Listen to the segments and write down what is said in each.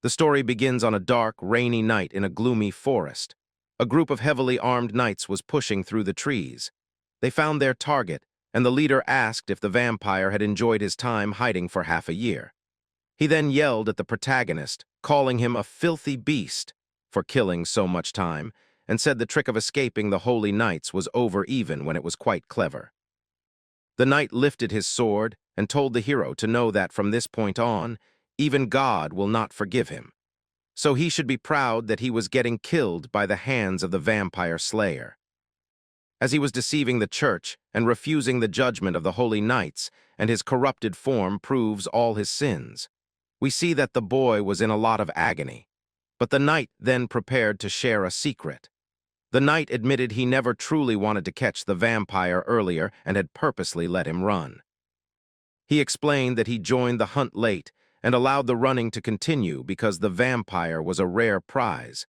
The story begins on a dark, rainy night in a gloomy forest. A group of heavily armed knights was pushing through the trees. They found their target, and the leader asked if the vampire had enjoyed his time hiding for half a year. He then yelled at the protagonist, calling him a filthy beast for killing so much time, and said the trick of escaping the holy knights was over even when it was quite clever. The knight lifted his sword and told the hero to know that from this point on, even God will not forgive him. So he should be proud that he was getting killed by the hands of the vampire slayer. As he was deceiving the church and refusing the judgment of the holy knights, and his corrupted form proves all his sins, we see that the boy was in a lot of agony. But the knight then prepared to share a secret. The knight admitted he never truly wanted to catch the vampire earlier and had purposely let him run. He explained that he joined the hunt late and allowed the running to continue because the vampire was a rare prize,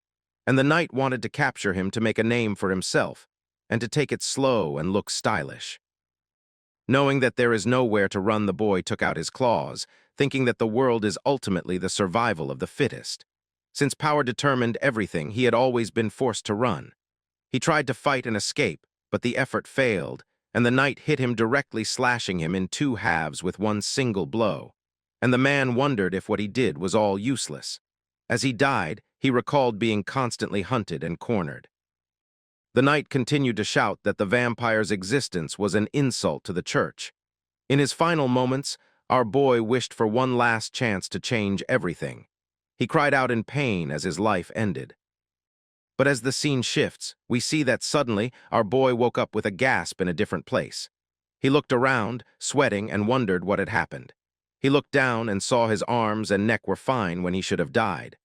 and the knight wanted to capture him to make a name for himself and to take it slow and look stylish. Knowing that there is nowhere to run, the boy took out his claws, thinking that the world is ultimately the survival of the fittest. Since power determined everything, he had always been forced to run. He tried to fight and escape, but the effort failed, and the knight hit him directly, slashing him in two halves with one single blow. And the man wondered if what he did was all useless. As he died, he recalled being constantly hunted and cornered. The knight continued to shout that the vampire's existence was an insult to the church. In his final moments, our boy wished for one last chance to change everything. He cried out in pain as his life ended. But as the scene shifts, we see that suddenly our boy woke up with a gasp in a different place. He looked around, sweating, and wondered what had happened. He looked down and saw his arms and neck were fine when he should have died,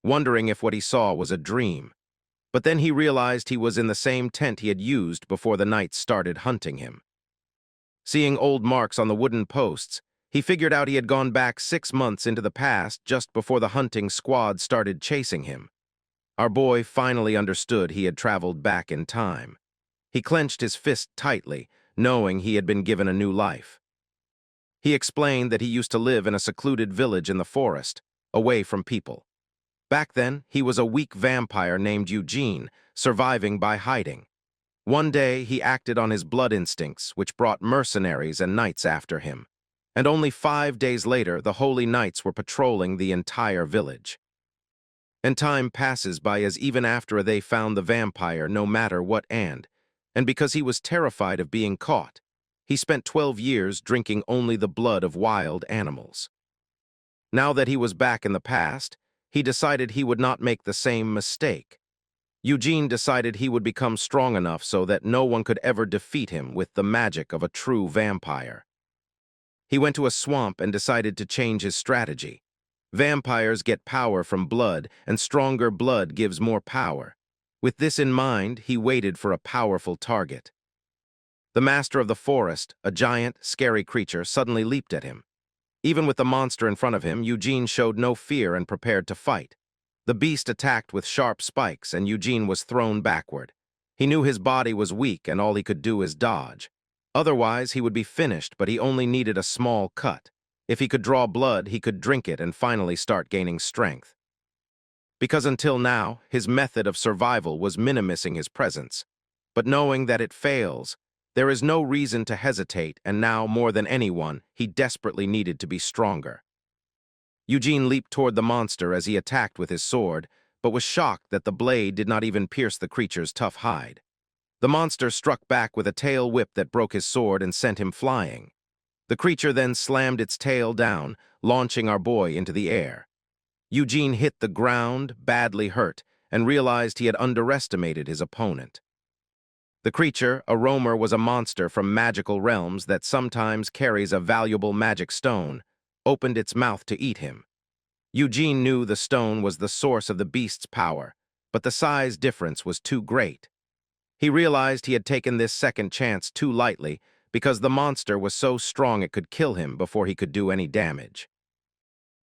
wondering if what he saw was a dream. But then he realized he was in the same tent he had used before the knights started hunting him. Seeing old marks on the wooden posts, he figured out he had gone back 6 months into the past just before the hunting squad started chasing him. Our boy finally understood he had traveled back in time. He clenched his fist tightly, knowing he had been given a new life. He explained that he used to live in a secluded village in the forest, away from people. Back then, he was a weak vampire named Eugene, surviving by hiding. One day, he acted on his blood instincts, which brought mercenaries and knights after him. And only 5 days later, the holy knights were patrolling the entire village. And time passes by as even after they found the vampire, no matter what, and because he was terrified of being caught, he spent 12 years drinking only the blood of wild animals. Now that he was back in the past, he decided he would not make the same mistake. Eugene decided he would become strong enough so that no one could ever defeat him with the magic of a true vampire. He went to a swamp and decided to change his strategy. Vampires get power from blood, and stronger blood gives more power. With this in mind, he waited for a powerful target. The master of the forest, a giant, scary creature, suddenly leaped at him. Even with the monster in front of him, Eugene showed no fear and prepared to fight. The beast attacked with sharp spikes, and Eugene was thrown backward. He knew his body was weak, and all he could do is dodge. Otherwise, he would be finished, but he only needed a small cut. If he could draw blood, he could drink it and finally start gaining strength. Because until now, his method of survival was minimizing his presence. But knowing that it fails, there is no reason to hesitate, and now, more than anyone, he desperately needed to be stronger. Eugene leaped toward the monster as he attacked with his sword, but was shocked that the blade did not even pierce the creature's tough hide. The monster struck back with a tail whip that broke his sword and sent him flying. The creature then slammed its tail down, launching our boy into the air. Eugene hit the ground, badly hurt, and realized he had underestimated his opponent. The creature, a roamer, was a monster from magical realms that sometimes carries a valuable magic stone, opened its mouth to eat him. Eugene knew the stone was the source of the beast's power, but the size difference was too great. He realized he had taken this second chance too lightly because the monster was so strong it could kill him before he could do any damage.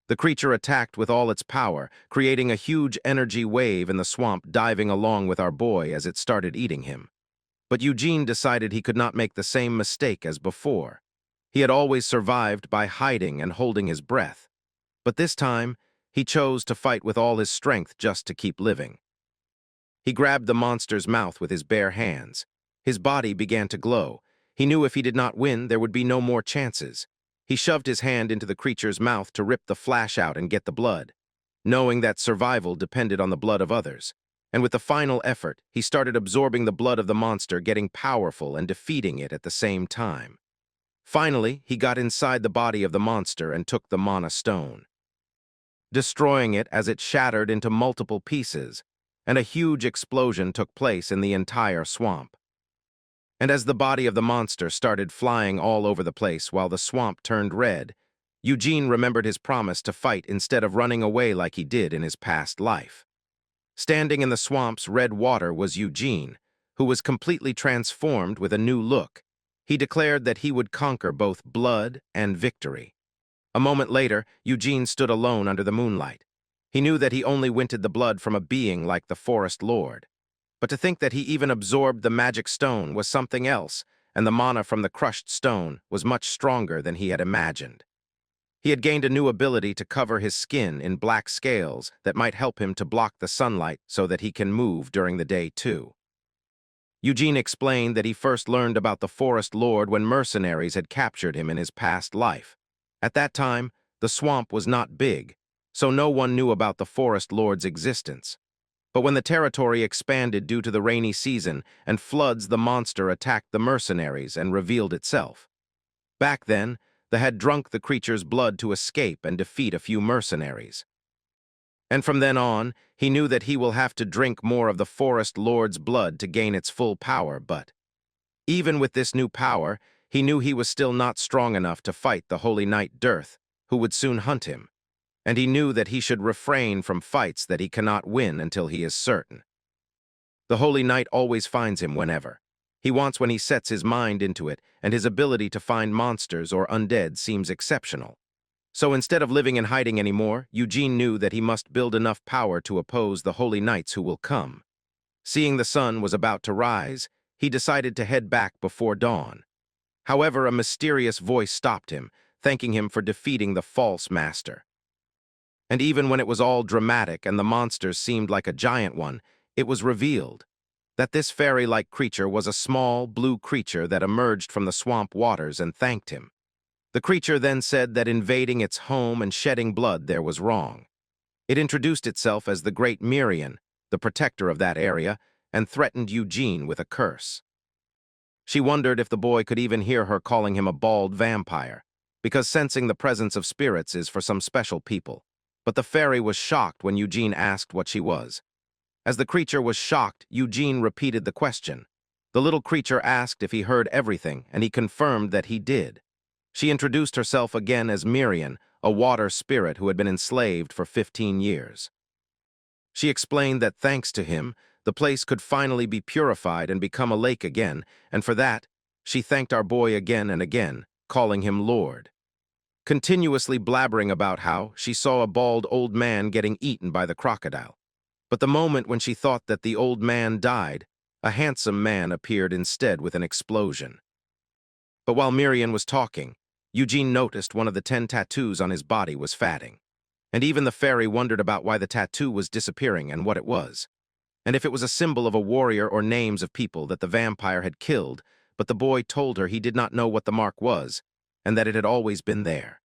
The creature attacked with all its power, creating a huge energy wave in the swamp, diving along with our boy as it started eating him. But Eugene decided he could not make the same mistake as before. He had always survived by hiding and holding his breath. But this time, He chose to fight with all his strength just to keep living. He grabbed the monster's mouth with his bare hands. His body began to glow. He knew if he did not win, there would be no more chances. He shoved his hand into the creature's mouth to rip the flesh out and get the blood, knowing that survival depended on the blood of others. And with the final effort, he started absorbing the blood of the monster, getting powerful and defeating it at the same time. Finally, he got inside the body of the monster and took the mana stone, destroying it as it shattered into multiple pieces, and a huge explosion took place in the entire swamp. And as the body of the monster started flying all over the place while the swamp turned red, Eugene remembered his promise to fight instead of running away like he did in his past life. Standing in the swamp's red water was Eugene, who was completely transformed with a new look. He declared that he would conquer both blood and victory. A moment later, Eugene stood alone under the moonlight. He knew that he only wanted the blood from a being like the Forest Lord. But to think that he even absorbed the magic stone was something else, and the mana from the crushed stone was much stronger than he had imagined. He had gained a new ability to cover his skin in black scales that might help him to block the sunlight so that he can move during the day too. Eugene explained that he first learned about the Forest Lord when mercenaries had captured him in his past life. At that time, the swamp was not big, so no one knew about the Forest Lord's existence. But when the territory expanded due to the rainy season and floods, the monster attacked the mercenaries and revealed itself. Back then, they had drunk the creature's blood to escape and defeat a few mercenaries. And from then on, he knew that he will have to drink more of the Forest Lord's blood to gain its full power, but even with this new power, he knew he was still not strong enough to fight the Holy Knight Dearth, who would soon hunt him. And he knew that he should refrain from fights that he cannot win until he is certain. The Holy Knight always finds him whenever. He wants when he sets his mind into it, and his ability to find monsters or undead seems exceptional. So instead of living in hiding anymore, Eugene knew that he must build enough power to oppose the Holy Knights who will come. Seeing the sun was about to rise, he decided to head back before dawn. However, a mysterious voice stopped him, thanking him for defeating the false master. And even when it was all dramatic and the monsters seemed like a giant one, it was revealed that this fairy-like creature was a small, blue creature that emerged from the swamp waters and thanked him. The creature then said that invading its home and shedding blood there was wrong. It introduced itself as the Great Mirian, the protector of that area, and threatened Eugene with a curse. She wondered if the boy could even hear her calling him a bald vampire, because sensing the presence of spirits is for some special people. But the fairy was shocked when Eugene asked what she was. As the creature was shocked, Eugene repeated the question. The little creature asked if he heard everything, and he confirmed that he did. She introduced herself again as Mirian, a water spirit who had been enslaved for 15 years. She explained that thanks to him, the place could finally be purified and become a lake again, and for that, she thanked our boy again and again, calling him Lord. Continuously blabbering about how she saw a bald old man getting eaten by the crocodile. But the moment when she thought that the old man died, a handsome man appeared instead with an explosion. But while Miriam was talking, Eugene noticed one of the 10 tattoos on his body was fading. And even the fairy wondered about why the tattoo was disappearing and what it was. And if it was a symbol of a warrior or names of people that the vampire had killed, but the boy told her he did not know what the mark was, and that it had always been there.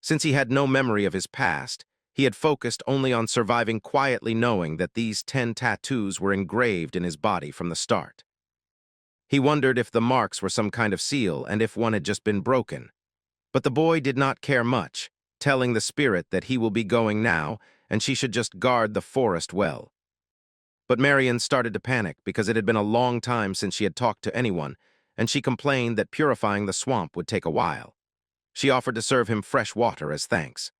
Since he had no memory of his past, he had focused only on surviving quietly, knowing that these 10 tattoos were engraved in his body from the start. He wondered if the marks were some kind of seal and if one had just been broken. But the boy did not care much, telling the spirit that he will be going now and she should just guard the forest well. But Marian started to panic because it had been a long time since she had talked to anyone, and she complained that purifying the swamp would take a while. She offered to serve him fresh water as thanks.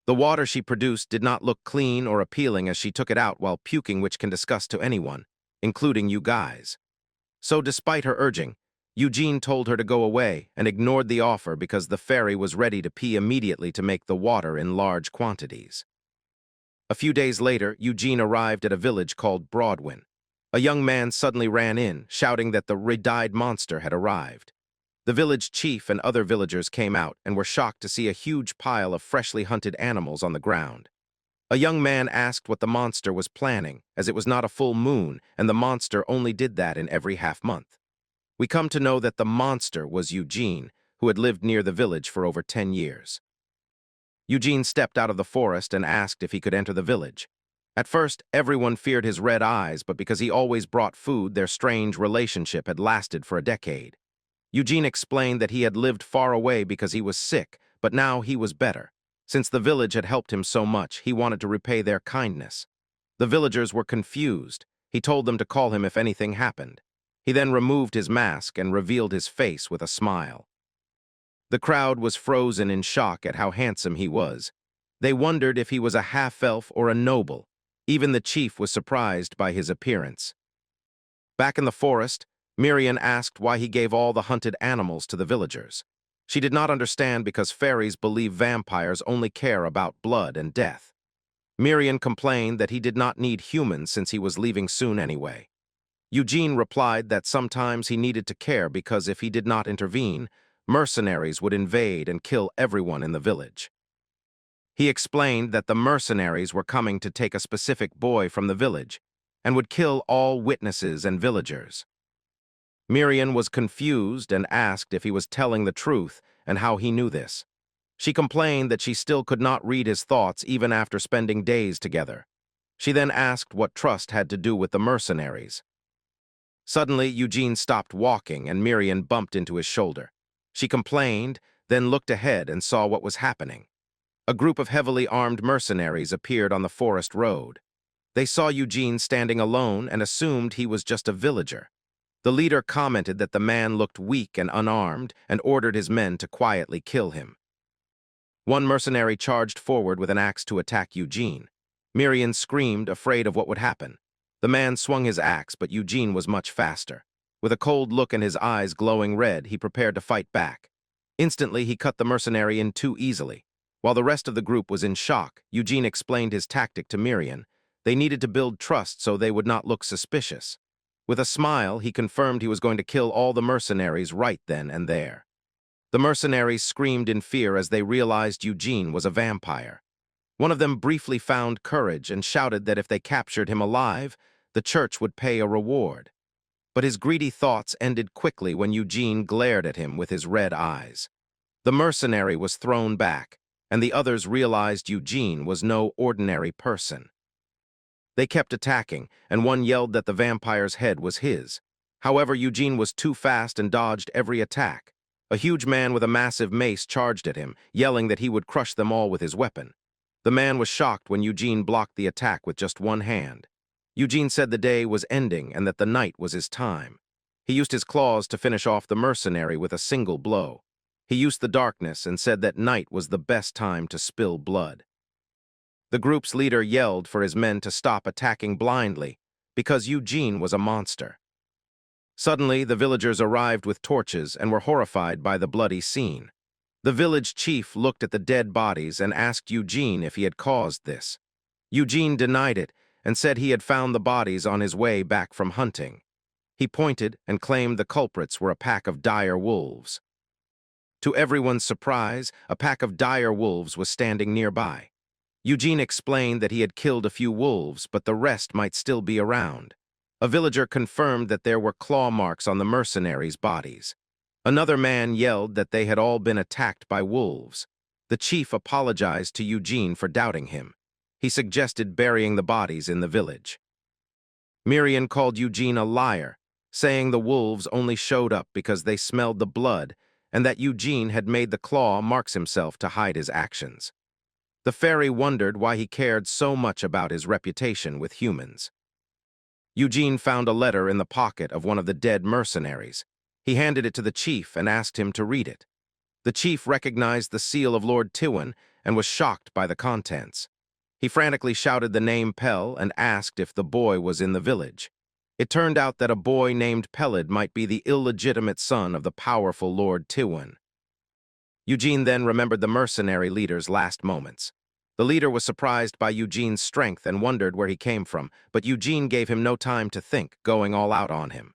The water she produced did not look clean or appealing as she took it out while puking, which can disgust to anyone, including you guys. So despite her urging, Eugene told her to go away and ignored the offer because the fairy was ready to pee immediately to make the water in large quantities. A few days later, Eugene arrived at a village called Broadwin. A young man suddenly ran in, shouting that the red-eyed monster had arrived. The village chief and other villagers came out and were shocked to see a huge pile of freshly hunted animals on the ground. A young man asked what the monster was planning, as it was not a full moon, and the monster only did that in every half-month. We come to know that the monster was Eugene, who had lived near the village for over 10 years. Eugene stepped out of the forest and asked if he could enter the village. At first, everyone feared his red eyes, but because he always brought food, their strange relationship had lasted for a decade. Eugene explained that he had lived far away because he was sick, but now he was better. Since the village had helped him so much, he wanted to repay their kindness. The villagers were confused. He told them to call him if anything happened. He then removed his mask and revealed his face with a smile. The crowd was frozen in shock at how handsome he was. They wondered if he was a half-elf or a noble. Even the chief was surprised by his appearance. Back in the forest, Miriam asked why he gave all the hunted animals to the villagers. She did not understand because fairies believe vampires only care about blood and death. Miriam complained that he did not need humans since he was leaving soon anyway. Eugene replied that sometimes he needed to care because if he did not intervene, mercenaries would invade and kill everyone in the village. He explained that the mercenaries were coming to take a specific boy from the village and would kill all witnesses and villagers. Miriam was confused and asked if he was telling the truth and how he knew this. She complained that she still could not read his thoughts even after spending days together. She then asked what trust had to do with the mercenaries. Suddenly, Eugene stopped walking and Miriam bumped into his shoulder. She complained, then looked ahead and saw what was happening. A group of heavily armed mercenaries appeared on the forest road. They saw Eugene standing alone and assumed he was just a villager. The leader commented that the man looked weak and unarmed and ordered his men to quietly kill him. One mercenary charged forward with an axe to attack Eugene. Miriam screamed, afraid of what would happen. The man swung his axe, but Eugene was much faster. With a cold look and his eyes glowing red, he prepared to fight back. Instantly, he cut the mercenary in two easily. While the rest of the group was in shock, Eugene explained his tactic to Miriam. They needed to build trust so they would not look suspicious. With a smile, he confirmed he was going to kill all the mercenaries right then and there. The mercenaries screamed in fear as they realized Eugene was a vampire. One of them briefly found courage and shouted that if they captured him alive, the church would pay a reward. But his greedy thoughts ended quickly when Eugene glared at him with his red eyes. The mercenary was thrown back, and the others realized Eugene was no ordinary person. They kept attacking, and one yelled that the vampire's head was his. However, Eugene was too fast and dodged every attack. A huge man with a massive mace charged at him, yelling that he would crush them all with his weapon. The man was shocked when Eugene blocked the attack with just one hand. Eugene said the day was ending and that the night was his time. He used his claws to finish off the mercenary with a single blow. He used the darkness and said that night was the best time to spill blood. The group's leader yelled for his men to stop attacking blindly, because Eugene was a monster. Suddenly, the villagers arrived with torches and were horrified by the bloody scene. The village chief looked at the dead bodies and asked Eugene if he had caused this. Eugene denied it and said he had found the bodies on his way back from hunting. He pointed and claimed the culprits were a pack of dire wolves. To everyone's surprise, a pack of dire wolves was standing nearby. Eugene explained that he had killed a few wolves, but the rest might still be around. A villager confirmed that there were claw marks on the mercenaries' bodies. Another man yelled that they had all been attacked by wolves. The chief apologized to Eugene for doubting him. He suggested burying the bodies in the village. Miriam called Eugene a liar, saying the wolves only showed up because they smelled the blood and that Eugene had made the claw marks himself to hide his actions. The fairy wondered why he cared so much about his reputation with humans. Eugene found a letter in the pocket of one of the dead mercenaries. He handed it to the chief and asked him to read it. The chief recognized the seal of Lord Tiwin and was shocked by the contents. He frantically shouted the name Pell and asked if the boy was in the village. It turned out that a boy named Pelid might be the illegitimate son of the powerful Lord Tiwin. Eugene then remembered the mercenary leader's last moments. The leader was surprised by Eugene's strength and wondered where he came from, but Eugene gave him no time to think, going all out on him.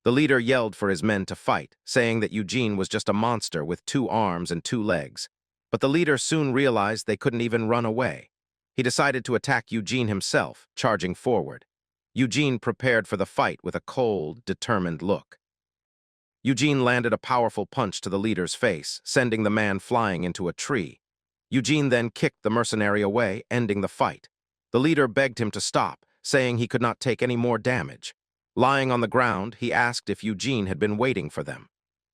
The leader yelled for his men to fight, saying that Eugene was just a monster with 2 arms and 2 legs. But the leader soon realized they couldn't even run away. He decided to attack Eugene himself, charging forward. Eugene prepared for the fight with a cold, determined look. Eugene landed a powerful punch to the leader's face, sending the man flying into a tree. Eugene then kicked the mercenary away, ending the fight. The leader begged him to stop, saying he could not take any more damage. Lying on the ground, he asked if Eugene had been waiting for them.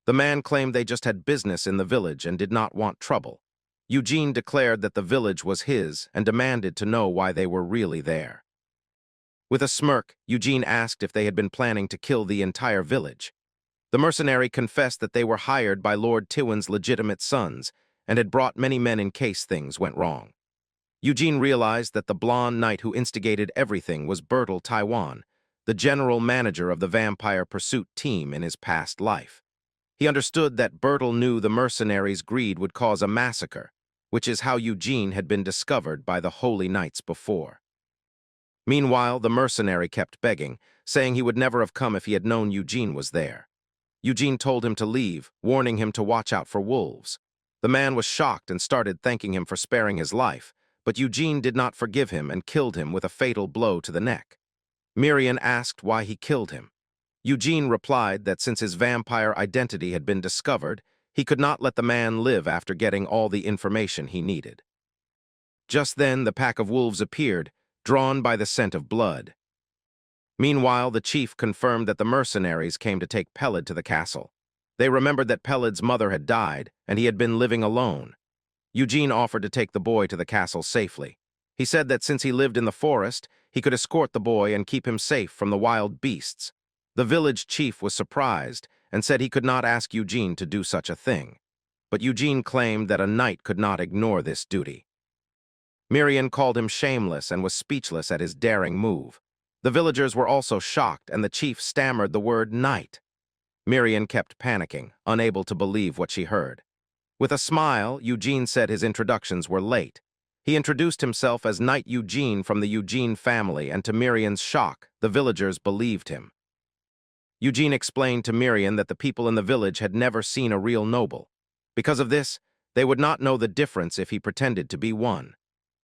The man claimed they just had business in the village and did not want trouble. Eugene declared that the village was his and demanded to know why they were really there. With a smirk, Eugene asked if they had been planning to kill the entire village. The mercenary confessed that they were hired by Lord Tywin's legitimate sons and had brought many men in case things went wrong. Eugene realized that the blonde knight who instigated everything was Bertil Taiwan, the general manager of the vampire pursuit team in his past life. He understood that Bertil knew the mercenaries' greed would cause a massacre, which is how Eugene had been discovered by the holy knights before. Meanwhile, the mercenary kept begging, saying he would never have come if he had known Eugene was there. Eugene told him to leave, warning him to watch out for wolves. The man was shocked and started thanking him for sparing his life, but Eugene did not forgive him and killed him with a fatal blow to the neck. Miriam asked why he killed him. Eugene replied that since his vampire identity had been discovered, he could not let the man live after getting all the information he needed. Just then, the pack of wolves appeared, drawn by the scent of blood. Meanwhile, the chief confirmed that the mercenaries came to take Peled to the castle. They remembered that Peled's mother had died, and he had been living alone. Eugene offered to take the boy to the castle safely. He said that since he lived in the forest, he could escort the boy and keep him safe from the wild beasts. The village chief was surprised and said he could not ask Eugene to do such a thing. But Eugene claimed that a knight could not ignore this duty. Miriam called him shameless and was speechless at his daring move. The villagers were also shocked, and the chief stammered the word knight. Miriam kept panicking, unable to believe what she heard. With a smile, Eugene said his introductions were late. He introduced himself as Knight Eugene from the Eugene family, and to Miriam's shock, the villagers believed him. Eugene explained to Miriam that the people in the village had never seen a real noble. Because of this, they would not know the difference if he pretended to be one.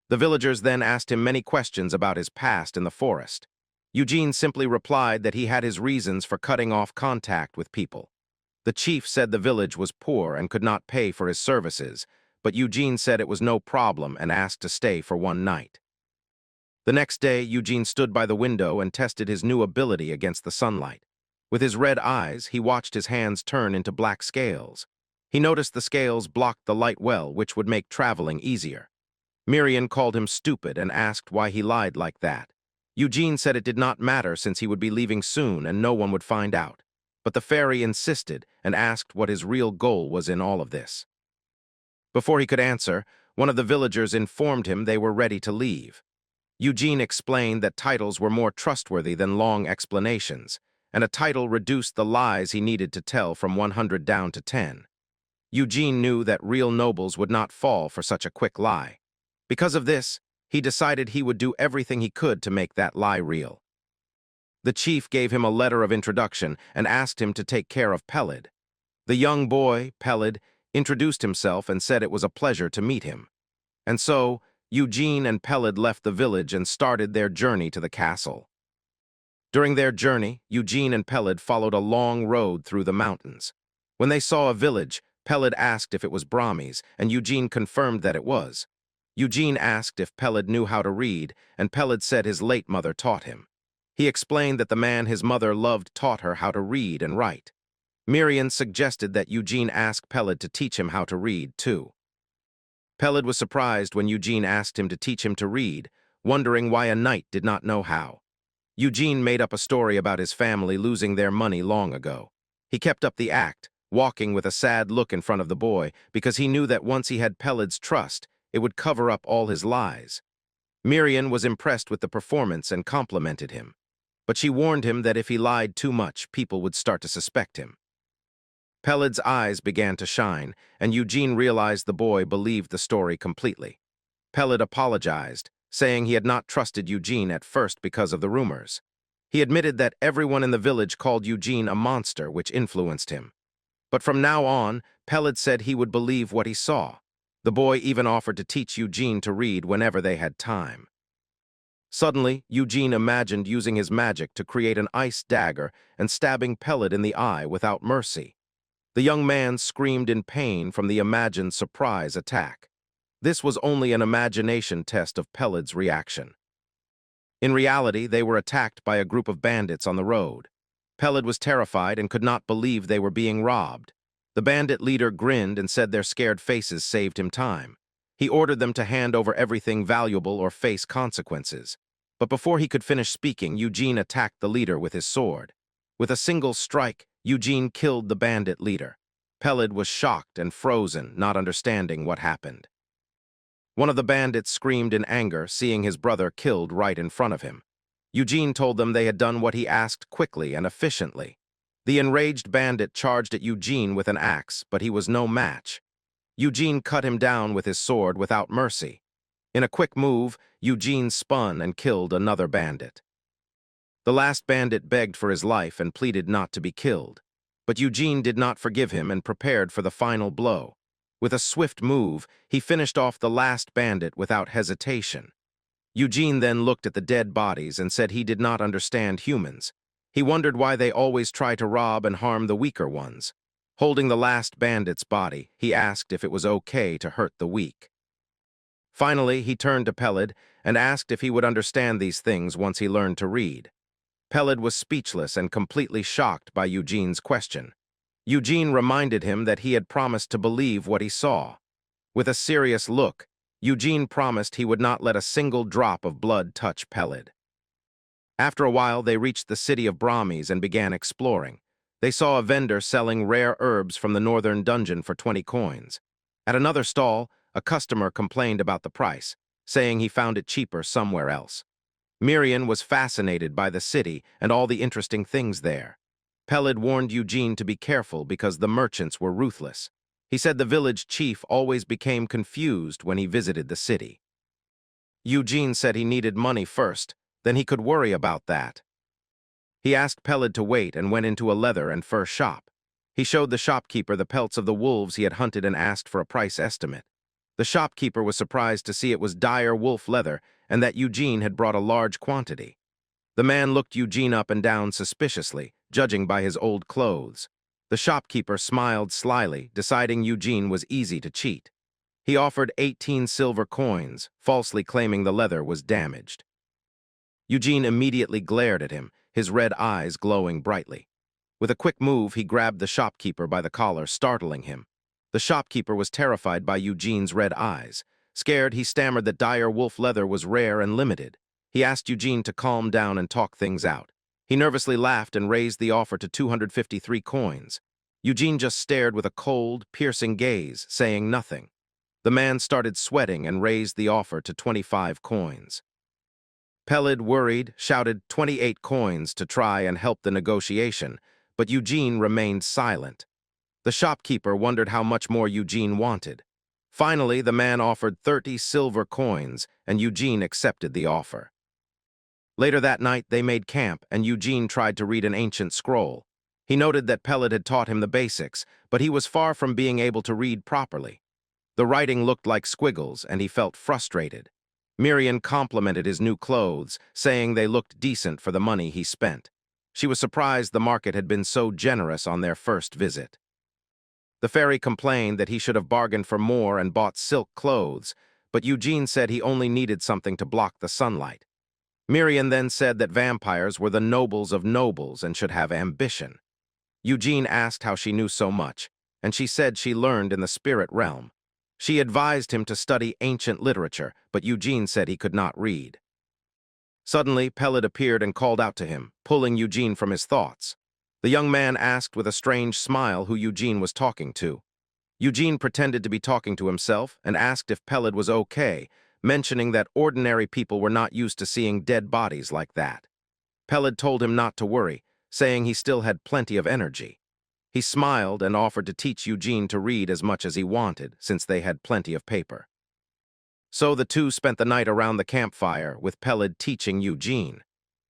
The villagers then asked him many questions about his past in the forest. Eugene simply replied that he had his reasons for cutting off contact with people. The chief said the village was poor and could not pay for his services, but Eugene said it was no problem and asked to stay for one night. The next day, Eugene stood by the window and tested his new ability against the sunlight. With his red eyes, he watched his hands turn into black scales. He noticed the scales blocked the light well, which would make traveling easier. Miriam called him stupid and asked why he lied like that. Eugene said it did not matter since he would be leaving soon and no one would find out. But the fairy insisted and asked what his real goal was in all of this. Before he could answer, one of the villagers informed him they were ready to leave. Eugene explained that titles were more trustworthy than long explanations, and a title reduced the lies he needed to tell from 100 down to 10. Eugene knew that real nobles would not fall for such a quick lie. Because of this, he decided he would do everything he could to make that lie real. The chief gave him a letter of introduction and asked him to take care of Peled. The young boy, Peled, introduced himself and said it was a pleasure to meet him. And so, Eugene and Peled left the village and started their journey to the castle. During their journey, Eugene and Peled followed a long road through the mountains. When they saw a village, Peled asked if it was Brahmi's, and Eugene confirmed that it was. Eugene asked if Peled knew how to read, and Peled said his late mother taught him. He explained that the man his mother loved taught her how to read and write. Miriam suggested that Eugene ask Peled to teach him how to read, too. Peled was surprised when Eugene asked him to teach him to read, wondering why a knight did not know how. Eugene made up a story about his family losing their money long ago. He kept up the act, walking with a sad look in front of the boy, because he knew that once he had Peled's trust, it would cover up all his lies. Miriam was impressed with the performance and complimented him. But she warned him that if he lied too much, people would start to suspect him. Peled's eyes began to shine, and Eugene realized the boy believed the story completely. Peled apologized, saying he had not trusted Eugene at first because of the rumors. He admitted that everyone in the village called Eugene a monster, which influenced him. But from now on, Peled said he would believe what he saw. The boy even offered to teach Eugene to read whenever they had time. Suddenly, Eugene imagined using his magic to create an ice dagger and stabbing Peled in the eye without mercy. The young man screamed in pain from the imagined surprise attack. This was only an imagination test of Peled's reaction. In reality, they were attacked by a group of bandits on the road. Peled was terrified and could not believe they were being robbed. The bandit leader grinned and said their scared faces saved him time. He ordered them to hand over everything valuable or face consequences. But before he could finish speaking, Eugene attacked the leader with his sword. With a single strike, Eugene killed the bandit leader. Peled was shocked and frozen, not understanding what happened. One of the bandits screamed in anger, seeing his brother killed right in front of him. Eugene told them they had done what he asked quickly and efficiently. The enraged bandit charged at Eugene with an axe, but he was no match. Eugene cut him down with his sword without mercy. In a quick move, Eugene spun and killed another bandit. The last bandit begged for his life and pleaded not to be killed. But Eugene did not forgive him and prepared for the final blow. With a swift move, he finished off the last bandit without hesitation. Eugene then looked at the dead bodies and said he did not understand humans. He wondered why they always try to rob and harm the weaker ones. Holding the last bandit's body, he asked if it was okay to hurt the weak. Finally, he turned to Peled and asked if he would understand these things once he learned to read. Peled was speechless and completely shocked by Eugene's question. Eugene reminded him that he had promised to believe what he saw. With a serious look, Eugene promised he would not let a single drop of blood touch Peled. After a while, they reached the city of Brahmis and began exploring. They saw a vendor selling rare herbs from the northern dungeon for 20 coins. At another stall, a customer complained about the price, saying he found it cheaper somewhere else. Miriam was fascinated by the city and all the interesting things there. Peled warned Eugene to be careful because the merchants were ruthless. He said the village chief always became confused when he visited the city. Eugene said he needed money first, then he could worry about that. He asked Peled to wait and went into a leather and fur shop. He showed the shopkeeper the pelts of the wolves he had hunted and asked for a price estimate. The shopkeeper was surprised to see it was dire wolf leather and that Eugene had brought a large quantity. The man looked Eugene up and down suspiciously, judging by his old clothes. The shopkeeper smiled slyly, deciding Eugene was easy to cheat. He offered 18 silver coins, falsely claiming the leather was damaged. Eugene immediately glared at him, his red eyes glowing brightly. With a quick move, he grabbed the shopkeeper by the collar, startling him. The shopkeeper was terrified by Eugene's red eyes. Scared, he stammered that dire wolf leather was rare and limited. He asked Eugene to calm down and talk things out. He nervously laughed and raised the offer to 253 coins. Eugene just stared with a cold, piercing gaze, saying nothing. The man started sweating and raised the offer to 25 coins. Peled, worried, shouted 28 coins to try and help the negotiation, but Eugene remained silent. The shopkeeper wondered how much more Eugene wanted. Finally, the man offered 30 silver coins, and Eugene accepted the offer. Later that night, they made camp, and Eugene tried to read an ancient scroll. He noted that Peled had taught him the basics, but he was far from being able to read properly. The writing looked like squiggles, and he felt frustrated. Miriam complimented his new clothes, saying they looked decent for the money he spent. She was surprised the market had been so generous on their first visit. The fairy complained that he should have bargained for more and bought silk clothes, but Eugene said he only needed something to block the sunlight. Miriam then said that vampires were the nobles of nobles and should have ambition. Eugene asked how she knew so much, and she said she learned in the spirit realm. She advised him to study ancient literature, but Eugene said he could not read. Suddenly, Peled appeared and called out to him, pulling Eugene from his thoughts. The young man asked with a strange smile who Eugene was talking to. Eugene pretended to be talking to himself and asked if Peled was okay, mentioning that ordinary people were not used to seeing dead bodies like that. Peled told him not to worry, saying he still had plenty of energy. He smiled and offered to teach Eugene to read as much as he wanted, since they had plenty of paper. So the two spent the night around the campfire, with Peled teaching Eugene.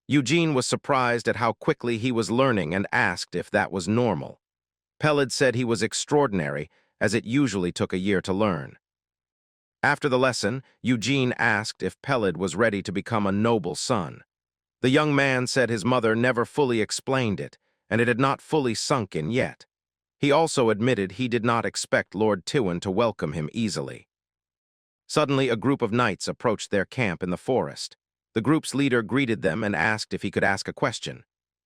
Eugene was surprised at how quickly he was learning and asked if that was normal. Peled said he was extraordinary, as it usually took a year to learn. After the lesson, Eugene asked if Peled was ready to become a noble son. The young man said his mother never fully explained it, and it had not fully sunk in yet. He also admitted he did not expect Lord Tywin to welcome him easily. Suddenly, a group of knights approached their camp in the forest. The group's leader greeted them and asked if he could ask a question.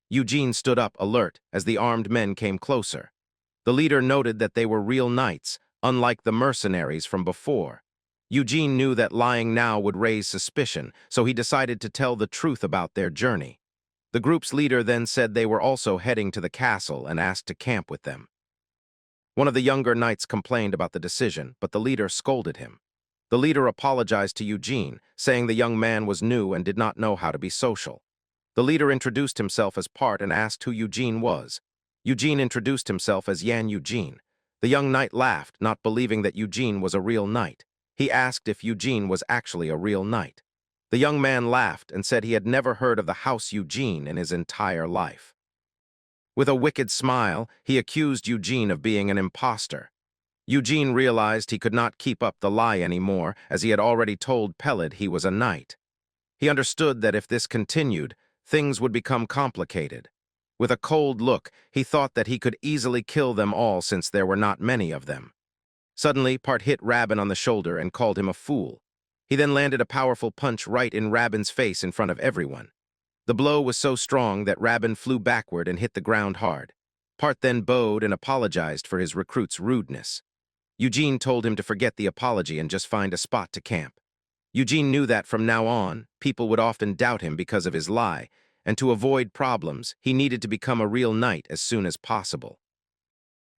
Eugene stood up, alert, as the armed men came closer. The leader noted that they were real knights, unlike the mercenaries from before. Eugene knew that lying now would raise suspicion, so he decided to tell the truth about their journey. The group's leader then said they were also heading to the castle and asked to camp with them. One of the younger knights complained about the decision, but the leader scolded him. The leader apologized to Eugene, saying the young man was new and did not know how to be social. The leader introduced himself as Part and asked who Eugene was. Eugene introduced himself as Yan Eugene. The young knight laughed, not believing that Eugene was a real knight. He asked if Eugene was actually a real knight. The young man laughed and said he had never heard of the House Eugene in his entire life. With a wicked smile, he accused Eugene of being an impostor. Eugene realized he could not keep up the lie anymore, as he had already told Peled he was a knight. He understood that if this continued, things would become complicated. With a cold look, he thought that he could easily kill them all since there were not many of them. Suddenly, Part hit Rabin on the shoulder and called him a fool. He then landed a powerful punch right in Rabin's face in front of everyone. The blow was so strong that Rabin flew backward and hit the ground hard. Part then bowed and apologized for his recruit's rudeness. Eugene told him to forget the apology and just find a spot to camp. Eugene knew that from now on, people would often doubt him because of his lie, and to avoid problems, he needed to become a real knight as soon as possible.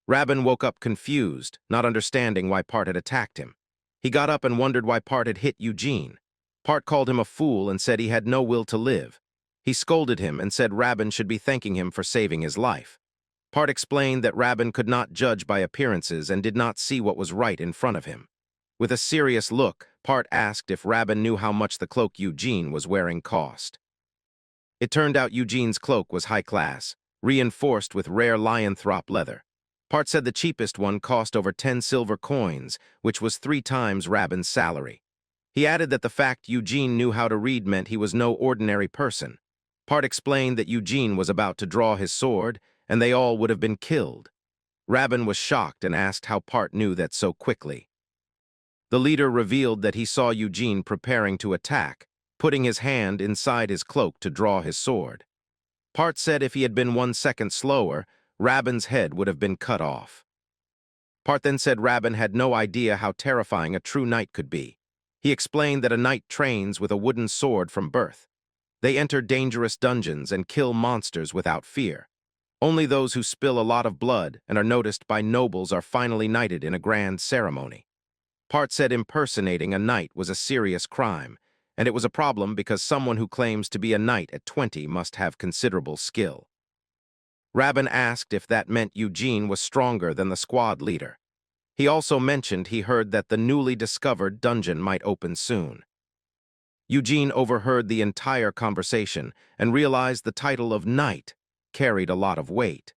Rabin woke up confused, not understanding why Part had attacked him. He got up and wondered why Part had hit Eugene. Part called him a fool and said he had no will to live. He scolded him and said Rabin should be thanking him for saving his life. Part explained that Rabin could not judge by appearances and did not see what was right in front of him. With a serious look, Part asked if Rabin knew how much the cloak Eugene was wearing cost. It turned out Eugene's cloak was high class, reinforced with rare lyanthrop leather. Part said the cheapest one cost over 10 silver coins, which was 3 times Rabin's salary. He added that the fact Eugene knew how to read meant he was no ordinary person. Part explained that Eugene was about to draw his sword, and they all would have been killed. Rabin was shocked and asked how Part knew that so quickly. The leader revealed that he saw Eugene preparing to attack, putting his hand inside his cloak to draw his sword. Part said if he had been 1 second slower, Rabin's head would have been cut off. Part then said Rabin had no idea how terrifying a true knight could be. He explained that a knight trains with a wooden sword from birth. They enter dangerous dungeons and kill monsters without fear. Only those who spill a lot of blood and are noticed by nobles are finally knighted in a grand ceremony. Part said impersonating a knight was a serious crime, and it was a problem because someone who claims to be a knight at 20 must have considerable skill. Rabin asked if that meant Eugene was stronger than the squad leader. He also mentioned he heard that the newly discovered dungeon might open soon. Eugene overheard the entire conversation and realized the title of knight carried a lot of weight.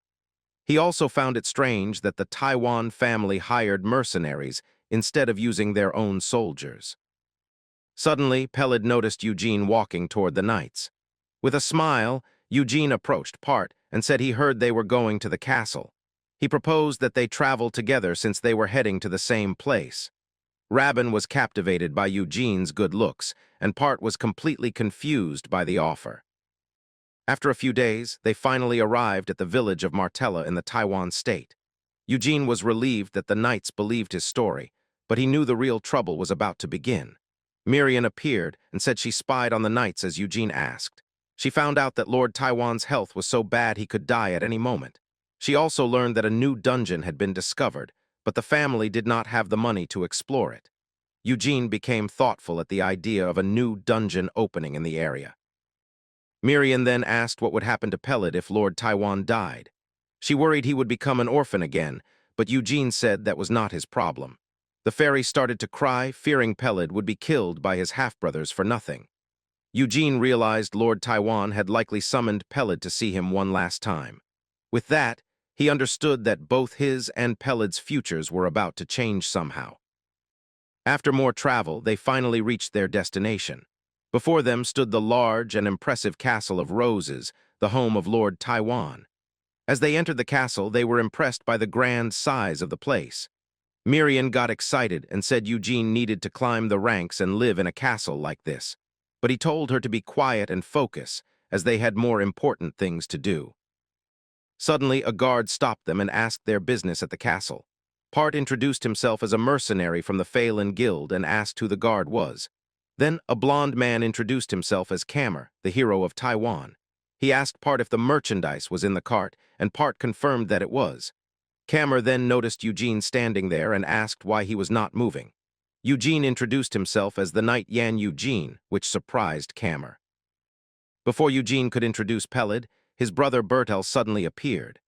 He also found it strange that the Taiwan family hired mercenaries instead of using their own soldiers. Suddenly, Peled noticed Eugene walking toward the knights. With a smile, Eugene approached Part and said he heard they were going to the castle. He proposed that they travel together since they were heading to the same place. Rabin was captivated by Eugene's good looks, and Part was completely confused by the offer. After a few days, they finally arrived at the village of Martella in the Taiwan state. Eugene was relieved that the knights believed his story, but he knew the real trouble was about to begin. Miriam appeared and said she spied on the knights as Eugene asked. She found out that Lord Taiwan's health was so bad he could die at any moment. She also learned that a new dungeon had been discovered, but the family did not have the money to explore it. Eugene became thoughtful at the idea of a new dungeon opening in the area. Miriam then asked what would happen to Peled if Lord Taiwan died. She worried he would become an orphan again, but Eugene said that was not his problem. The fairy started to cry, fearing Peled would be killed by his half-brothers for nothing. Eugene realized Lord Taiwan had likely summoned Peled to see him one last time. With that, he understood that both his and Peled's futures were about to change somehow. After more travel, they finally reached their destination. Before them stood the large and impressive castle of Roses, the home of Lord Taiwan. As they entered the castle, they were impressed by the grand size of the place. Miriam got excited and said Eugene needed to climb the ranks and live in a castle like this. But he told her to be quiet and focus, as they had more important things to do. Suddenly, a guard stopped them and asked their business at the castle. Part introduced himself as a mercenary from the Phelan Guild and asked who the guard was. Then, a blond man introduced himself as Kamer, the hero of Taiwan. He asked Part if the merchandise was in the cart, and Part confirmed that it was. Kamer then noticed Eugene standing there and asked why he was not moving. Eugene introduced himself as the knight Yan Eugene, which surprised Kamer. Before Eugene could introduce Peled, his brother Bertel suddenly appeared.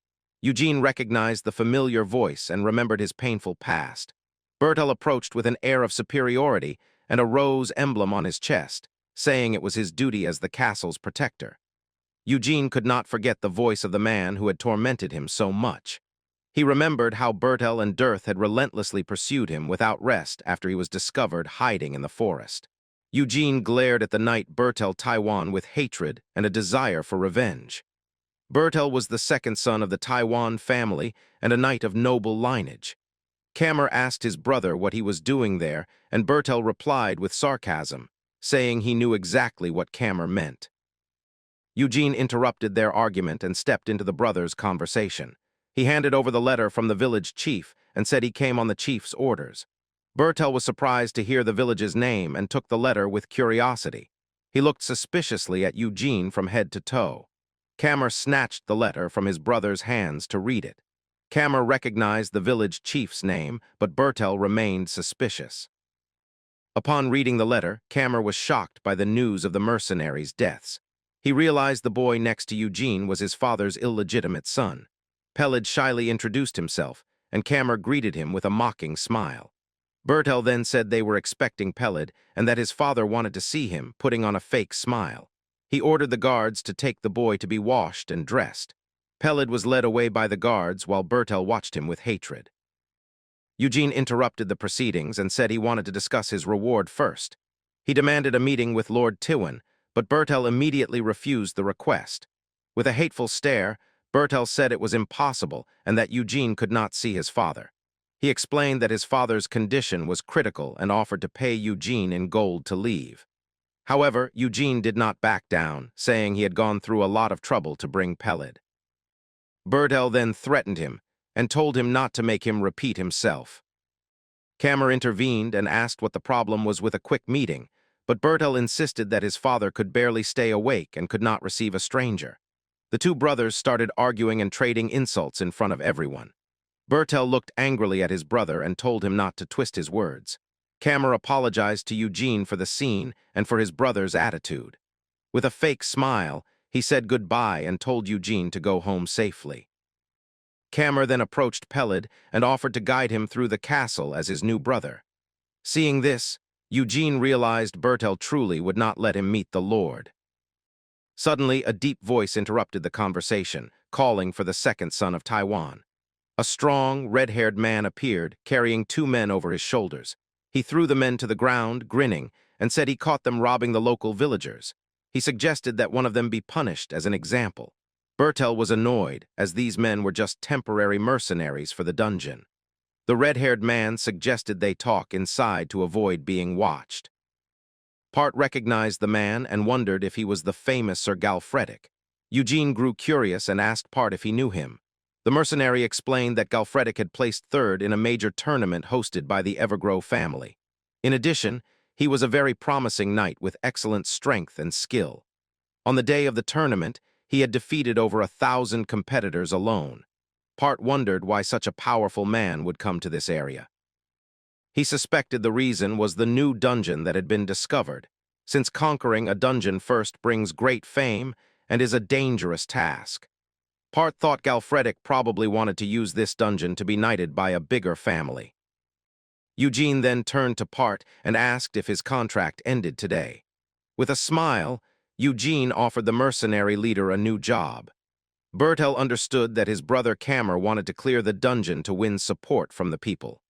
Eugene recognized the familiar voice and remembered his painful past. Bertel approached with an air of superiority and a rose emblem on his chest, saying it was his duty as the castle's protector. Eugene could not forget the voice of the man who had tormented him so much. He remembered how Bertel and Dearth had relentlessly pursued him without rest after he was discovered hiding in the forest. Eugene glared at the knight Bertel Taiwan with hatred and a desire for revenge. Bertel was the second son of the Taiwan family and a knight of noble lineage. Kamer asked his brother what he was doing there, and Bertel replied with sarcasm, saying he knew exactly what Kamer meant. Eugene interrupted their argument and stepped into the brothers' conversation. He handed over the letter from the village chief and said he came on the chief's orders. Bertel was surprised to hear the village's name and took the letter with curiosity. He looked suspiciously at Eugene from head to toe. Kamer snatched the letter from his brother's hands to read it. Kamer recognized the village chief's name, but Bertel remained suspicious. Upon reading the letter, Kamer was shocked by the news of the mercenaries' deaths. He realized the boy next to Eugene was his father's illegitimate son. Peled shyly introduced himself, and Kamer greeted him with a mocking smile. Bertel then said they were expecting Peled and that his father wanted to see him, putting on a fake smile. He ordered the guards to take the boy to be washed and dressed. Peled was led away by the guards while Bertel watched him with hatred. Eugene interrupted the proceedings and said he wanted to discuss his reward first. He demanded a meeting with Lord Tiwan, but Bertel immediately refused the request. With a hateful stare, Bertel said it was impossible and that Eugene could not see his father. He explained that his father's condition was critical and offered to pay Eugene in gold to leave. However, Eugene did not back down, saying he had gone through a lot of trouble to bring Peled. Bertel then threatened him and told him not to make him repeat himself. Kamer intervened and asked what the problem was with a quick meeting, but Bertel insisted that his father could barely stay awake and could not receive a stranger. The two brothers started arguing and trading insults in front of everyone. Bertel looked angrily at his brother and told him not to twist his words. Kamer apologized to Eugene for the scene and for his brother's attitude. With a fake smile, he said goodbye and told Eugene to go home safely. Kamer then approached Peled and offered to guide him through the castle as his new brother. Seeing this, Eugene realized Bertel truly would not let him meet the Lord. Suddenly, a deep voice interrupted the conversation, calling for the second son of Taiwan. A strong, red-haired man appeared, carrying two men over his shoulders. He threw the men to the ground, grinning, and said he caught them robbing the local villagers. He suggested that one of them be punished as an example. Bertel was annoyed, as these men were just temporary mercenaries for the dungeon. The red-haired man suggested they talk inside to avoid being watched. Part recognized the man and wondered if he was the famous Sir Galfredic. Eugene grew curious and asked Part if he knew him. The mercenary explained that Galfredic had placed third in a major tournament hosted by the Evergrow family. In addition, he was a very promising knight with excellent strength and skill. On the day of the tournament, he had defeated over 1,000 competitors alone. Part wondered why such a powerful man would come to this area. He suspected the reason was the new dungeon that had been discovered, since conquering a dungeon first brings great fame and is a dangerous task. Part thought Galfredic probably wanted to use this dungeon to be knighted by a bigger family. Eugene then turned to Part and asked if his contract ended today. With a smile, Eugene offered the mercenary leader a new job. Bertel understood that his brother Kamer wanted to clear the dungeon to win support from the people.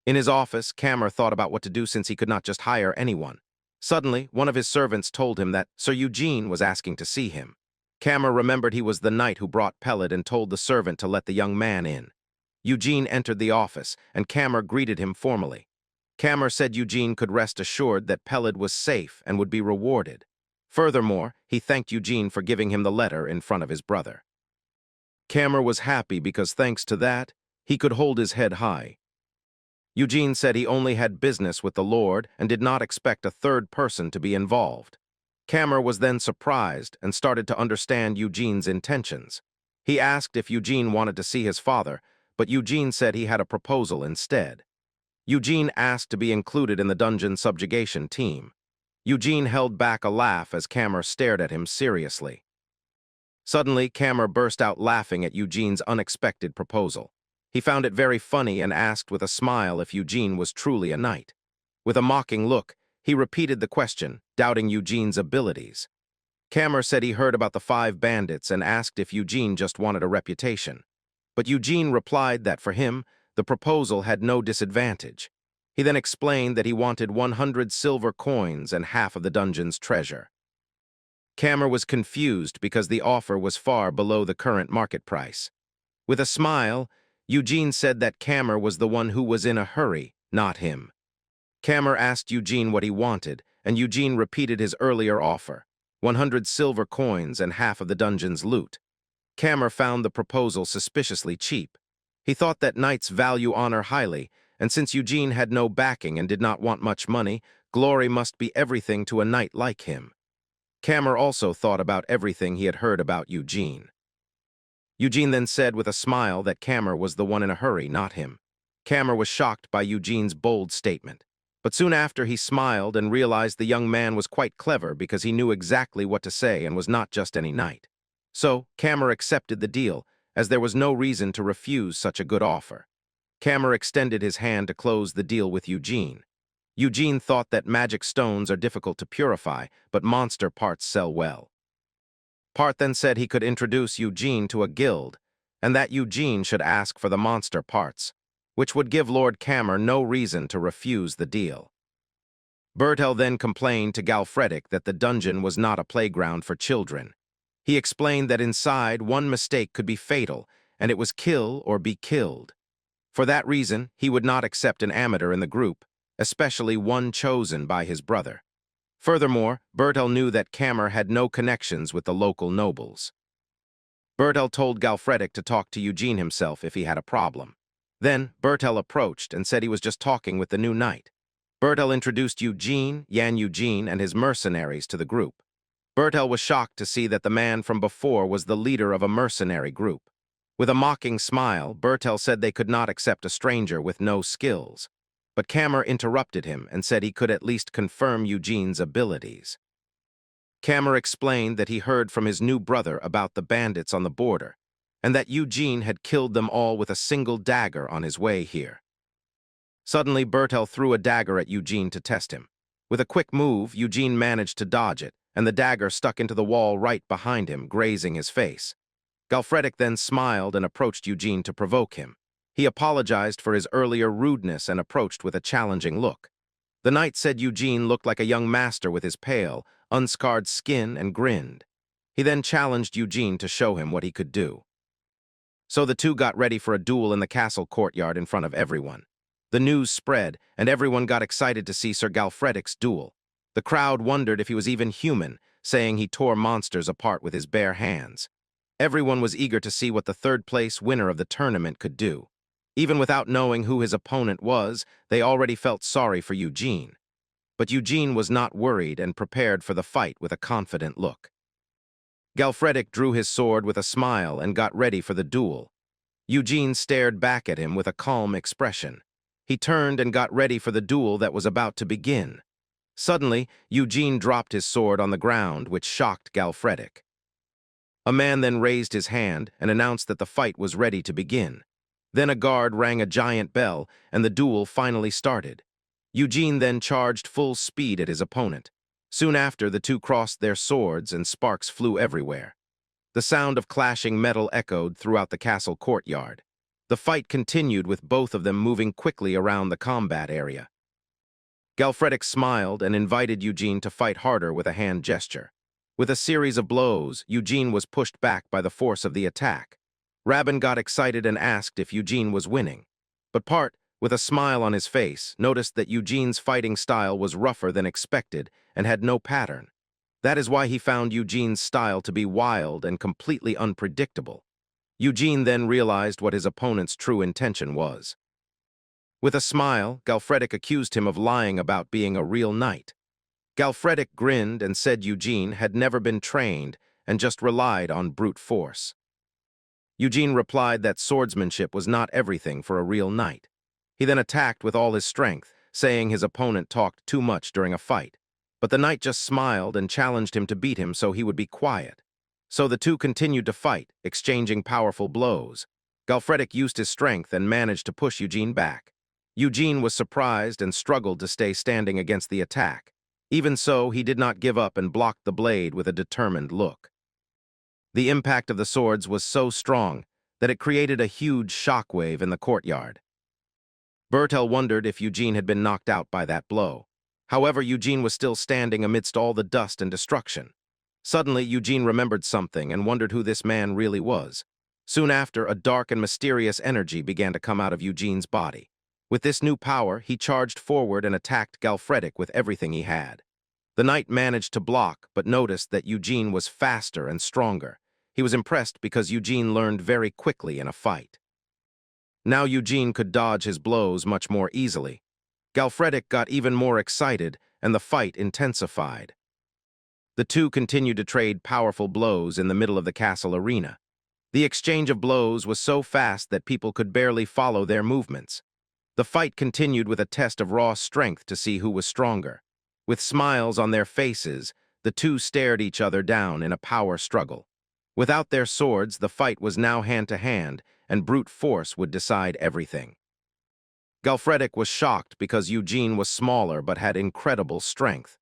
In his office, Kammer thought about what to do since he could not just hire anyone. Suddenly, one of his servants told him that Sir Eugene was asking to see him. Kammer remembered he was the knight who brought Pellet and told the servant to let the young man in. Eugene entered the office, and Kammer greeted him formally. Kammer said Eugene could rest assured that Pellet was safe and would be rewarded. Furthermore, he thanked Eugene for giving him the letter in front of his brother. Kammer was happy because thanks to that, he could hold his head high. Eugene said he only had business with the Lord and did not expect a third person to be involved. Kammer was then surprised and started to understand Eugene's intentions. He asked if Eugene wanted to see his father, but Eugene said he had a proposal instead. Eugene asked to be included in the dungeon subjugation team. Eugene held back a laugh as Kammer stared at him seriously. Suddenly, Kammer burst out laughing at Eugene's unexpected proposal. He found it very funny and asked with a smile if Eugene was truly a knight. With a mocking look, he repeated the question, doubting Eugene's abilities. Kammer said he heard about the 5 bandits and asked if Eugene just wanted a reputation. But Eugene replied that for him, the proposal had no disadvantage. He then explained that he wanted 100 silver coins and half of the dungeon's treasure. Kammer was confused because the offer was far below the current market price. With a smile, Eugene said that Kammer was the one who was in a hurry, not him. Kammer asked Eugene what he wanted, and Eugene repeated his earlier offer, 100 silver coins and half of the dungeon's loot. Kammer found the proposal suspiciously cheap. He thought that knights value honor highly, and since Eugene had no backing and did not want much money, glory must be everything to a knight like him. Kammer also thought about everything he had heard about Eugene. Eugene then said with a smile that Kammer was the one in a hurry, not him. Kammer was shocked by Eugene's bold statement. But soon after, he smiled and realized the young man was quite clever because he knew exactly what to say and was not just any knight. So, Kammer accepted the deal, as there was no reason to refuse such a good offer. Kammer extended his hand to close the deal with Eugene. Eugene thought that magic stones are difficult to purify, but monster parts sell well. Part then said he could introduce Eugene to a guild, and that Eugene should ask for the monster parts, which would give Lord Kammer no reason to refuse the deal. Bertel then complained to Galfredic that the dungeon was not a playground for children. He explained that inside, one mistake could be fatal, and it was kill or be killed. For that reason, he would not accept an amateur in the group, especially one chosen by his brother. Furthermore, Bertel knew that Kammer had no connections with the local nobles. Bertel told Galfredic to talk to Eugene himself if he had a problem. Then, Bertel approached and said he was just talking with the new knight. Bertel introduced Eugene, Yan Eugene, and his mercenaries to the group. Bertel was shocked to see that the man from before was the leader of a mercenary group. With a mocking smile, Bertel said they could not accept a stranger with no skills. But Kammer interrupted him and said he could at least confirm Eugene's abilities. Kammer explained that he heard from his new brother about the bandits on the border, and that Eugene had killed them all with a single dagger on his way here. Suddenly, Bertel threw a dagger at Eugene to test him. With a quick move, Eugene managed to dodge it, and the dagger stuck into the wall right behind him, grazing his face. Galfredic then smiled and approached Eugene to provoke him. He apologized for his earlier rudeness and approached with a challenging look. The knight said Eugene looked like a young master with his pale, unscarred skin and grinned. He then challenged Eugene to show him what he could do. So the two got ready for a duel in the castle courtyard in front of everyone. The news spread, and everyone got excited to see Sir Galfredic's duel. The crowd wondered if he was even human, saying he tore monsters apart with his bare hands. Everyone was eager to see what the third-place winner of the tournament could do. Even without knowing who his opponent was, they already felt sorry for Eugene. But Eugene was not worried and prepared for the fight with a confident look. Galfredic drew his sword with a smile and got ready for the duel. Eugene stared back at him with a calm expression. He turned and got ready for the duel that was about to begin. Suddenly, Eugene dropped his sword on the ground, which shocked Galfredic. A man then raised his hand and announced that the fight was ready to begin. Then a guard rang a giant bell, and the duel finally started. Eugene then charged full speed at his opponent. Soon after, the two crossed their swords and sparks flew everywhere. The sound of clashing metal echoed throughout the castle courtyard. The fight continued with both of them moving quickly around the combat area. Galfredik smiled and invited Eugene to fight harder with a hand gesture. With a series of blows, Eugene was pushed back by the force of the attack. Rabin got excited and asked if Eugene was winning. But Part, with a smile on his face, noticed that Eugene's fighting style was rougher than expected and had no pattern. That is why he found Eugene's style to be wild and completely unpredictable. Eugene then realized what his opponent's true intention was. With a smile, Galfredik accused him of lying about being a real knight. Galfredik grinned and said Eugene had never been trained and just relied on brute force. Eugene replied that swordsmanship was not everything for a real knight. He then attacked with all his strength, saying his opponent talked too much during a fight. But the knight just smiled and challenged him to beat him so he would be quiet. So the two continued to fight, exchanging powerful blows. Galfredik used his strength and managed to push Eugene back. Eugene was surprised and struggled to stay standing against the attack. Even so, he did not give up and blocked the blade with a determined look. The impact of the swords was so strong that it created a huge shockwave in the courtyard. Bertel wondered if Eugene had been knocked out by that blow. However, Eugene was still standing amidst all the dust and destruction. Suddenly, Eugene remembered something and wondered who this man really was. Soon after, a dark and mysterious energy began to come out of Eugene's body. With this new power, he charged forward and attacked Galfredik with everything he had. The knight managed to block, but noticed that Eugene was faster and stronger. He was impressed because Eugene learned very quickly in a fight. Now Eugene could dodge his blows much more easily. Galfredik got even more excited, and the fight intensified. The two continued to trade powerful blows in the middle of the castle arena. The exchange of blows was so fast that people could barely follow their movements. The fight continued with a test of raw strength to see who was stronger. With smiles on their faces, the two stared each other down in a power struggle. Without their swords, the fight was now hand-to-hand, and brute force would decide everything. Galfredik was shocked because Eugene was smaller but had incredible strength.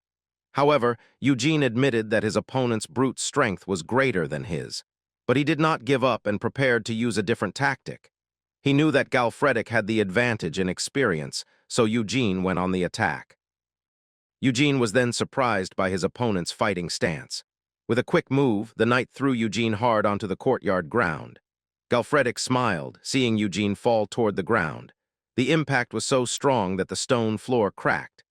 However, Eugene admitted that his opponent's brute strength was greater than his. But he did not give up and prepared to use a different tactic. He knew that Galfredik had the advantage in experience, so Eugene went on the attack. Eugene was then surprised by his opponent's fighting stance. With a quick move, the knight threw Eugene hard onto the courtyard ground. Galfredik smiled, seeing Eugene fall toward the ground. The impact was so strong that the stone floor cracked.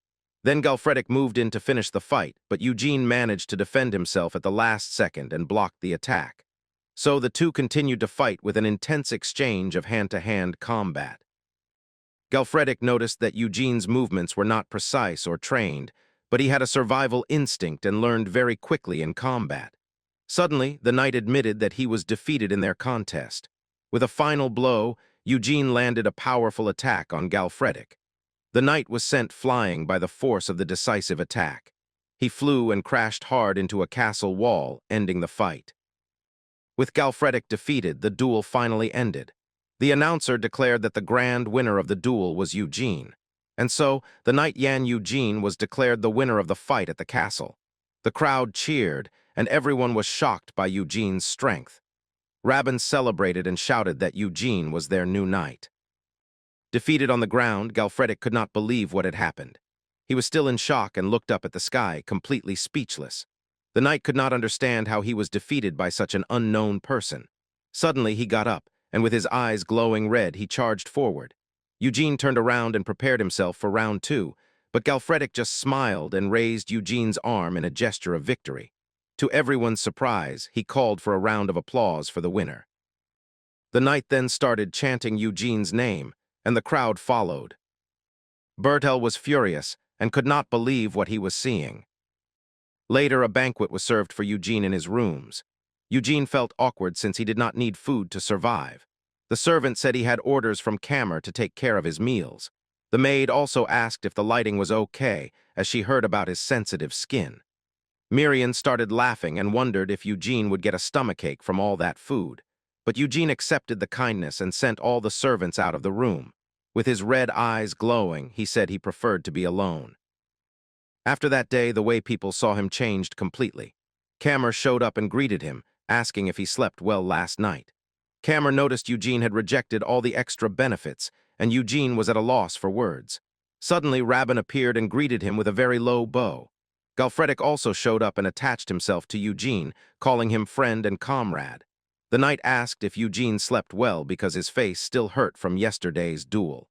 Then Galfredik moved in to finish the fight, but Eugene managed to defend himself at the last second and blocked the attack. So the two continued to fight with an intense exchange of hand-to-hand combat. Galfredik noticed that Eugene's movements were not precise or trained, but he had a survival instinct and learned very quickly in combat. Suddenly, the knight admitted that he was defeated in their contest. With a final blow, Eugene landed a powerful attack on Galfredik. The knight was sent flying by the force of the decisive attack. He flew and crashed hard into a castle wall, ending the fight. With Galfredik defeated, the duel finally ended. The announcer declared that the grand winner of the duel was Eugene. And so, the knight Yan Eugene was declared the winner of the fight at the castle. The crowd cheered, and everyone was shocked by Eugene's strength. Rabin celebrated and shouted that Eugene was their new knight. Defeated on the ground, Galfredik could not believe what had happened. He was still in shock and looked up at the sky, completely speechless. The knight could not understand how he was defeated by such an unknown person. Suddenly, he got up, and with his eyes glowing red, he charged forward. Eugene turned around and prepared himself for round 2, but Galfredik just smiled and raised Eugene's arm in a gesture of victory. To everyone's surprise, he called for a round of applause for the winner. The knight then started chanting Eugene's name, and the crowd followed. Bertel was furious and could not believe what he was seeing. Later, a banquet was served for Eugene in his rooms. Eugene felt awkward since he did not need food to survive. The servant said he had orders from Kammer to take care of his meals. The maid also asked if the lighting was okay, as she heard about his sensitive skin. Miriam started laughing and wondered if Eugene would get a stomachache from all that food. But Eugene accepted the kindness and sent all the servants out of the room. With his red eyes glowing, he said he preferred to be alone. After that day, the way people saw him changed completely. Kammer showed up and greeted him, asking if he slept well last night. Cameron noticed Eugene had rejected all the extra benefits, and Eugene was at a loss for words. Suddenly, Rabin appeared and greeted him with a very low bow. Galfredik also showed up and attached himself to Eugene, calling him friend and comrade. The knight asked if Eugene slept well because his face still hurt from yesterday's duel.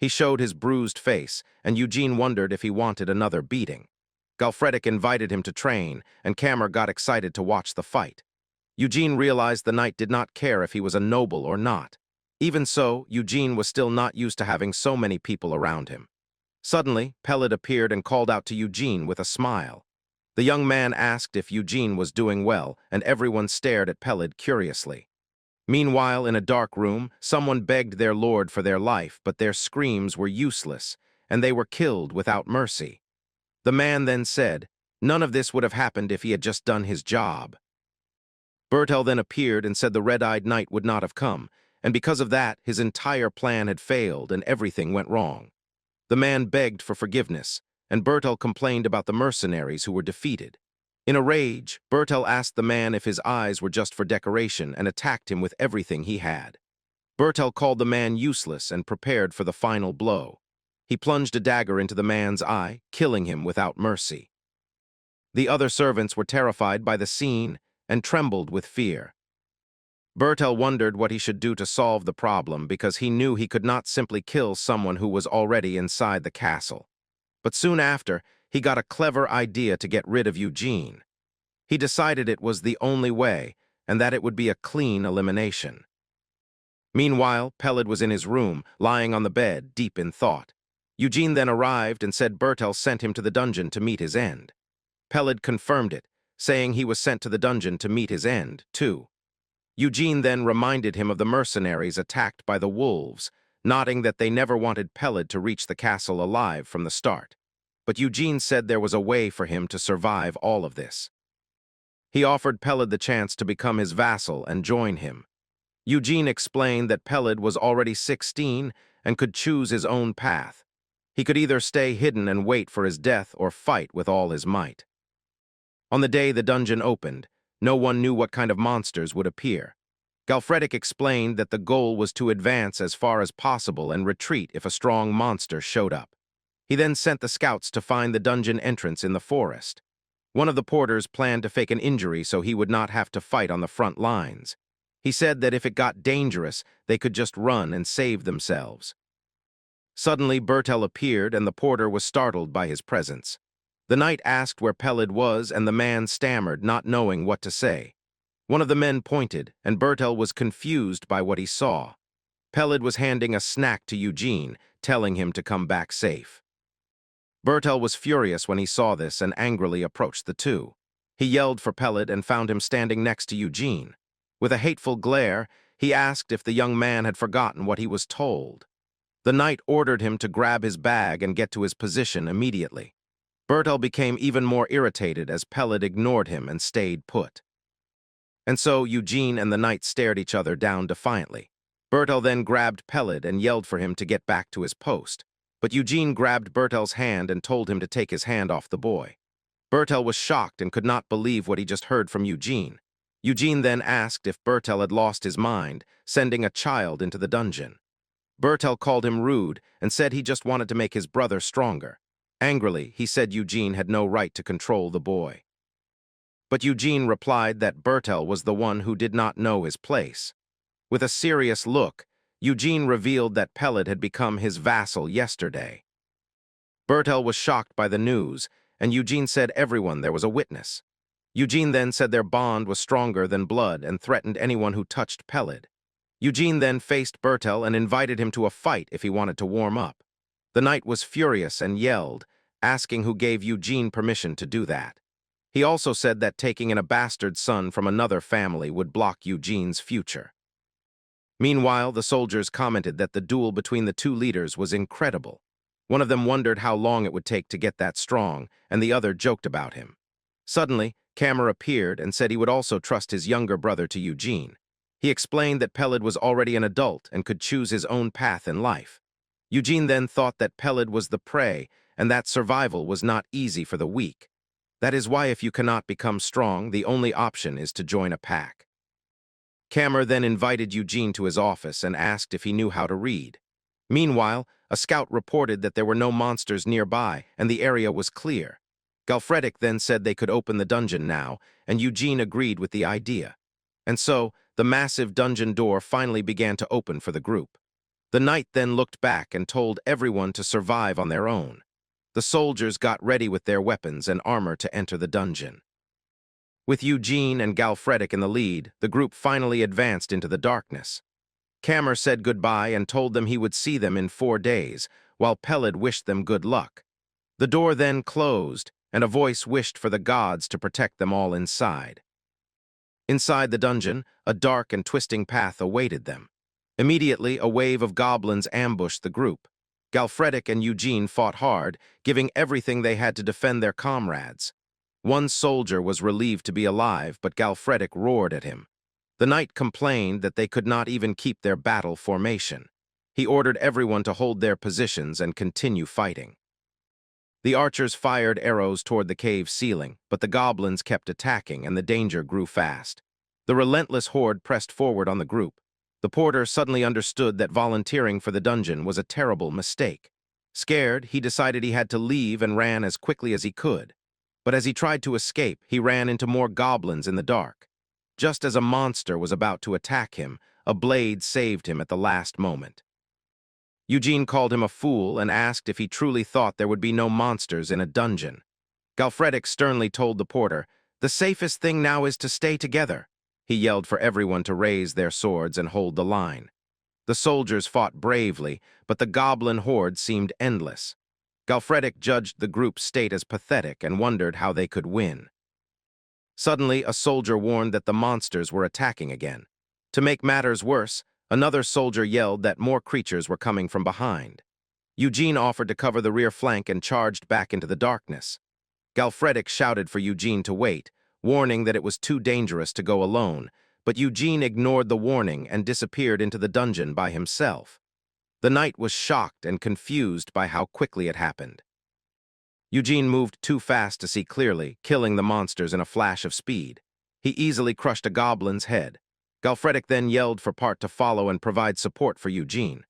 He showed his bruised face, and Eugene wondered if he wanted another beating. Galfredik invited him to train, and Cameron got excited to watch the fight. Eugene realized the knight did not care if he was a noble or not. Even so, Eugene was still not used to having so many people around him. Suddenly, Peled appeared and called out to Eugene with a smile. The young man asked if Eugene was doing well, and everyone stared at Peled curiously. Meanwhile, in a dark room, someone begged their lord for their life, but their screams were useless, and they were killed without mercy. The man then said, "None of this would have happened if he had just done his job." Bertel then appeared and said the red-eyed knight would not have come, and because of that, his entire plan had failed and everything went wrong. The man begged for forgiveness, and Bertel complained about the mercenaries who were defeated. In a rage, Bertel asked the man if his eyes were just for decoration and attacked him with everything he had. Bertel called the man useless and prepared for the final blow. He plunged a dagger into the man's eye, killing him without mercy. The other servants were terrified by the scene and trembled with fear. Bertel wondered what he should do to solve the problem because he knew he could not simply kill someone who was already inside the castle. But soon after, he got a clever idea to get rid of Eugene. He decided it was the only way, and that it would be a clean elimination. Meanwhile, Peled was in his room, lying on the bed, deep in thought. Eugene then arrived and said Bertel sent him to the dungeon to meet his end. Peled confirmed it, saying he was sent to the dungeon to meet his end, too. Eugene then reminded him of the mercenaries attacked by the wolves, nodding that they never wanted Peled to reach the castle alive from the start. But Eugene said there was a way for him to survive all of this. He offered Peled the chance to become his vassal and join him. Eugene explained that Peled was already 16 and could choose his own path. He could either stay hidden and wait for his death or fight with all his might. On the day the dungeon opened, no one knew what kind of monsters would appear. Galfredik explained that the goal was to advance as far as possible and retreat if a strong monster showed up. He then sent the scouts to find the dungeon entrance in the forest. One of the porters planned to fake an injury so he would not have to fight on the front lines. He said that if it got dangerous, they could just run and save themselves. Suddenly, Bertel appeared, and the porter was startled by his presence. The knight asked where Peled was, and the man stammered, not knowing what to say. One of the men pointed, and Bertel was confused by what he saw. Peled was handing a snack to Eugene, telling him to come back safe. Bertel was furious when he saw this and angrily approached the two. He yelled for Peled and found him standing next to Eugene. With a hateful glare, he asked if the young man had forgotten what he was told. The knight ordered him to grab his bag and get to his position immediately. Bertel became even more irritated as Peled ignored him and stayed put. And so Eugene and the knight stared each other down defiantly. Bertel then grabbed Peled and yelled for him to get back to his post. But Eugene grabbed Bertel's hand and told him to take his hand off the boy. Bertel was shocked and could not believe what he just heard from Eugene. Eugene then asked if Bertel had lost his mind, sending a child into the dungeon. Bertel called him rude and said he just wanted to make his brother stronger. Angrily, he said Eugene had no right to control the boy. But Eugene replied that Bertel was the one who did not know his place. With a serious look, Eugene revealed that Peled had become his vassal yesterday. Bertel was shocked by the news, and Eugene said everyone there was a witness. Eugene then said their bond was stronger than blood and threatened anyone who touched Peled. Eugene then faced Bertel and invited him to a fight if he wanted to warm up. The knight was furious and yelled, asking who gave Eugene permission to do that. He also said that taking in a bastard son from another family would block Eugene's future. Meanwhile, the soldiers commented that the duel between the two leaders was incredible. One of them wondered how long it would take to get that strong, and the other joked about him. Suddenly, Cameron appeared and said he would also trust his younger brother to Eugene. He explained that Peled was already an adult and could choose his own path in life. Eugene then thought that Peled was the prey and that survival was not easy for the weak. That is why if you cannot become strong, the only option is to join a pack. Kammer then invited Eugene to his office and asked if he knew how to read. Meanwhile, a scout reported that there were no monsters nearby and the area was clear. Galfredic then said they could open the dungeon now, and Eugene agreed with the idea. And so, the massive dungeon door finally began to open for the group. The knight then looked back and told everyone to survive on their own. The soldiers got ready with their weapons and armor to enter the dungeon. With Eugene and Galfredic in the lead, the group finally advanced into the darkness. Kammer said goodbye and told them he would see them in 4 days, while Peled wished them good luck. The door then closed, and a voice wished for the gods to protect them all inside. Inside the dungeon, a dark and twisting path awaited them. Immediately, a wave of goblins ambushed the group. Galfredic and Eugene fought hard, giving everything they had to defend their comrades. One soldier was relieved to be alive, but Galfredic roared at him. The knight complained that they could not even keep their battle formation. He ordered everyone to hold their positions and continue fighting. The archers fired arrows toward the cave ceiling, but the goblins kept attacking and the danger grew fast. The relentless horde pressed forward on the group. The porter suddenly understood that volunteering for the dungeon was a terrible mistake. Scared, he decided he had to leave and ran as quickly as he could. But as he tried to escape, he ran into more goblins in the dark. Just as a monster was about to attack him, a blade saved him at the last moment. Eugene called him a fool and asked if he truly thought there would be no monsters in a dungeon. Galfredic sternly told the porter, "The safest thing now is to stay together." He yelled for everyone to raise their swords and hold the line. The soldiers fought bravely, but the goblin horde seemed endless. Galfredic judged the group's state as pathetic and wondered how they could win. Suddenly, a soldier warned that the monsters were attacking again. To make matters worse, another soldier yelled that more creatures were coming from behind. Eugene offered to cover the rear flank and charged back into the darkness. Galfredic shouted for Eugene to wait, warning that it was too dangerous to go alone, but Eugene ignored the warning and disappeared into the dungeon by himself. The knight was shocked and confused by how quickly it happened. Eugene moved too fast to see clearly, killing the monsters in a flash of speed. He easily crushed a goblin's head. Galfredic then yelled for Part to follow and provide support for Eugene.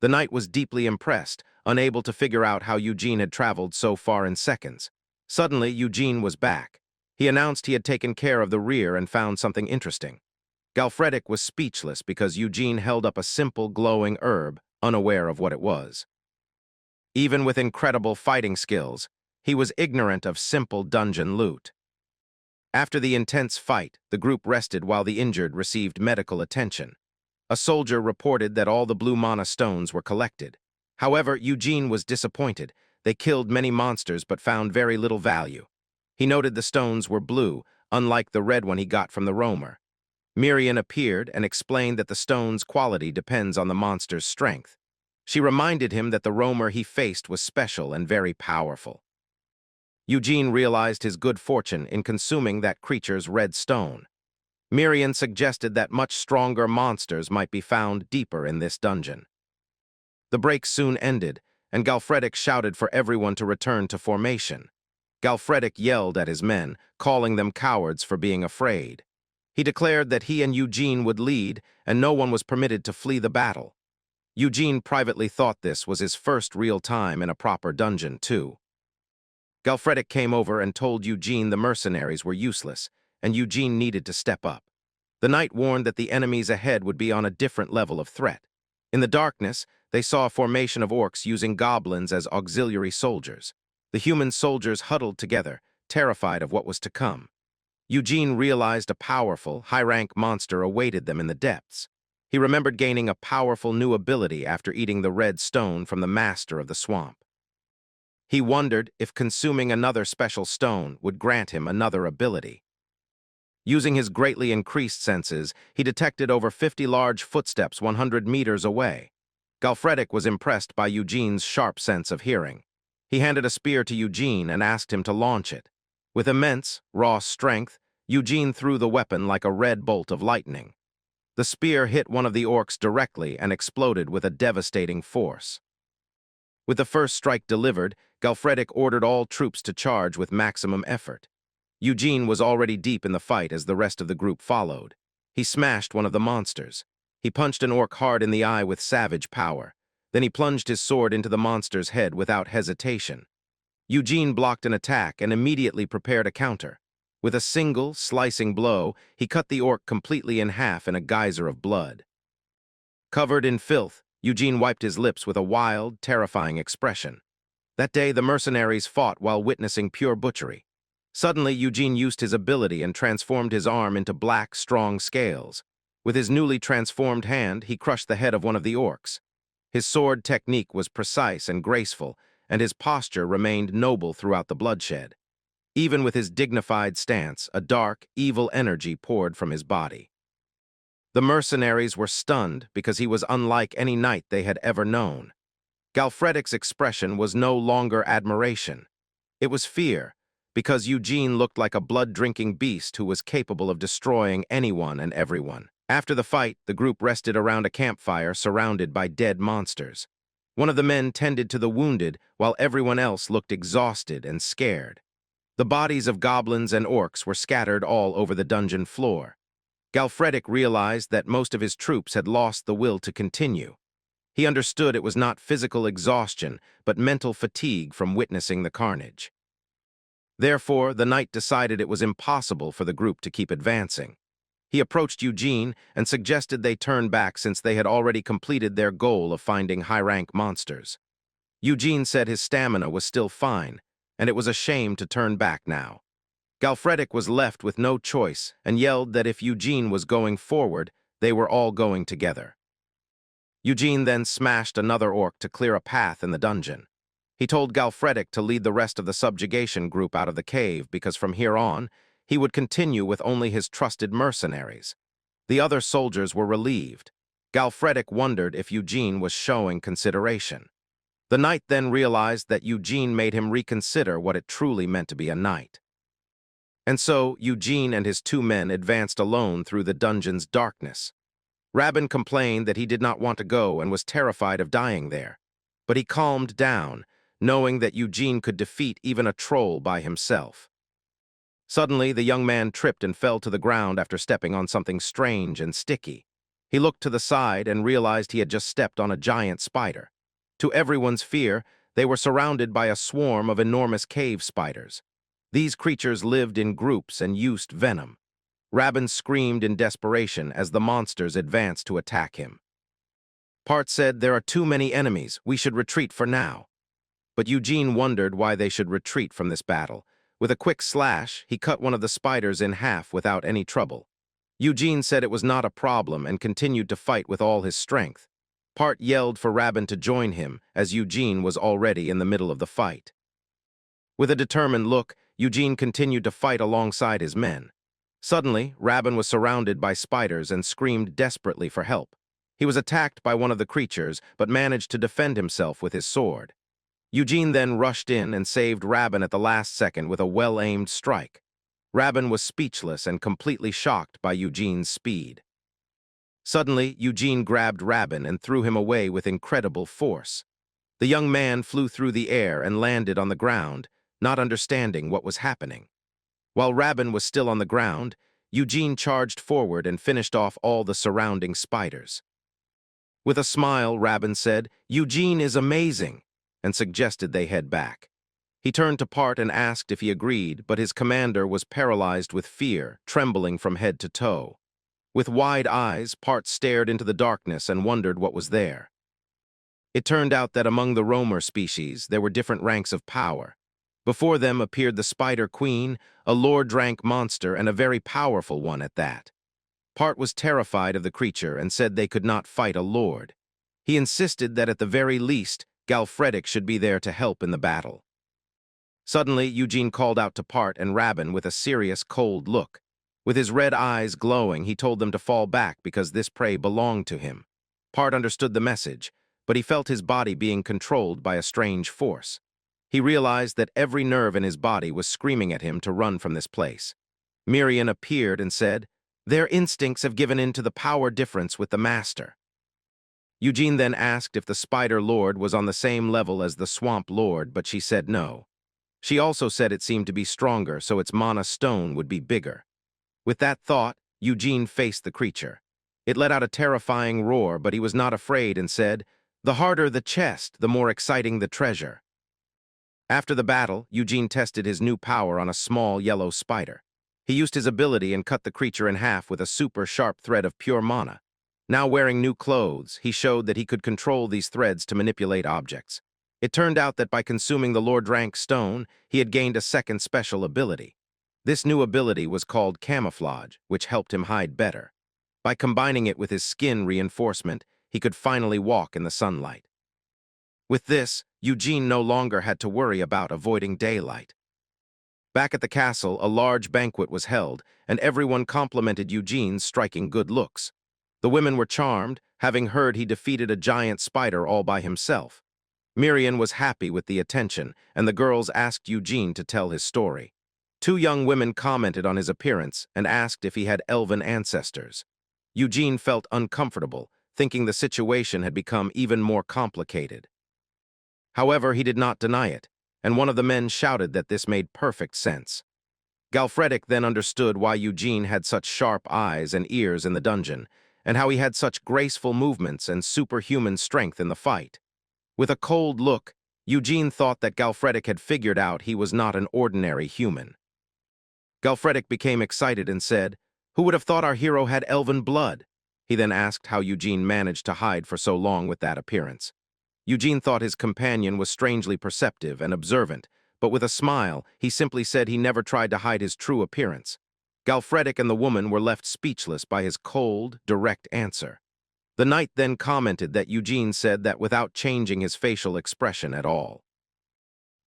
The knight was deeply impressed, unable to figure out how Eugene had traveled so far in seconds. Suddenly, Eugene was back. He announced he had taken care of the rear and found something interesting. Galfredic was speechless because Eugene held up a simple, glowing herb, unaware of what it was. Even with incredible fighting skills, he was ignorant of simple dungeon loot. After the intense fight, the group rested while the injured received medical attention. A soldier reported that all the blue mana stones were collected. However, Eugene was disappointed. They killed many monsters but found very little value. He noted the stones were blue, unlike the red one he got from the roamer. Miriam appeared and explained that the stone's quality depends on the monster's strength. She reminded him that the roamer he faced was special and very powerful. Eugene realized his good fortune in consuming that creature's red stone. Miriam suggested that much stronger monsters might be found deeper in this dungeon. The break soon ended, and Galfredic shouted for everyone to return to formation. Galfredic yelled at his men, calling them cowards for being afraid. He declared that he and Eugene would lead, and no one was permitted to flee the battle. Eugene privately thought this was his first real time in a proper dungeon, too. Galfredic came over and told Eugene the mercenaries were useless, and Eugene needed to step up. The knight warned that the enemies ahead would be on a different level of threat. In the darkness, they saw a formation of orcs using goblins as auxiliary soldiers. The human soldiers huddled together, terrified of what was to come. Eugene realized a powerful, high-rank monster awaited them in the depths. He remembered gaining a powerful new ability after eating the red stone from the master of the swamp. He wondered if consuming another special stone would grant him another ability. Using his greatly increased senses, he detected over 50 large footsteps 100 meters away. Galfredic was impressed by Eugene's sharp sense of hearing. He handed a spear to Eugene and asked him to launch it. With immense, raw strength, Eugene threw the weapon like a red bolt of lightning. The spear hit one of the orcs directly and exploded with a devastating force. With the first strike delivered, Galfredic ordered all troops to charge with maximum effort. Eugene was already deep in the fight as the rest of the group followed. He smashed one of the monsters. He punched an orc hard in the eye with savage power. Then he plunged his sword into the monster's head without hesitation. Eugene blocked an attack and immediately prepared a counter. With a single, slicing blow, he cut the orc completely in half in a geyser of blood. Covered in filth, Eugene wiped his lips with a wild, terrifying expression. That day, the mercenaries fought while witnessing pure butchery. Suddenly, Eugene used his ability and transformed his arm into black, strong scales. With his newly transformed hand, he crushed the head of one of the orcs. His sword technique was precise and graceful, and his posture remained noble throughout the bloodshed. Even with his dignified stance, a dark, evil energy poured from his body. The mercenaries were stunned because he was unlike any knight they had ever known. Galfredic's expression was no longer admiration. It was fear, because Eugene looked like a blood-drinking beast who was capable of destroying anyone and everyone. After the fight, the group rested around a campfire surrounded by dead monsters. One of the men tended to the wounded, while everyone else looked exhausted and scared. The bodies of goblins and orcs were scattered all over the dungeon floor. Galfredic realized that most of his troops had lost the will to continue. He understood it was not physical exhaustion, but mental fatigue from witnessing the carnage. Therefore, the knight decided it was impossible for the group to keep advancing. He approached Eugene and suggested they turn back since they had already completed their goal of finding high-rank monsters. Eugene said his stamina was still fine, and it was a shame to turn back now. Galfredic was left with no choice and yelled that if Eugene was going forward, they were all going together. Eugene then smashed another orc to clear a path in the dungeon. He told Galfredic to lead the rest of the subjugation group out of the cave because from here on, he would continue with only his trusted mercenaries. The other soldiers were relieved. Galfredic wondered if Eugene was showing consideration. The knight then realized that Eugene made him reconsider what it truly meant to be a knight. And so, Eugene and his two men advanced alone through the dungeon's darkness. Rabin complained that he did not want to go and was terrified of dying there. But he calmed down, knowing that Eugene could defeat even a troll by himself. Suddenly, the young man tripped and fell to the ground after stepping on something strange and sticky. He looked to the side and realized he had just stepped on a giant spider. To everyone's fear, they were surrounded by a swarm of enormous cave spiders. These creatures lived in groups and used venom. Rabin screamed in desperation as the monsters advanced to attack him. Part said, "There are too many enemies, we should retreat for now." But Eugene wondered why they should retreat from this battle. With a quick slash, he cut one of the spiders in half without any trouble. Eugene said it was not a problem and continued to fight with all his strength. Part yelled for Rabin to join him, as Eugene was already in the middle of the fight. With a determined look, Eugene continued to fight alongside his men. Suddenly, Rabin was surrounded by spiders and screamed desperately for help. He was attacked by one of the creatures, but managed to defend himself with his sword. Eugene then rushed in and saved Rabin at the last second with a well-aimed strike. Rabin was speechless and completely shocked by Eugene's speed. Suddenly, Eugene grabbed Rabin and threw him away with incredible force. The young man flew through the air and landed on the ground, not understanding what was happening. While Rabin was still on the ground, Eugene charged forward and finished off all the surrounding spiders. With a smile, Rabin said, "Eugene is amazing," and suggested they head back. He turned to Part and asked if he agreed, but his commander was paralyzed with fear, trembling from head to toe. With wide eyes, Part stared into the darkness and wondered what was there. It turned out that among the roamer species, there were different ranks of power. Before them appeared the Spider Queen, a lord-rank monster and a very powerful one at that. Part was terrified of the creature and said they could not fight a lord. He insisted that at the very least, Galfredic should be there to help in the battle. Suddenly, Eugene called out to Part and Rabin with a serious, cold look. With his red eyes glowing, he told them to fall back because this prey belonged to him. Part understood the message, but he felt his body being controlled by a strange force. He realized that every nerve in his body was screaming at him to run from this place. Miriam appeared and said, "Their instincts have given in to the power difference with the master." Eugene then asked if the Spider Lord was on the same level as the Swamp Lord, but she said no. She also said it seemed to be stronger, so its mana stone would be bigger. With that thought, Eugene faced the creature. It let out a terrifying roar, but he was not afraid and said, "The harder the chest, the more exciting the treasure." After the battle, Eugene tested his new power on a small yellow spider. He used his ability and cut the creature in half with a super sharp thread of pure mana. Now wearing new clothes, he showed that he could control these threads to manipulate objects. It turned out that by consuming the Lord Rank stone, he had gained a second special ability. This new ability was called camouflage, which helped him hide better. By combining it with his skin reinforcement, he could finally walk in the sunlight. With this, Eugene no longer had to worry about avoiding daylight. Back at the castle, a large banquet was held, and everyone complimented Eugene's striking good looks. The women were charmed, having heard he defeated a giant spider all by himself. Miriam was happy with the attention, and the girls asked Eugene to tell his story. Two young women commented on his appearance and asked if he had elven ancestors. Eugene felt uncomfortable, thinking the situation had become even more complicated. However, he did not deny it, and one of the men shouted that this made perfect sense. Galfredic then understood why Eugene had such sharp eyes and ears in the dungeon, and how he had such graceful movements and superhuman strength in the fight. With a cold look, Eugene thought that Galfredic had figured out he was not an ordinary human. Galfredic became excited and said, "Who would have thought our hero had elven blood?" He then asked how Eugene managed to hide for so long with that appearance. Eugene thought his companion was strangely perceptive and observant, but with a smile, he simply said he never tried to hide his true appearance. Galfredic and the woman were left speechless by his cold, direct answer. The knight then commented that Eugene said that without changing his facial expression at all.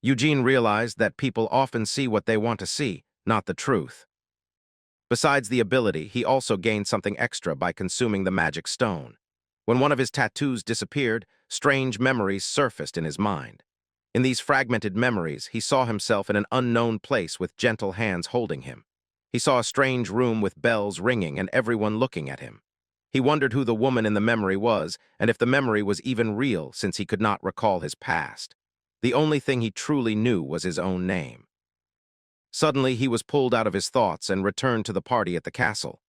Eugene realized that people often see what they want to see, not the truth. Besides the ability, he also gained something extra by consuming the magic stone. When one of his tattoos disappeared, strange memories surfaced in his mind. In these fragmented memories, he saw himself in an unknown place with gentle hands holding him. He saw a strange room with bells ringing and everyone looking at him. He wondered who the woman in the memory was, and if the memory was even real since he could not recall his past. The only thing he truly knew was his own name. Suddenly, he was pulled out of his thoughts and returned to the party at the castle.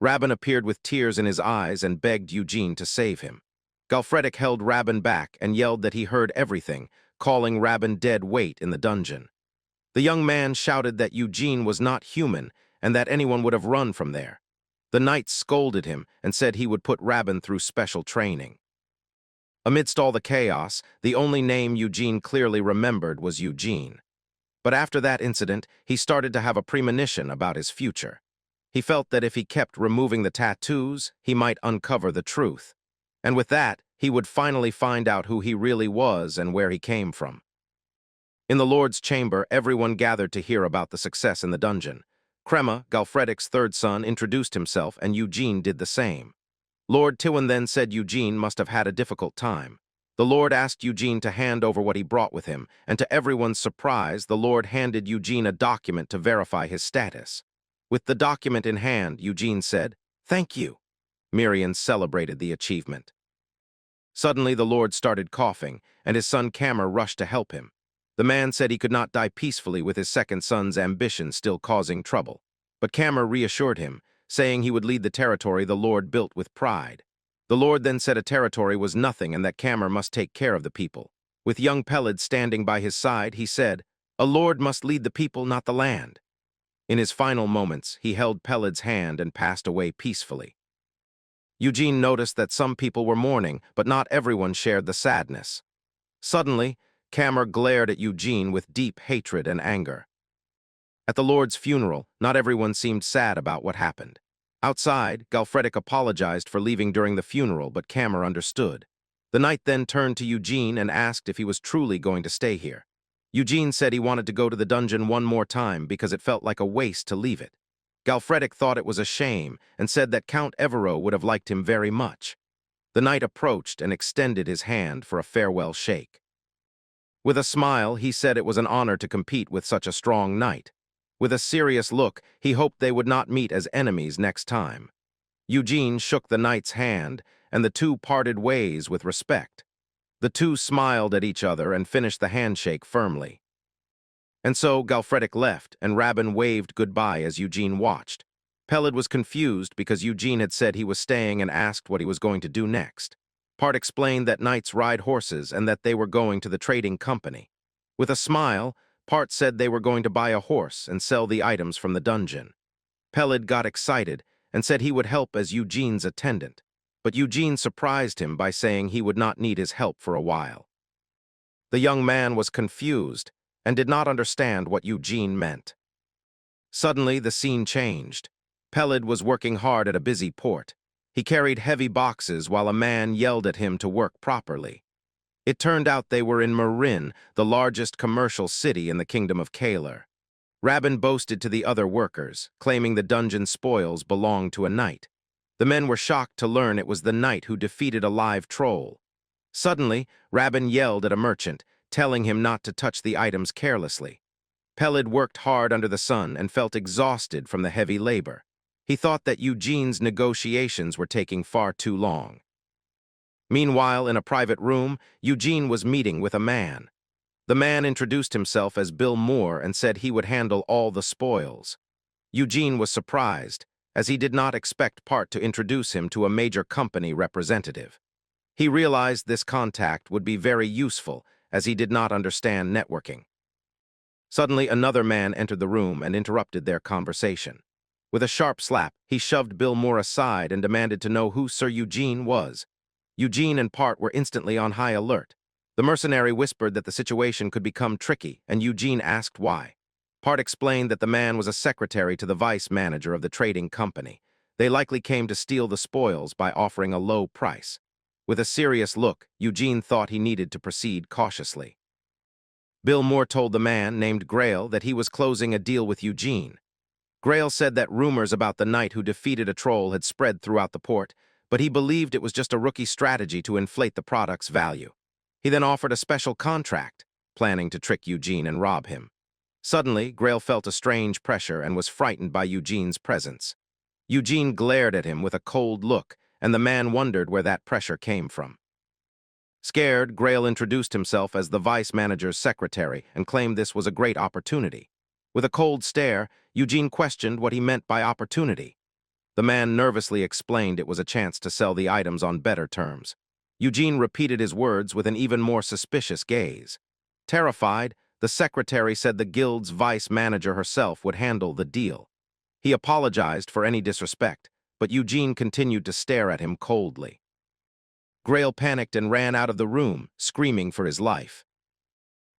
Rabin appeared with tears in his eyes and begged Eugene to save him. Galfredic held Rabin back and yelled that he heard everything, calling Rabin dead weight in the dungeon. The young man shouted that Eugene was not human and that anyone would have run from there. The knight scolded him and said he would put Rabin through special training. Amidst all the chaos, the only name Eugene clearly remembered was Eugene. But after that incident, he started to have a premonition about his future. He felt that if he kept removing the tattoos, he might uncover the truth. And with that, he would finally find out who he really was and where he came from. In the Lord's chamber, everyone gathered to hear about the success in the dungeon. Crema, Galfredic's third son, introduced himself, and Eugene did the same. Lord Tywin then said Eugene must have had a difficult time. The Lord asked Eugene to hand over what he brought with him, and to everyone's surprise, the Lord handed Eugene a document to verify his status. With the document in hand, Eugene said, "Thank you." Miriam celebrated the achievement. Suddenly, the Lord started coughing, and his son Camer rushed to help him. The man said he could not die peacefully with his second son's ambition still causing trouble. But Camer reassured him, saying he would lead the territory the Lord built with pride. The Lord then said a territory was nothing and that Camer must take care of the people. With young Pelid standing by his side, he said, "A lord must lead the people, not the land." In his final moments, he held Pelid's hand and passed away peacefully. Eugene noticed that some people were mourning, but not everyone shared the sadness. Suddenly, Camer glared at Eugene with deep hatred and anger. At the Lord's funeral, not everyone seemed sad about what happened. Outside, Galfredic apologized for leaving during the funeral, but Camer understood. The knight then turned to Eugene and asked if he was truly going to stay here. Eugene said he wanted to go to the dungeon one more time because it felt like a waste to leave it. Galfredic thought it was a shame and said that Count Evero would have liked him very much. The knight approached and extended his hand for a farewell shake. With a smile, he said it was an honor to compete with such a strong knight. With a serious look, he hoped they would not meet as enemies next time. Eugene shook the knight's hand, and the two parted ways with respect. The two smiled at each other and finished the handshake firmly. And so Galfredic left, and Rabin waved goodbye as Eugene watched. Peled was confused because Eugene had said he was staying and asked what he was going to do next. Part explained that knights ride horses and that they were going to the trading company. With a smile, Part said they were going to buy a horse and sell the items from the dungeon. Peled got excited and said he would help as Eugene's attendant, but Eugene surprised him by saying he would not need his help for a while. The young man was confused and did not understand what Eugene meant. Suddenly, the scene changed. Peled was working hard at a busy port. He carried heavy boxes while a man yelled at him to work properly. It turned out they were in Marin, the largest commercial city in the kingdom of Kalar. Rabin boasted to the other workers, claiming the dungeon spoils belonged to a knight. The men were shocked to learn it was the knight who defeated a live troll. Suddenly, Rabin yelled at a merchant, telling him not to touch the items carelessly. Peled worked hard under the sun and felt exhausted from the heavy labor. He thought that Eugene's negotiations were taking far too long. Meanwhile, in a private room, Eugene was meeting with a man. The man introduced himself as Bill Moore and said he would handle all the spoils. Eugene was surprised, as he did not expect Part to introduce him to a major company representative. He realized this contact would be very useful, as he did not understand networking. Suddenly, another man entered the room and interrupted their conversation. With a sharp slap, he shoved Bill Moore aside and demanded to know who Sir Eugene was. Eugene and Part were instantly on high alert. The mercenary whispered that the situation could become tricky, and Eugene asked why. Part explained that the man was a secretary to the vice manager of the trading company. They likely came to steal the spoils by offering a low price. With a serious look, Eugene thought he needed to proceed cautiously. Bill Moore told the man, named Grail, that he was closing a deal with Eugene. Grail said that rumors about the knight who defeated a troll had spread throughout the port, but he believed it was just a rookie strategy to inflate the product's value. He then offered a special contract, planning to trick Eugene and rob him. Suddenly, Grail felt a strange pressure and was frightened by Eugene's presence. Eugene glared at him with a cold look, and the man wondered where that pressure came from. Scared, Grail introduced himself as the vice manager's secretary and claimed this was a great opportunity. With a cold stare, Eugene questioned what he meant by opportunity. The man nervously explained it was a chance to sell the items on better terms. Eugene repeated his words with an even more suspicious gaze. Terrified, the secretary said the guild's vice manager herself would handle the deal. He apologized for any disrespect, but Eugene continued to stare at him coldly. Grail panicked and ran out of the room, screaming for his life.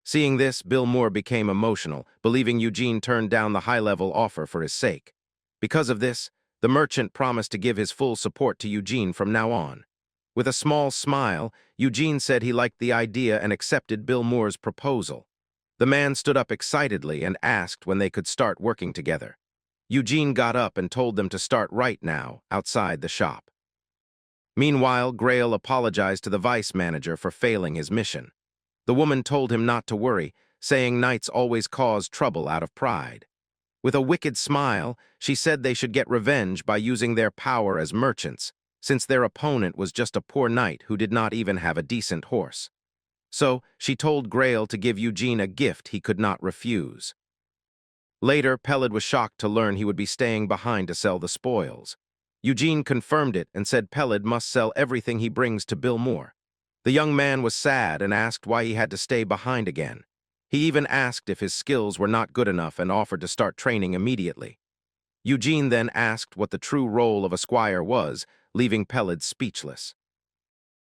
Seeing this, Bill Moore became emotional, believing Eugene turned down the high-level offer for his sake. Because of this, the merchant promised to give his full support to Eugene from now on. With a small smile, Eugene said he liked the idea and accepted Bill Moore's proposal. The man stood up excitedly and asked when they could start working together. Eugene got up and told them to start right now, outside the shop. Meanwhile, Grail apologized to the vice manager for failing his mission. The woman told him not to worry, saying knights always cause trouble out of pride. With a wicked smile, she said they should get revenge by using their power as merchants, since their opponent was just a poor knight who did not even have a decent horse. So, she told Grail to give Eugene a gift he could not refuse. Later, Peled was shocked to learn he would be staying behind to sell the spoils. Eugene confirmed it and said Peled must sell everything he brings to Bill Moore. The young man was sad and asked why he had to stay behind again. He even asked if his skills were not good enough and offered to start training immediately. Eugene then asked what the true role of a squire was, leaving Peled speechless.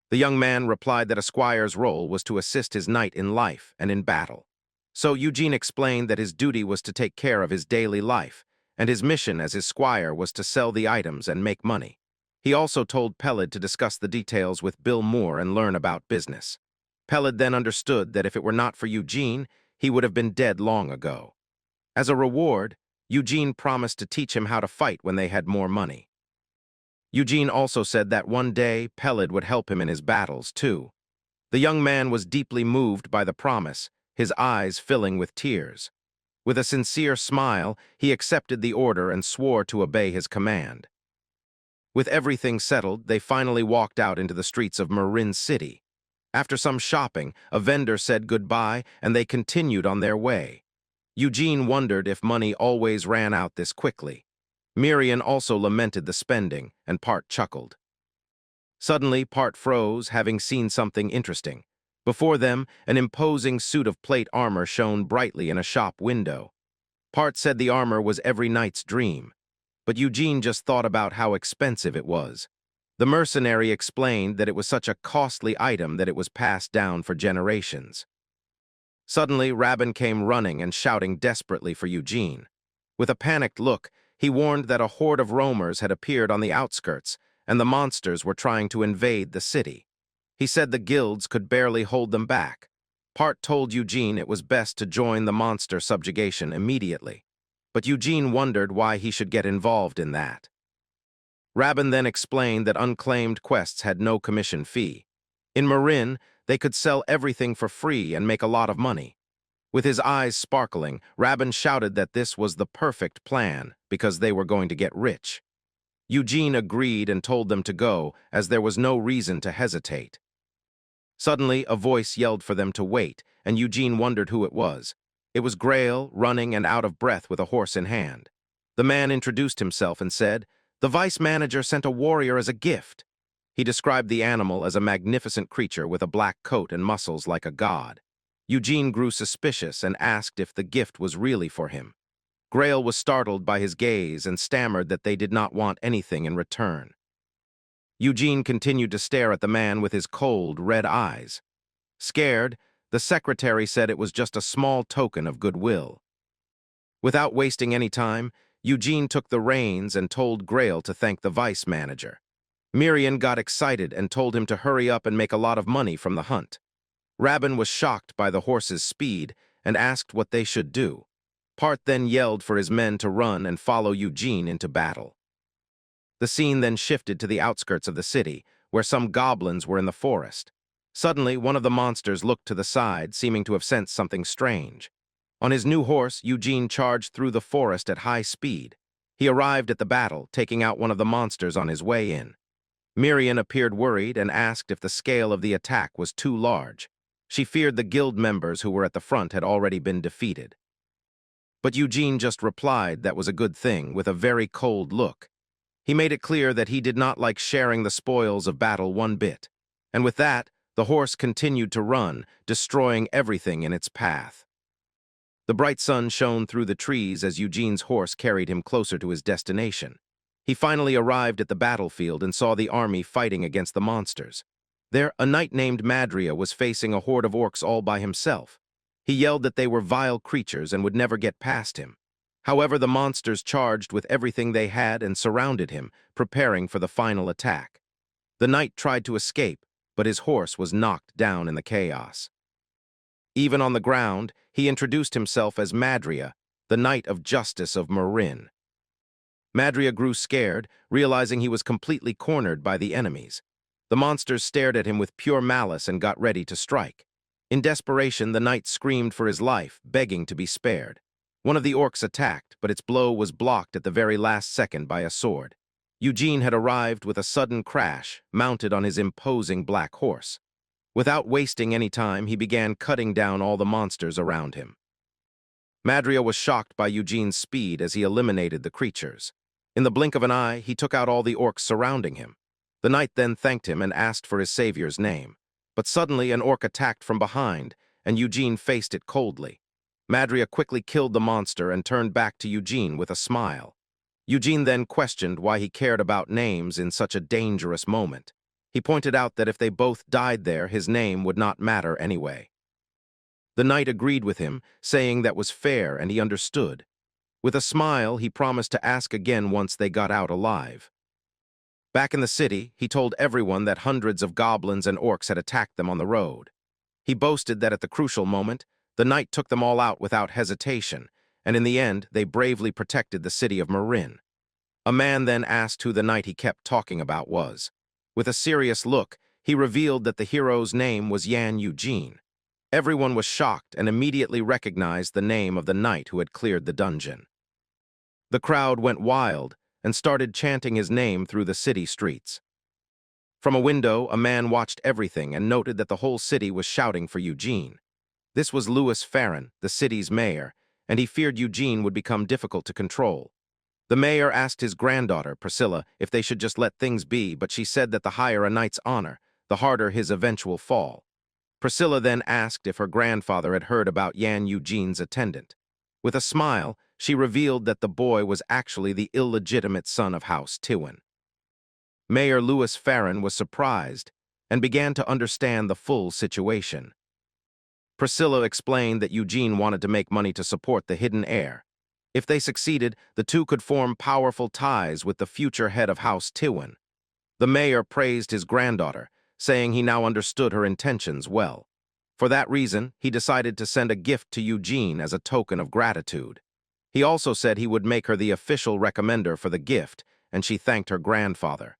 The young man replied that a squire's role was to assist his knight in life and in battle. So Eugene explained that his duty was to take care of his daily life, and his mission as his squire was to sell the items and make money. He also told Peled to discuss the details with Bill Moore and learn about business. Peled then understood that if it were not for Eugene, he would have been dead long ago. As a reward, Eugene promised to teach him how to fight when they had more money. Eugene also said that one day Peled would help him in his battles, too. The young man was deeply moved by the promise, his eyes filling with tears. With a sincere smile, he accepted the order and swore to obey his command. With everything settled, they finally walked out into the streets of Marin City. After some shopping, a vendor said goodbye, and they continued on their way. Eugene wondered if money always ran out this quickly. Miriam also lamented the spending, and Part chuckled. Suddenly, Part froze, having seen something interesting. Before them, an imposing suit of plate armor shone brightly in a shop window. Part said the armor was every knight's dream, but Eugene just thought about how expensive it was. The mercenary explained that it was such a costly item that it was passed down for generations. Suddenly, Rabin came running and shouting desperately for Eugene. With a panicked look, he warned that a horde of roamers had appeared on the outskirts, and the monsters were trying to invade the city. He said the guilds could barely hold them back. Part told Eugene it was best to join the monster subjugation immediately, but Eugene wondered why he should get involved in that. Rabin then explained that unclaimed quests had no commission fee. In Marin, they could sell everything for free and make a lot of money. With his eyes sparkling, Rabin shouted that this was the perfect plan because they were going to get rich. Eugene agreed and told them to go, as there was no reason to hesitate. Suddenly, a voice yelled for them to wait, and Eugene wondered who it was. It was Grail, running and out of breath with a horse in hand. The man introduced himself and said, "The vice manager sent a warrior as a gift." He described the animal as a magnificent creature with a black coat and muscles like a god. Eugene grew suspicious and asked if the gift was really for him. Grail was startled by his gaze and stammered that they did not want anything in return. Eugene continued to stare at the man with his cold, red eyes. Scared, the secretary said it was just a small token of goodwill. Without wasting any time, Eugene took the reins and told Grail to thank the vice manager. Miriam got excited and told him to hurry up and make a lot of money from the hunt. Rabin was shocked by the horse's speed and asked what they should do. Part then yelled for his men to run and follow Eugene into battle. The scene then shifted to the outskirts of the city, where some goblins were in the forest. Suddenly, one of the monsters looked to the side, seeming to have sensed something strange. On his new horse, Eugene charged through the forest at high speed. He arrived at the battle, taking out one of the monsters on his way in. Miriam appeared worried and asked if the scale of the attack was too large. She feared the guild members who were at the front had already been defeated. But Eugene just replied that was a good thing, with a very cold look. He made it clear that he did not like sharing the spoils of battle one bit. And with that, the horse continued to run, destroying everything in its path. The bright sun shone through the trees as Eugene's horse carried him closer to his destination. He finally arrived at the battlefield and saw the army fighting against the monsters. There, a knight named Madria was facing a horde of orcs all by himself. He yelled that they were vile creatures and would never get past him. However, the monsters charged with everything they had and surrounded him, preparing for the final attack. The knight tried to escape, but his horse was knocked down in the chaos. Even on the ground, he introduced himself as Madria, the Knight of Justice of Marin. Madria grew scared, realizing he was completely cornered by the enemies. The monsters stared at him with pure malice and got ready to strike. In desperation, the knight screamed for his life, begging to be spared. One of the orcs attacked, but its blow was blocked at the very last second by a sword. Eugene had arrived with a sudden crash, mounted on his imposing black horse. Without wasting any time, he began cutting down all the monsters around him. Madria was shocked by Eugene's speed as he eliminated the creatures. In the blink of an eye, he took out all the orcs surrounding him. The knight then thanked him and asked for his savior's name. But suddenly an orc attacked from behind, and Eugene faced it coldly. Madria quickly killed the monster and turned back to Eugene with a smile. Eugene then questioned why he cared about names in such a dangerous moment. He pointed out that if they both died there, his name would not matter anyway. The knight agreed with him, saying that was fair and he understood. With a smile, he promised to ask again once they got out alive. Back in the city, he told everyone that hundreds of goblins and orcs had attacked them on the road. He boasted that at the crucial moment, the knight took them all out without hesitation, and in the end, they bravely protected the city of Marin. A man then asked who the knight he kept talking about was. With a serious look, he revealed that the hero's name was Yan Eugene. Everyone was shocked and immediately recognized the name of the knight who had cleared the dungeon. The crowd went wild and started chanting his name through the city streets. From a window, a man watched everything and noted that the whole city was shouting for Eugene. This was Louis Farron, the city's mayor, and he feared Eugene would become difficult to control. The mayor asked his granddaughter, Priscilla, if they should just let things be, but she said that the higher a knight's honor, the harder his eventual fall. Priscilla then asked if her grandfather had heard about Yan Eugene's attendant. With a smile, she revealed that the boy was actually the illegitimate son of House Tywin. Mayor Louis Farron was surprised and began to understand the full situation. Priscilla explained that Eugene wanted to make money to support the hidden heir. If they succeeded, the two could form powerful ties with the future head of House Tywin. The mayor praised his granddaughter, saying he now understood her intentions well. For that reason, he decided to send a gift to Eugene as a token of gratitude. He also said he would make her the official recommender for the gift, and she thanked her grandfather.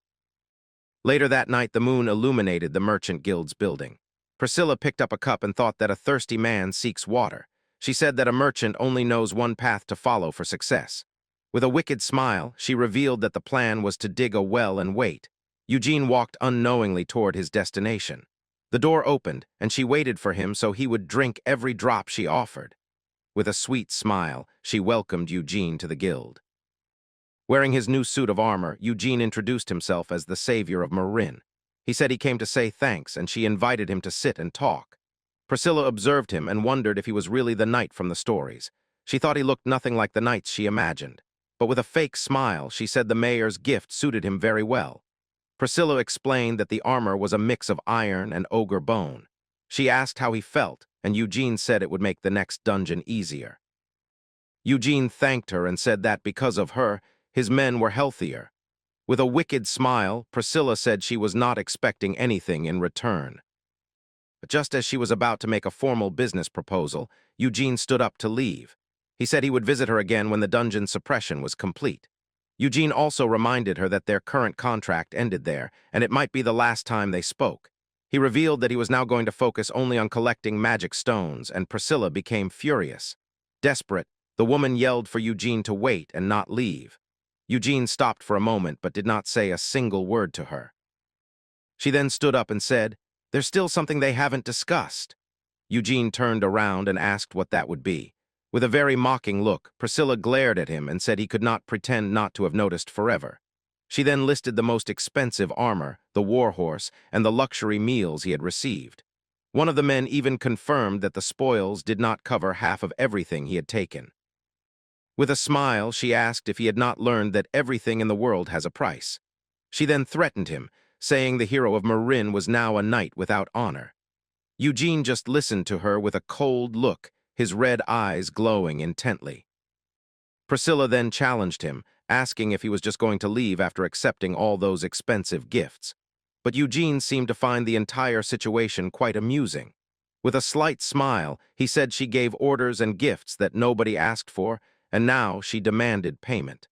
Later that night, the moon illuminated the Merchant Guild's building. Priscilla picked up a cup and thought that a thirsty man seeks water. She said that a merchant only knows one path to follow for success. With a wicked smile, she revealed that the plan was to dig a well and wait. Eugene walked unknowingly toward his destination. The door opened, and she waited for him so he would drink every drop she offered. With a sweet smile, she welcomed Eugene to the guild. Wearing his new suit of armor, Eugene introduced himself as the savior of Meereen. He said he came to say thanks, and she invited him to sit and talk. Priscilla observed him and wondered if he was really the knight from the stories. She thought he looked nothing like the knights she imagined. But with a fake smile, she said the mayor's gift suited him very well. Priscilla explained that the armor was a mix of iron and ogre bone. She asked how he felt, and Eugene said it would make the next dungeon easier. Eugene thanked her and said that because of her, his men were healthier. With a wicked smile, Priscilla said she was not expecting anything in return. But just as she was about to make a formal business proposal, Eugene stood up to leave. He said he would visit her again when the dungeon suppression was complete. Eugene also reminded her that their current contract ended there, and it might be the last time they spoke. He revealed that he was now going to focus only on collecting magic stones, and Priscilla became furious. Desperate, the woman yelled for Eugene to wait and not leave. Eugene stopped for a moment but did not say a single word to her. She then stood up and said, "There's still something they haven't discussed." Eugene turned around and asked what that would be. With a very mocking look, Priscilla glared at him and said he could not pretend not to have noticed forever. She then listed the most expensive armor, the warhorse, and the luxury meals he had received. One of the men even confirmed that the spoils did not cover half of everything he had taken. With a smile, she asked if he had not learned that everything in the world has a price. She then threatened him, saying the hero of Meereen was now a knight without honor. Eugene just listened to her with a cold look, his red eyes glowing intently. Priscilla then challenged him, asking if he was just going to leave after accepting all those expensive gifts. But Eugene seemed to find the entire situation quite amusing. With a slight smile, he said she gave orders and gifts that nobody asked for, and now she demanded payment.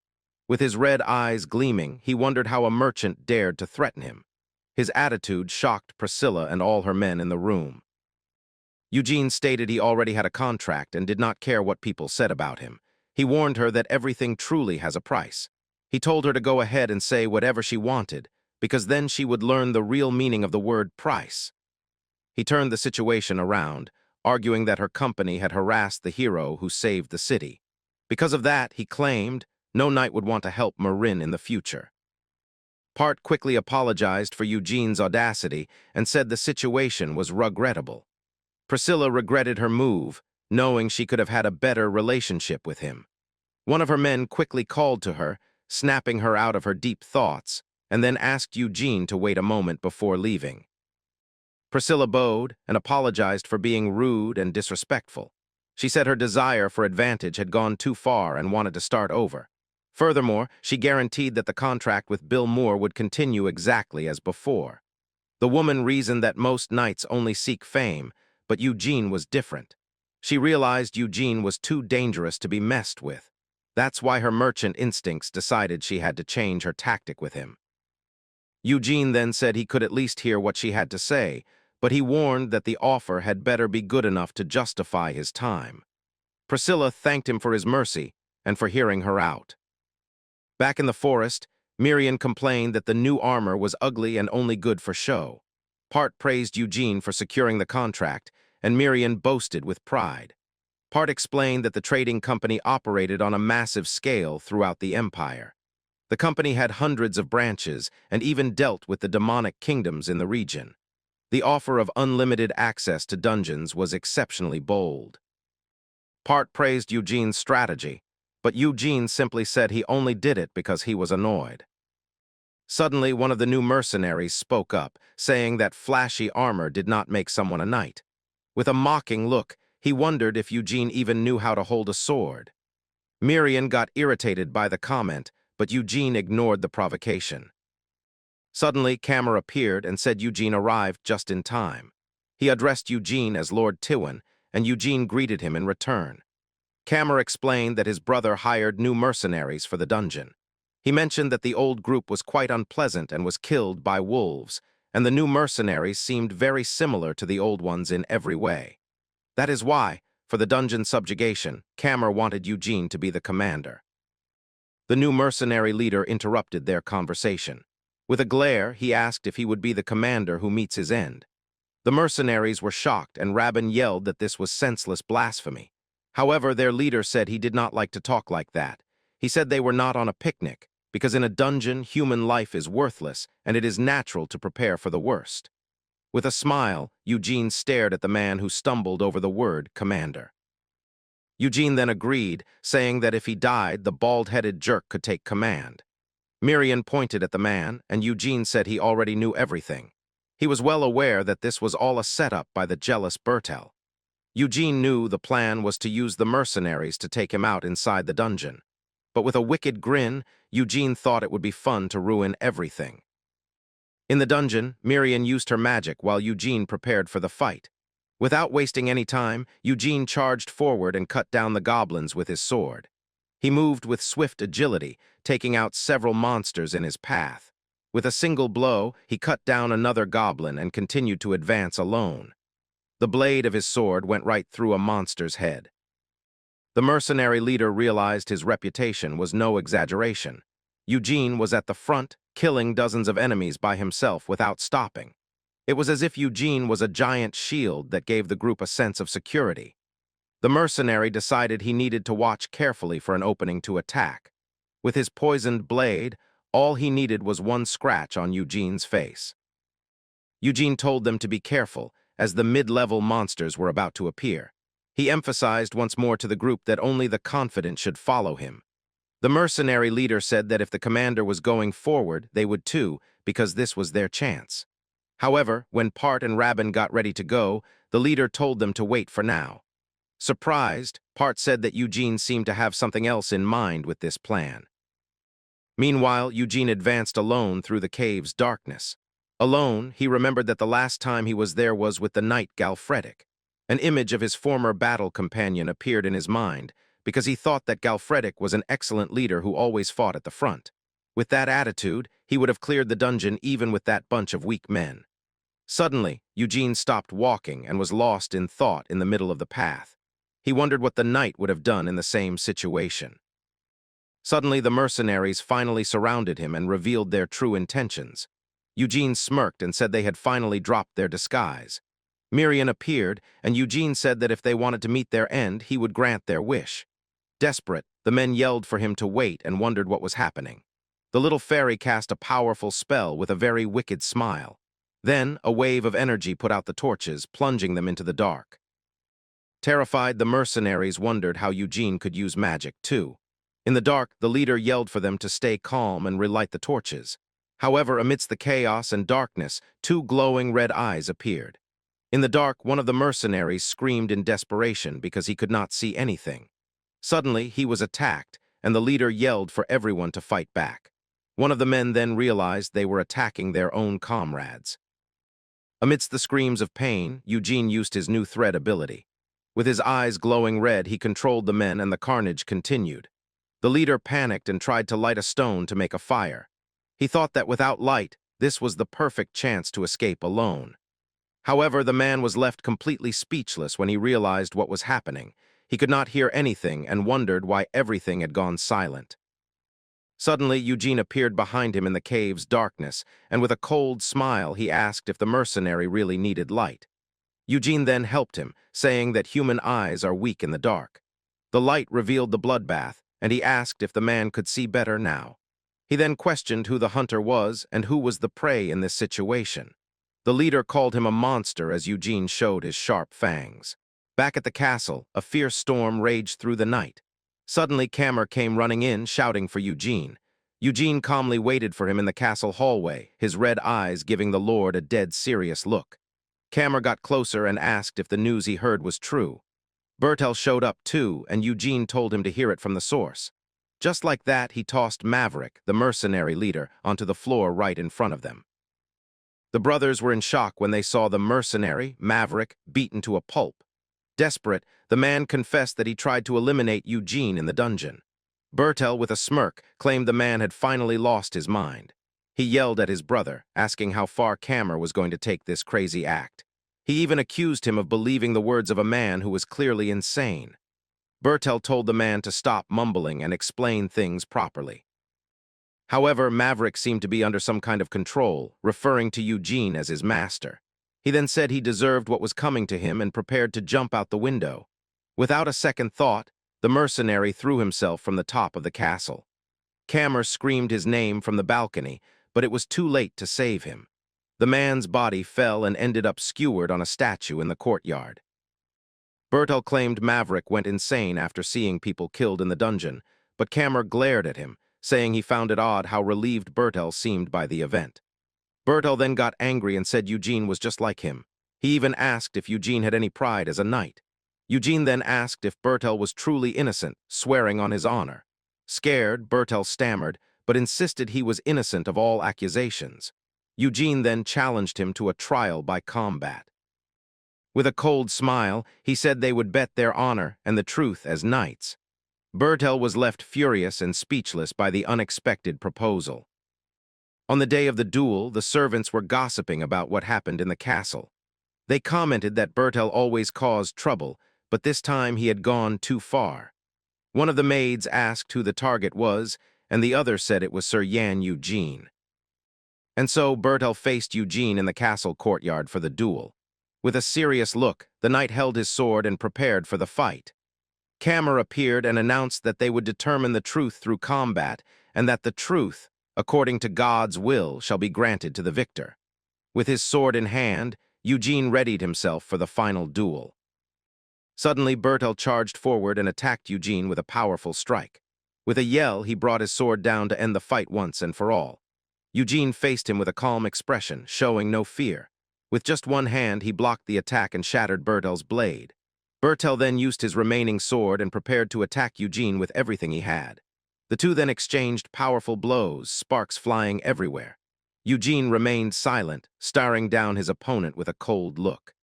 With his red eyes gleaming, he wondered how a merchant dared to threaten him. His attitude shocked Priscilla and all her men in the room. Eugene stated he already had a contract and did not care what people said about him. He warned her that everything truly has a price. He told her to go ahead and say whatever she wanted, because then she would learn the real meaning of the word price. He turned the situation around, arguing that her company had harassed the hero who saved the city. Because of that, he claimed, no knight would want to help Meereen in the future. Part quickly apologized for Eugene's audacity and said the situation was regrettable. Priscilla regretted her move, knowing she could have had a better relationship with him. One of her men quickly called to her, snapping her out of her deep thoughts, and then asked Eugene to wait a moment before leaving. Priscilla bowed and apologized for being rude and disrespectful. She said her desire for advantage had gone too far and wanted to start over. Furthermore, she guaranteed that the contract with Bill Moore would continue exactly as before. The woman reasoned that most knights only seek fame, but Eugene was different. She realized Eugene was too dangerous to be messed with. That's why her merchant instincts decided she had to change her tactic with him. Eugene then said he could at least hear what she had to say, but he warned that the offer had better be good enough to justify his time. Priscilla thanked him for his mercy and for hearing her out. Back in the forest, Meereen complained that the new armor was ugly and only good for show. Part praised Eugene for securing the contract, and Meereen boasted with pride. Part explained that the trading company operated on a massive scale throughout the empire. The company had hundreds of branches and even dealt with the demonic kingdoms in the region. The offer of unlimited access to dungeons was exceptionally bold. Part praised Eugene's strategy, but Eugene simply said he only did it because he was annoyed. Suddenly, one of the new mercenaries spoke up, saying that flashy armor did not make someone a knight. With a mocking look, he wondered if Eugene even knew how to hold a sword. Miriam got irritated by the comment, but Eugene ignored the provocation. Suddenly, Camer appeared and said Eugene arrived just in time. He addressed Eugene as Lord Tywin, and Eugene greeted him in return. Camer explained that his brother hired new mercenaries for the dungeon. He mentioned that the old group was quite unpleasant and was killed by wolves, and the new mercenaries seemed very similar to the old ones in every way. That is why, for the dungeon subjugation, Camer wanted Eugene to be the commander. The new mercenary leader interrupted their conversation. With a glare, he asked if he would be the commander who meets his end. The mercenaries were shocked, and Rabin yelled that this was senseless blasphemy. However, their leader said he did not like to talk like that. He said they were not on a picnic, because in a dungeon, human life is worthless, and it is natural to prepare for the worst. With a smile, Eugene stared at the man who stumbled over the word commander. Eugene then agreed, saying that if he died, the bald-headed jerk could take command. Miriam pointed at the man, and Eugene said he already knew everything. He was well aware that this was all a setup by the jealous Bertel. Eugene knew the plan was to use the mercenaries to take him out inside the dungeon. But with a wicked grin, Eugene thought it would be fun to ruin everything. In the dungeon, Miriam used her magic while Eugene prepared for the fight. Without wasting any time, Eugene charged forward and cut down the goblins with his sword. He moved with swift agility, taking out several monsters in his path. With a single blow, he cut down another goblin and continued to advance alone. The blade of his sword went right through a monster's head. The mercenary leader realized his reputation was no exaggeration. Eugene was at the front, killing dozens of enemies by himself without stopping. It was as if Eugene was a giant shield that gave the group a sense of security. The mercenary decided he needed to watch carefully for an opening to attack. With his poisoned blade, all he needed was one scratch on Eugene's face. Eugene told them to be careful, as the mid-level monsters were about to appear. He emphasized once more to the group that only the confident should follow him. The mercenary leader said that if the commander was going forward, they would too, because this was their chance. However, when Part and Rabin got ready to go, the leader told them to wait for now. Surprised, Part said that Eugene seemed to have something else in mind with this plan. Meanwhile, Eugene advanced alone through the cave's darkness. Alone, he remembered that the last time he was there was with the knight Galfredic. An image of his former battle companion appeared in his mind, because he thought that Galfredic was an excellent leader who always fought at the front. With that attitude, he would have cleared the dungeon even with that bunch of weak men. Suddenly, Eugene stopped walking and was lost in thought in the middle of the path. He wondered what the knight would have done in the same situation. Suddenly, the mercenaries finally surrounded him and revealed their true intentions. Eugene smirked and said they had finally dropped their disguise. Miriam appeared, and Eugene said that if they wanted to meet their end, he would grant their wish. Desperate, the men yelled for him to wait and wondered what was happening. The little fairy cast a powerful spell with a very wicked smile. Then, a wave of energy put out the torches, plunging them into the dark. Terrified, the mercenaries wondered how Eugene could use magic, too. In the dark, the leader yelled for them to stay calm and relight the torches. However, amidst the chaos and darkness, two glowing red eyes appeared. In the dark, one of the mercenaries screamed in desperation because he could not see anything. Suddenly, he was attacked, and the leader yelled for everyone to fight back. One of the men then realized they were attacking their own comrades. Amidst the screams of pain, Eugene used his new thread ability. With his eyes glowing red, he controlled the men and the carnage continued. The leader panicked and tried to light a stone to make a fire. He thought that without light, this was the perfect chance to escape alone. However, the man was left completely speechless when he realized what was happening. He could not hear anything and wondered why everything had gone silent. Suddenly, Eugene appeared behind him in the cave's darkness, and with a cold smile, he asked if the mercenary really needed light. Eugene then helped him, saying that human eyes are weak in the dark. The light revealed the bloodbath, and he asked if the man could see better now. He then questioned who the hunter was and who was the prey in this situation. The leader called him a monster as Eugene showed his sharp fangs. Back at the castle, a fierce storm raged through the night. Suddenly, Kammer came running in, shouting for Eugene. Eugene calmly waited for him in the castle hallway, his red eyes giving the lord a dead serious look. Kammer got closer and asked if the news he heard was true. Bertel showed up too, and Eugene told him to hear it from the source. Just like that, he tossed Maverick, the mercenary leader, onto the floor right in front of them. The brothers were in shock when they saw the mercenary, Maverick, beaten to a pulp. Desperate, the man confessed that he tried to eliminate Eugene in the dungeon. Bertel, with a smirk, claimed the man had finally lost his mind. He yelled at his brother, asking how far Kammer was going to take this crazy act. He even accused him of believing the words of a man who was clearly insane. Bertel told the man to stop mumbling and explain things properly. However, Maverick seemed to be under some kind of control, referring to Eugene as his master. He then said he deserved what was coming to him and prepared to jump out the window. Without a second thought, the mercenary threw himself from the top of the castle. Kammer screamed his name from the balcony, but it was too late to save him. The man's body fell and ended up skewered on a statue in the courtyard. Bertel claimed Maverick went insane after seeing people killed in the dungeon, but Kammer glared at him, saying he found it odd how relieved Bertel seemed by the event. Bertel then got angry and said Eugene was just like him. He even asked if Eugene had any pride as a knight. Eugene then asked if Bertel was truly innocent, swearing on his honor. Scared, Bertel stammered, but insisted he was innocent of all accusations. Eugene then challenged him to a trial by combat. With a cold smile, he said they would bet their honor and the truth as knights. Bertel was left furious and speechless by the unexpected proposal. On the day of the duel, the servants were gossiping about what happened in the castle. They commented that Bertel always caused trouble, but this time he had gone too far. One of the maids asked who the target was, and the other said it was Sir Yan Eugene. And so Bertel faced Eugene in the castle courtyard for the duel. With a serious look, the knight held his sword and prepared for the fight. Kammer appeared and announced that they would determine the truth through combat, and that the truth, according to God's will, shall be granted to the victor. With his sword in hand, Eugene readied himself for the final duel. Suddenly, Bertel charged forward and attacked Eugene with a powerful strike. With a yell, he brought his sword down to end the fight once and for all. Eugene faced him with a calm expression, showing no fear. With just one hand, he blocked the attack and shattered Bertel's blade. Bertel then used his remaining sword and prepared to attack Eugene with everything he had. The two then exchanged powerful blows, sparks flying everywhere. Eugene remained silent, staring down his opponent with a cold look.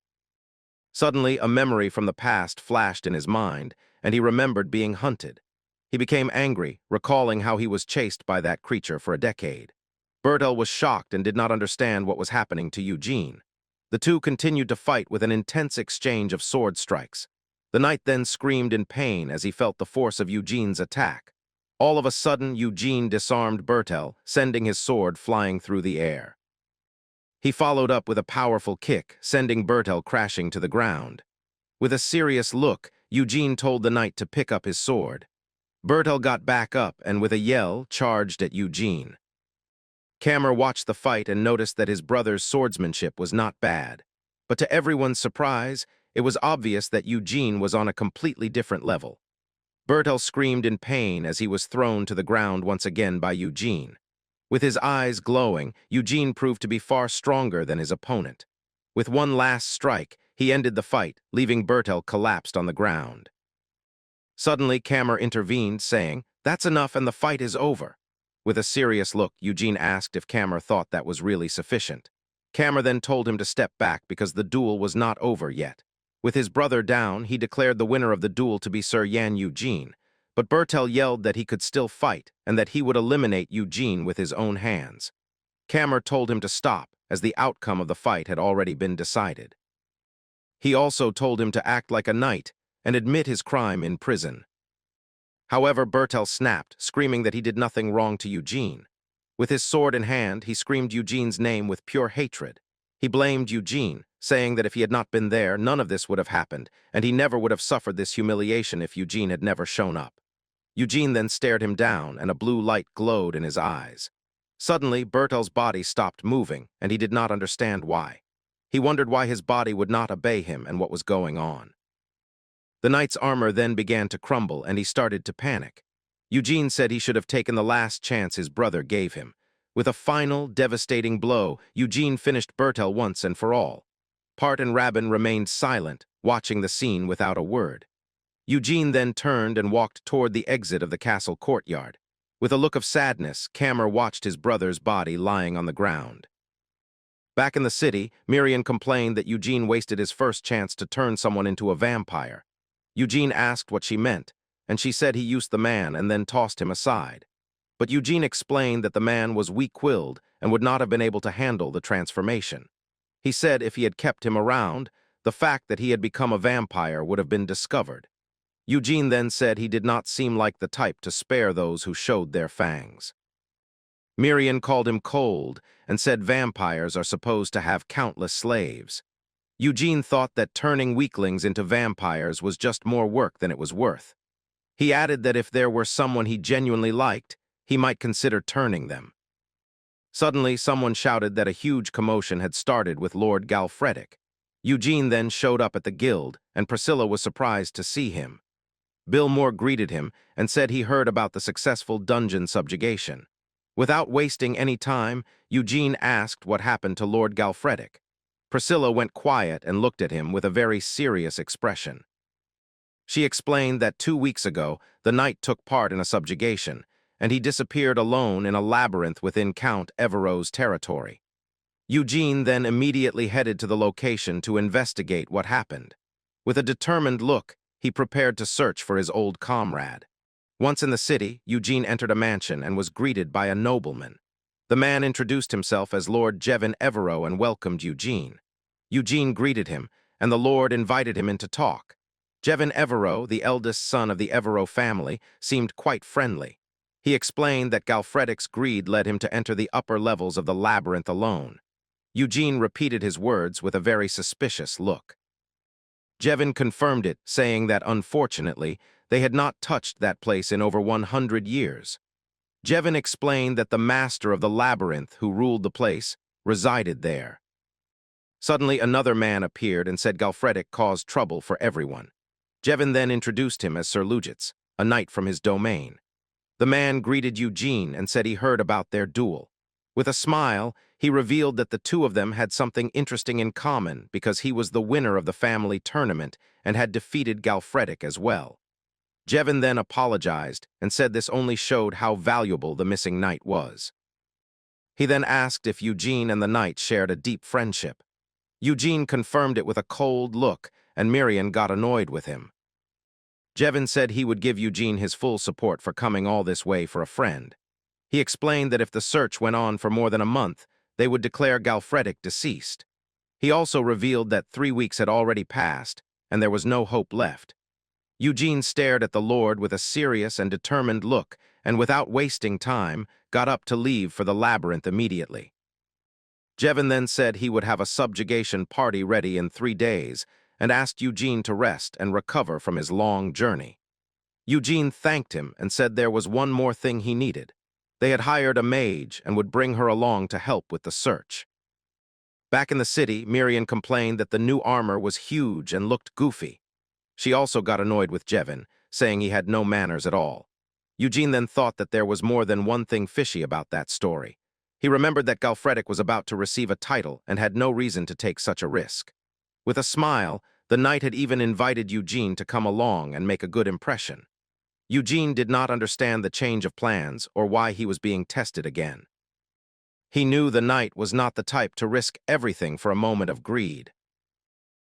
Suddenly, a memory from the past flashed in his mind, and he remembered being hunted. He became angry, recalling how he was chased by that creature for a decade. Bertel was shocked and did not understand what was happening to Eugene. The two continued to fight with an intense exchange of sword strikes. The knight then screamed in pain as he felt the force of Eugene's attack. All of a sudden, Eugene disarmed Bertel, sending his sword flying through the air. He followed up with a powerful kick, sending Bertel crashing to the ground. With a serious look, Eugene told the knight to pick up his sword. Bertel got back up and, with a yell, charged at Eugene. Kammer watched the fight and noticed that his brother's swordsmanship was not bad. But to everyone's surprise, it was obvious that Eugene was on a completely different level. Bertel screamed in pain as he was thrown to the ground once again by Eugene. With his eyes glowing, Eugene proved to be far stronger than his opponent. With one last strike, he ended the fight, leaving Bertel collapsed on the ground. Suddenly, Kammer intervened, saying, "That's enough and the fight is over." With a serious look, Eugene asked if Kammer thought that was really sufficient. Kammer then told him to step back because the duel was not over yet. With his brother down, he declared the winner of the duel to be Sir Yan Eugene, but Bertel yelled that he could still fight and that he would eliminate Eugene with his own hands. Kammer told him to stop, as the outcome of the fight had already been decided. He also told him to act like a knight and admit his crime in prison. However, Bertel snapped, screaming that he did nothing wrong to Eugene. With his sword in hand, he screamed Eugene's name with pure hatred. He blamed Eugene, saying that if he had not been there, none of this would have happened, and he never would have suffered this humiliation if Eugene had never shown up. Eugene then stared him down, and a blue light glowed in his eyes. Suddenly, Bertel's body stopped moving, and he did not understand why. He wondered why his body would not obey him and what was going on. The knight's armor then began to crumble, and he started to panic. Eugene said he should have taken the last chance his brother gave him. With a final, devastating blow, Eugene finished Bertel once and for all. Part and Rabin remained silent, watching the scene without a word. Eugene then turned and walked toward the exit of the castle courtyard. With a look of sadness, Kammer watched his brother's body lying on the ground. Back in the city, Miriam complained that Eugene wasted his first chance to turn someone into a vampire. Eugene asked what she meant, and she said he used the man and then tossed him aside. But Eugene explained that the man was weak-willed and would not have been able to handle the transformation. He said if he had kept him around, the fact that he had become a vampire would have been discovered. Eugene then said he did not seem like the type to spare those who showed their fangs. Miriam called him cold and said vampires are supposed to have countless slaves. Eugene thought that turning weaklings into vampires was just more work than it was worth. He added that if there were someone he genuinely liked, he might consider turning them. Suddenly, someone shouted that a huge commotion had started with Lord Galfredic. Eugene then showed up at the guild, and Priscilla was surprised to see him. Bill Moore greeted him and said he heard about the successful dungeon subjugation. Without wasting any time, Eugene asked what happened to Lord Galfredic. Priscilla went quiet and looked at him with a very serious expression. She explained that 2 weeks ago, the knight took part in a subjugation, and he disappeared alone in a labyrinth within Count Evero's territory. Eugene then immediately headed to the location to investigate what happened. With a determined look, he prepared to search for his old comrade. Once in the city, Eugene entered a mansion and was greeted by a nobleman. The man introduced himself as Lord Jevin Evero and welcomed Eugene. Eugene greeted him, and the lord invited him in to talk. Jevin Evero, the eldest son of the Evero family, seemed quite friendly. He explained that Galfredic's greed led him to enter the upper levels of the labyrinth alone. Eugene repeated his words with a very suspicious look. Jevin confirmed it, saying that, unfortunately, they had not touched that place in over 100 years. Jevin explained that the master of the labyrinth, who ruled the place, resided there. Suddenly, another man appeared and said Galfredic caused trouble for everyone. Jevin then introduced him as Sir Lugitz, a knight from his domain. The man greeted Eugene and said he heard about their duel. With a smile, he revealed that the two of them had something interesting in common because he was the winner of the family tournament and had defeated Galfredic as well. Jevin then apologized and said this only showed how valuable the missing knight was. He then asked if Eugene and the knight shared a deep friendship. Eugene confirmed it with a cold look, and Miriam got annoyed with him. Jevin said he would give Eugene his full support for coming all this way for a friend. He explained that if the search went on for more than a month, they would declare Galfredic deceased. He also revealed that 3 weeks had already passed, and there was no hope left. Eugene stared at the Lord with a serious and determined look, and without wasting time, got up to leave for the labyrinth immediately. Jevin then said he would have a subjugation party ready in 3 days, and asked Eugene to rest and recover from his long journey. Eugene thanked him and said there was one more thing he needed. They had hired a mage and would bring her along to help with the search. Back in the city, Miriam complained that the new armor was huge and looked goofy. She also got annoyed with Jevin, saying he had no manners at all. Eugene then thought that there was more than one thing fishy about that story. He remembered that Galfredic was about to receive a title and had no reason to take such a risk. With a smile, the knight had even invited Eugene to come along and make a good impression. Eugene did not understand the change of plans or why he was being tested again. He knew the knight was not the type to risk everything for a moment of greed.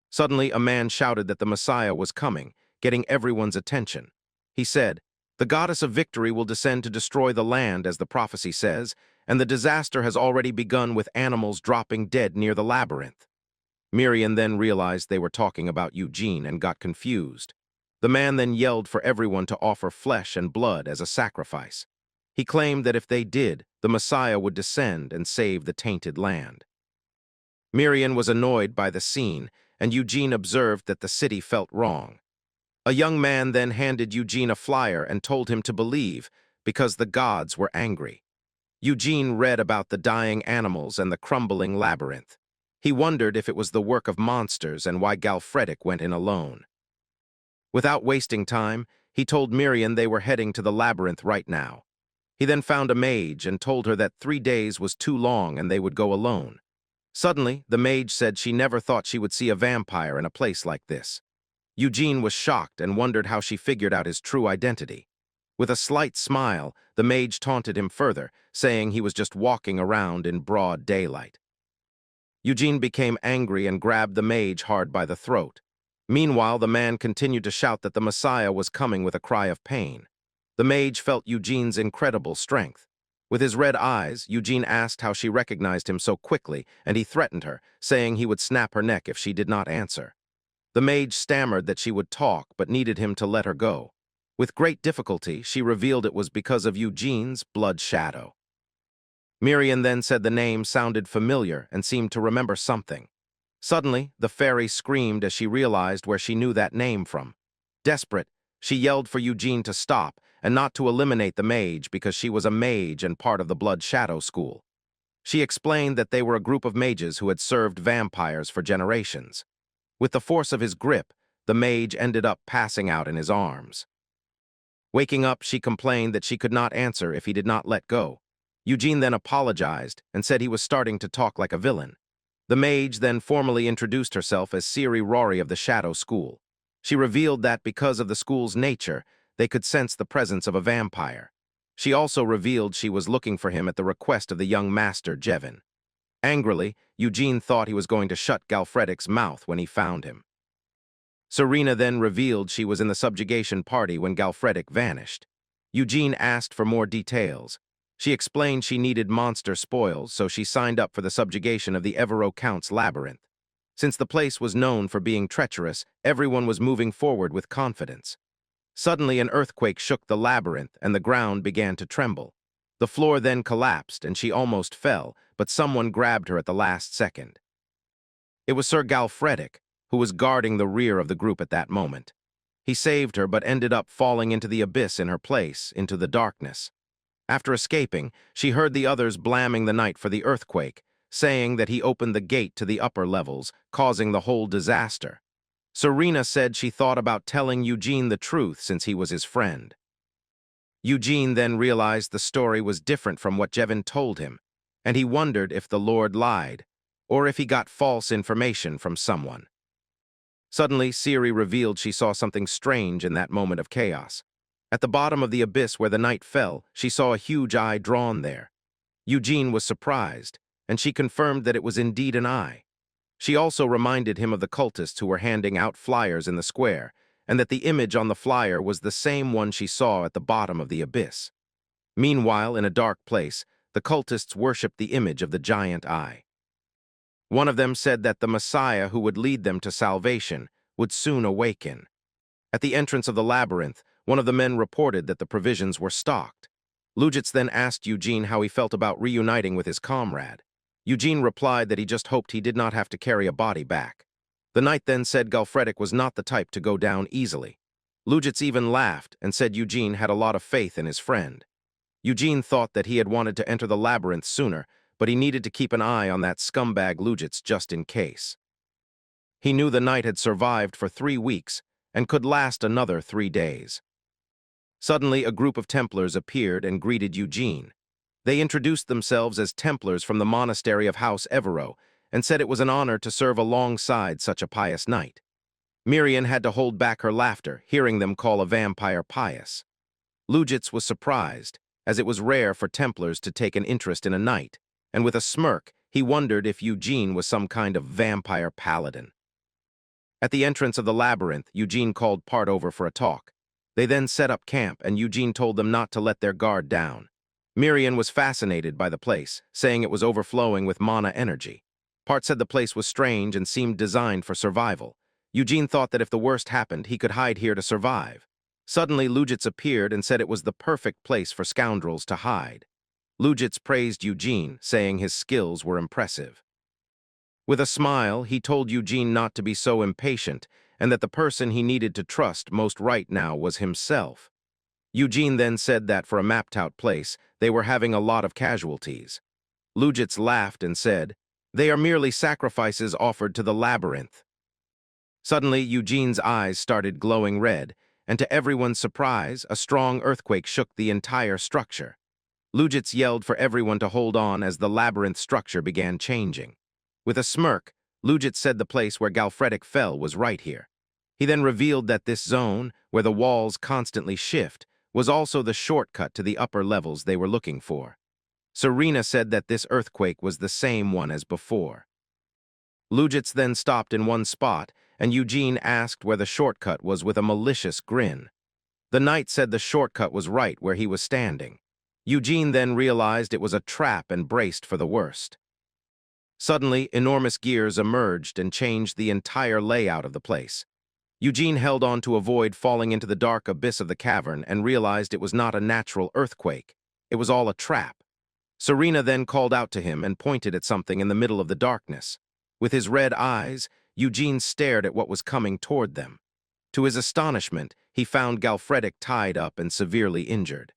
Suddenly, a man shouted that the Messiah was coming, getting everyone's attention. He said, "The goddess of victory will descend to destroy the land, as the prophecy says, and the disaster has already begun with animals dropping dead near the labyrinth." Miriam then realized they were talking about Eugene and got confused. The man then yelled for everyone to offer flesh and blood as a sacrifice. He claimed that if they did, the Messiah would descend and save the tainted land. Miriam was annoyed by the scene, and Eugene observed that the city felt wrong. A young man then handed Eugene a flyer and told him to believe, because the gods were angry. Eugene read about the dying animals and the crumbling labyrinth. He wondered if it was the work of monsters and why Galfredic went in alone. Without wasting time, he told Miriam they were heading to the labyrinth right now. He then found a mage and told her that 3 days was too long and they would go alone. Suddenly, the mage said she never thought she would see a vampire in a place like this. Eugene was shocked and wondered how she figured out his true identity. With a slight smile, the mage taunted him further, saying he was just walking around in broad daylight. Eugene became angry and grabbed the mage hard by the throat. Meanwhile, the man continued to shout that the Messiah was coming with a cry of pain. The mage felt Eugene's incredible strength. With his red eyes, Eugene asked how she recognized him so quickly, and he threatened her, saying he would snap her neck if she did not answer. The mage stammered that she would talk, but needed him to let her go. With great difficulty, she revealed it was because of Eugene's blood shadow. Miriam then said the name sounded familiar and seemed to remember something. Suddenly, the fairy screamed as she realized where she knew that name from. Desperate, she yelled for Eugene to stop and not to eliminate the mage because she was a mage and part of the Blood Shadow School. She explained that they were a group of mages who had served vampires for generations. With the force of his grip, the mage ended up passing out in his arms. Waking up, she complained that she could not answer if he did not let go. Eugene then apologized and said he was starting to talk like a villain. The mage then formally introduced herself as Siri Rory of the Shadow School. She revealed that because of the school's nature, they could sense the presence of a vampire. She also revealed she was looking for him at the request of the young master, Jevin. Angrily, Eugene thought he was going to shut Galfredic's mouth when he found him. Serena then revealed she was in the subjugation party when Galfredic vanished. Eugene asked for more details. She explained she needed monster spoils, so she signed up for the subjugation of the Evero Count's labyrinth. Since the place was known for being treacherous, everyone was moving forward with confidence. Suddenly, an earthquake shook the labyrinth and the ground began to tremble. The floor then collapsed and she almost fell, but someone grabbed her at the last second. It was Sir Galfredic, who was guarding the rear of the group at that moment. He saved her but ended up falling into the abyss in her place, into the darkness. After escaping, she heard the others blaming the knight for the earthquake, saying that he opened the gate to the upper levels, causing the whole disaster. Serena said she thought about telling Eugene the truth since he was his friend. Eugene then realized the story was different from what Jevin told him, and he wondered if the Lord lied, or if he got false information from someone. Suddenly, Siri revealed she saw something strange in that moment of chaos. At the bottom of the abyss where the knight fell, she saw a huge eye drawn there. Eugene was surprised, and she confirmed that it was indeed an eye. She also reminded him of the cultists who were handing out flyers in the square, and that the image on the flyer was the same one she saw at the bottom of the abyss. Meanwhile, in a dark place, the cultists worshipped the image of the giant eye. One of them said that the Messiah who would lead them to salvation would soon awaken. At the entrance of the labyrinth, one of the men reported that the provisions were stocked. Lujitz then asked Eugene how he felt about reuniting with his comrade. Eugene replied that he just hoped he did not have to carry a body back. The knight then said Galfredic was not the type to go down easily. Lujitz even laughed and said Eugene had a lot of faith in his friend. Eugene thought that he had wanted to enter the labyrinth sooner, but he needed to keep an eye on that scumbag Lujitz just in case. He knew the knight had survived for 3 weeks and could last another 3 days. Suddenly, a group of Templars appeared and greeted Eugene. They introduced themselves as Templars from the monastery of House Evero and said it was an honor to serve alongside such a pious knight. Miriam had to hold back her laughter, hearing them call a vampire pious. Lujitz was surprised, as it was rare for Templars to take an interest in a knight, and with a smirk, he wondered if Eugene was some kind of vampire paladin. At the entrance of the labyrinth, Eugene called Part over for a talk. They then set up camp, and Eugene told them not to let their guard down. Miriam was fascinated by the place, saying it was overflowing with mana energy. Part said the place was strange and seemed designed for survival. Eugene thought that if the worst happened, he could hide here to survive. Suddenly, Lujitz appeared and said it was the perfect place for scoundrels to hide. Lujitz praised Eugene, saying his skills were impressive. With a smile, he told Eugene not to be so impatient and that the person he needed to trust most right now was himself. Eugene then said that for a mapped-out place, they were having a lot of casualties. Lujic laughed and said, "They are merely sacrifices offered to the labyrinth." Suddenly, Eugene's eyes started glowing red, and to everyone's surprise, a strong earthquake shook the entire structure. Lujic yelled for everyone to hold on as the labyrinth structure began changing. With a smirk, Lujic said the place where Galfredik fell was right here. He then revealed that this zone, where the walls constantly shift, was also the shortcut to the upper levels they were looking for. Serena said that this earthquake was the same one as before. Lujic then stopped in one spot, and Eugene asked where the shortcut was with a malicious grin. The knight said the shortcut was right where he was standing. Eugene then realized it was a trap and braced for the worst. Suddenly, enormous gears emerged and changed the entire layout of the place. Eugene held on to avoid falling into the dark abyss of the cavern and realized it was not a natural earthquake. It was all a trap. Serena then called out to him and pointed at something in the middle of the darkness. With his red eyes, Eugene stared at what was coming toward them. To his astonishment, he found Galfredik tied up and severely injured.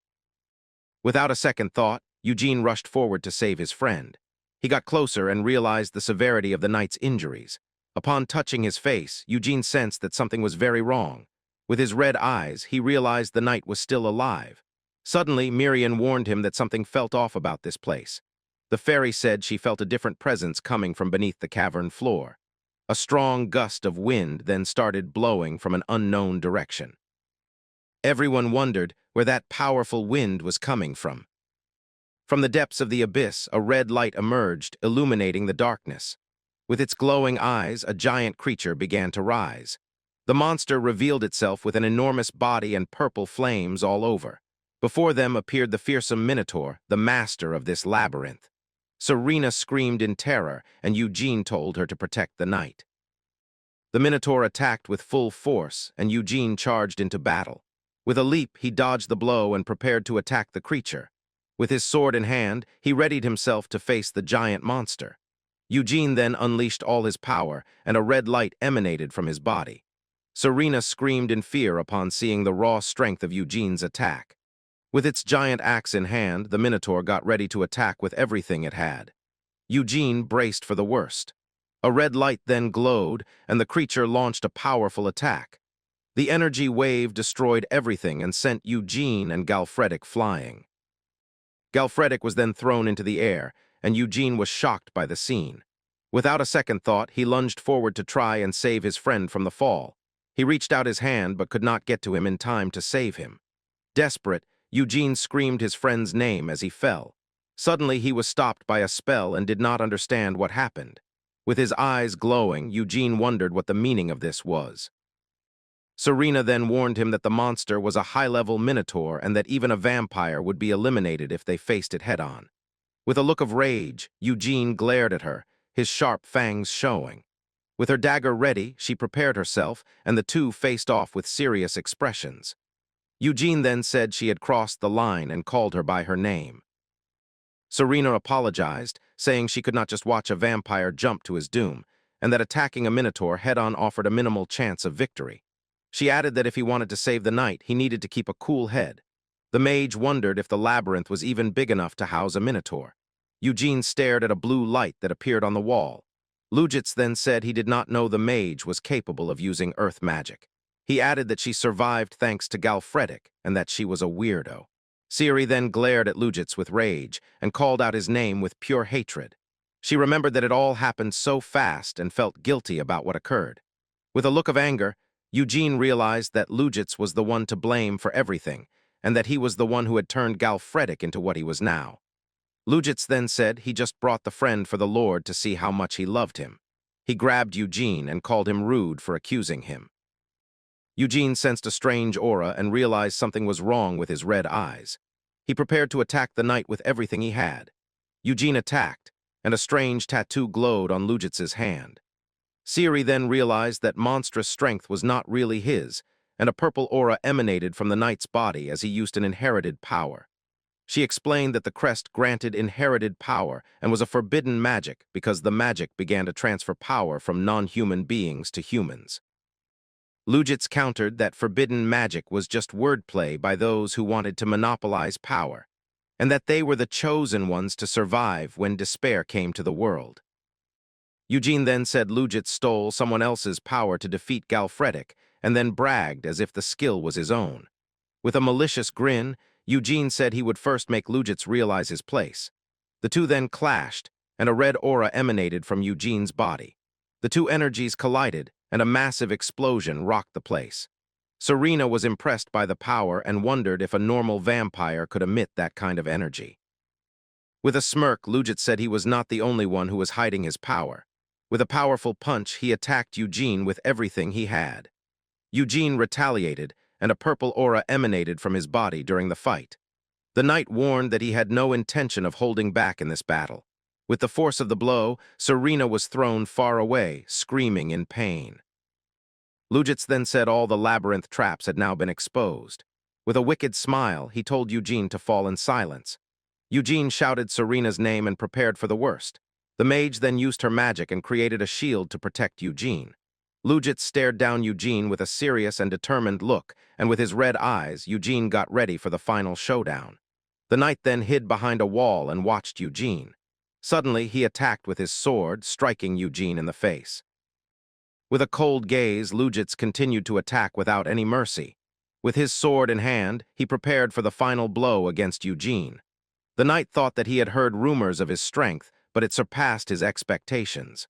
Without a second thought, Eugene rushed forward to save his friend. He got closer and realized the severity of the knight's injuries. Upon touching his face, Eugene sensed that something was very wrong. With his red eyes, he realized the knight was still alive. Suddenly, Miriam warned him that something felt off about this place. The fairy said she felt a different presence coming from beneath the cavern floor. A strong gust of wind then started blowing from an unknown direction. Everyone wondered where that powerful wind was coming from. From the depths of the abyss, a red light emerged, illuminating the darkness. With its glowing eyes, a giant creature began to rise. The monster revealed itself with an enormous body and purple flames all over. Before them appeared the fearsome Minotaur, the master of this labyrinth. Serena screamed in terror, and Eugene told her to protect the knight. The Minotaur attacked with full force, and Eugene charged into battle. With a leap, he dodged the blow and prepared to attack the creature. With his sword in hand, he readied himself to face the giant monster. Eugene then unleashed all his power, and a red light emanated from his body. Serena screamed in fear upon seeing the raw strength of Eugene's attack. With its giant axe in hand, the Minotaur got ready to attack with everything it had. Eugene braced for the worst. A red light then glowed, and the creature launched a powerful attack. The energy wave destroyed everything and sent Eugene and Galfredik flying. Galfredik was then thrown into the air, and Eugene was shocked by the scene. Without a second thought, he lunged forward to try and save his friend from the fall. He reached out his hand but could not get to him in time to save him. Desperate, Eugene screamed his friend's name as he fell. Suddenly, he was stopped by a spell and did not understand what happened. With his eyes glowing, Eugene wondered what the meaning of this was. Serena then warned him that the monster was a high-level minotaur and that even a vampire would be eliminated if they faced it head-on. With a look of rage, Eugene glared at her, his sharp fangs showing. With her dagger ready, she prepared herself, and the two faced off with serious expressions. Eugene then said she had crossed the line and called her by her name. Serena apologized, saying she could not just watch a vampire jump to his doom, and that attacking a minotaur head-on offered a minimal chance of victory. She added that if he wanted to save the knight, he needed to keep a cool head. The mage wondered if the labyrinth was even big enough to house a minotaur. Eugene stared at a blue light that appeared on the wall. Lujic then said he did not know the mage was capable of using earth magic. He added that she survived thanks to Galfredik and that she was a weirdo. Ciri then glared at Lujic with rage and called out his name with pure hatred. She remembered that it all happened so fast and felt guilty about what occurred. With a look of anger, Eugene realized that Lujic was the one to blame for everything, and that he was the one who had turned Galfredik into what he was now. Lujic then said he just brought the friend for the Lord to see how much he loved him. He grabbed Eugene and called him rude for accusing him. Eugene sensed a strange aura and realized something was wrong with his red eyes. He prepared to attack the knight with everything he had. Eugene attacked, and a strange tattoo glowed on Lujic's hand. Ciri then realized that monstrous strength was not really his, and a purple aura emanated from the knight's body as he used an inherited power. She explained that the crest granted inherited power and was a forbidden magic because the magic began to transfer power from non-human beings to humans. Lujits countered that forbidden magic was just wordplay by those who wanted to monopolize power, and that they were the chosen ones to survive when despair came to the world. Eugene then said Lujits stole someone else's power to defeat Galfredic and then bragged as if the skill was his own. With a malicious grin, Eugene said he would first make Lujits realize his place. The two then clashed, and a red aura emanated from Eugene's body. The two energies collided, and a massive explosion rocked the place. Serena was impressed by the power and wondered if a normal vampire could emit that kind of energy. With a smirk, Lujits said he was not the only one who was hiding his power. With a powerful punch, he attacked Eugene with everything he had. Eugene retaliated, and a purple aura emanated from his body during the fight. The knight warned that he had no intention of holding back in this battle. With the force of the blow, Serena was thrown far away, screaming in pain. Lujits then said all the labyrinth traps had now been exposed. With a wicked smile, he told Eugene to fall in silence. Eugene shouted Serena's name and prepared for the worst. The mage then used her magic and created a shield to protect Eugene. Lujits stared down Eugene with a serious and determined look, and with his red eyes, Eugene got ready for the final showdown. The knight then hid behind a wall and watched Eugene. Suddenly, he attacked with his sword, striking Eugene in the face. With a cold gaze, Lujits continued to attack without any mercy. With his sword in hand, he prepared for the final blow against Eugene. The knight thought that he had heard rumors of his strength, but it surpassed his expectations.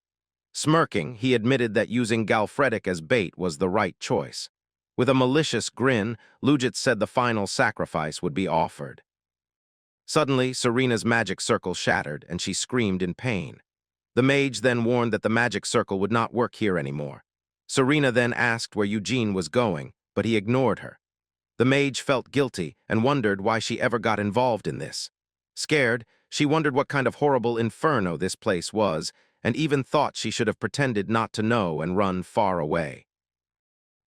Smirking, he admitted that using Galfredic as bait was the right choice. With a malicious grin, Lujits said the final sacrifice would be offered. Suddenly, Serena's magic circle shattered, and she screamed in pain. The mage then warned that the magic circle would not work here anymore. Serena then asked where Eugene was going, but he ignored her. The mage felt guilty and wondered why she ever got involved in this. Scared, she wondered what kind of horrible inferno this place was, and even thought she should have pretended not to know and run far away.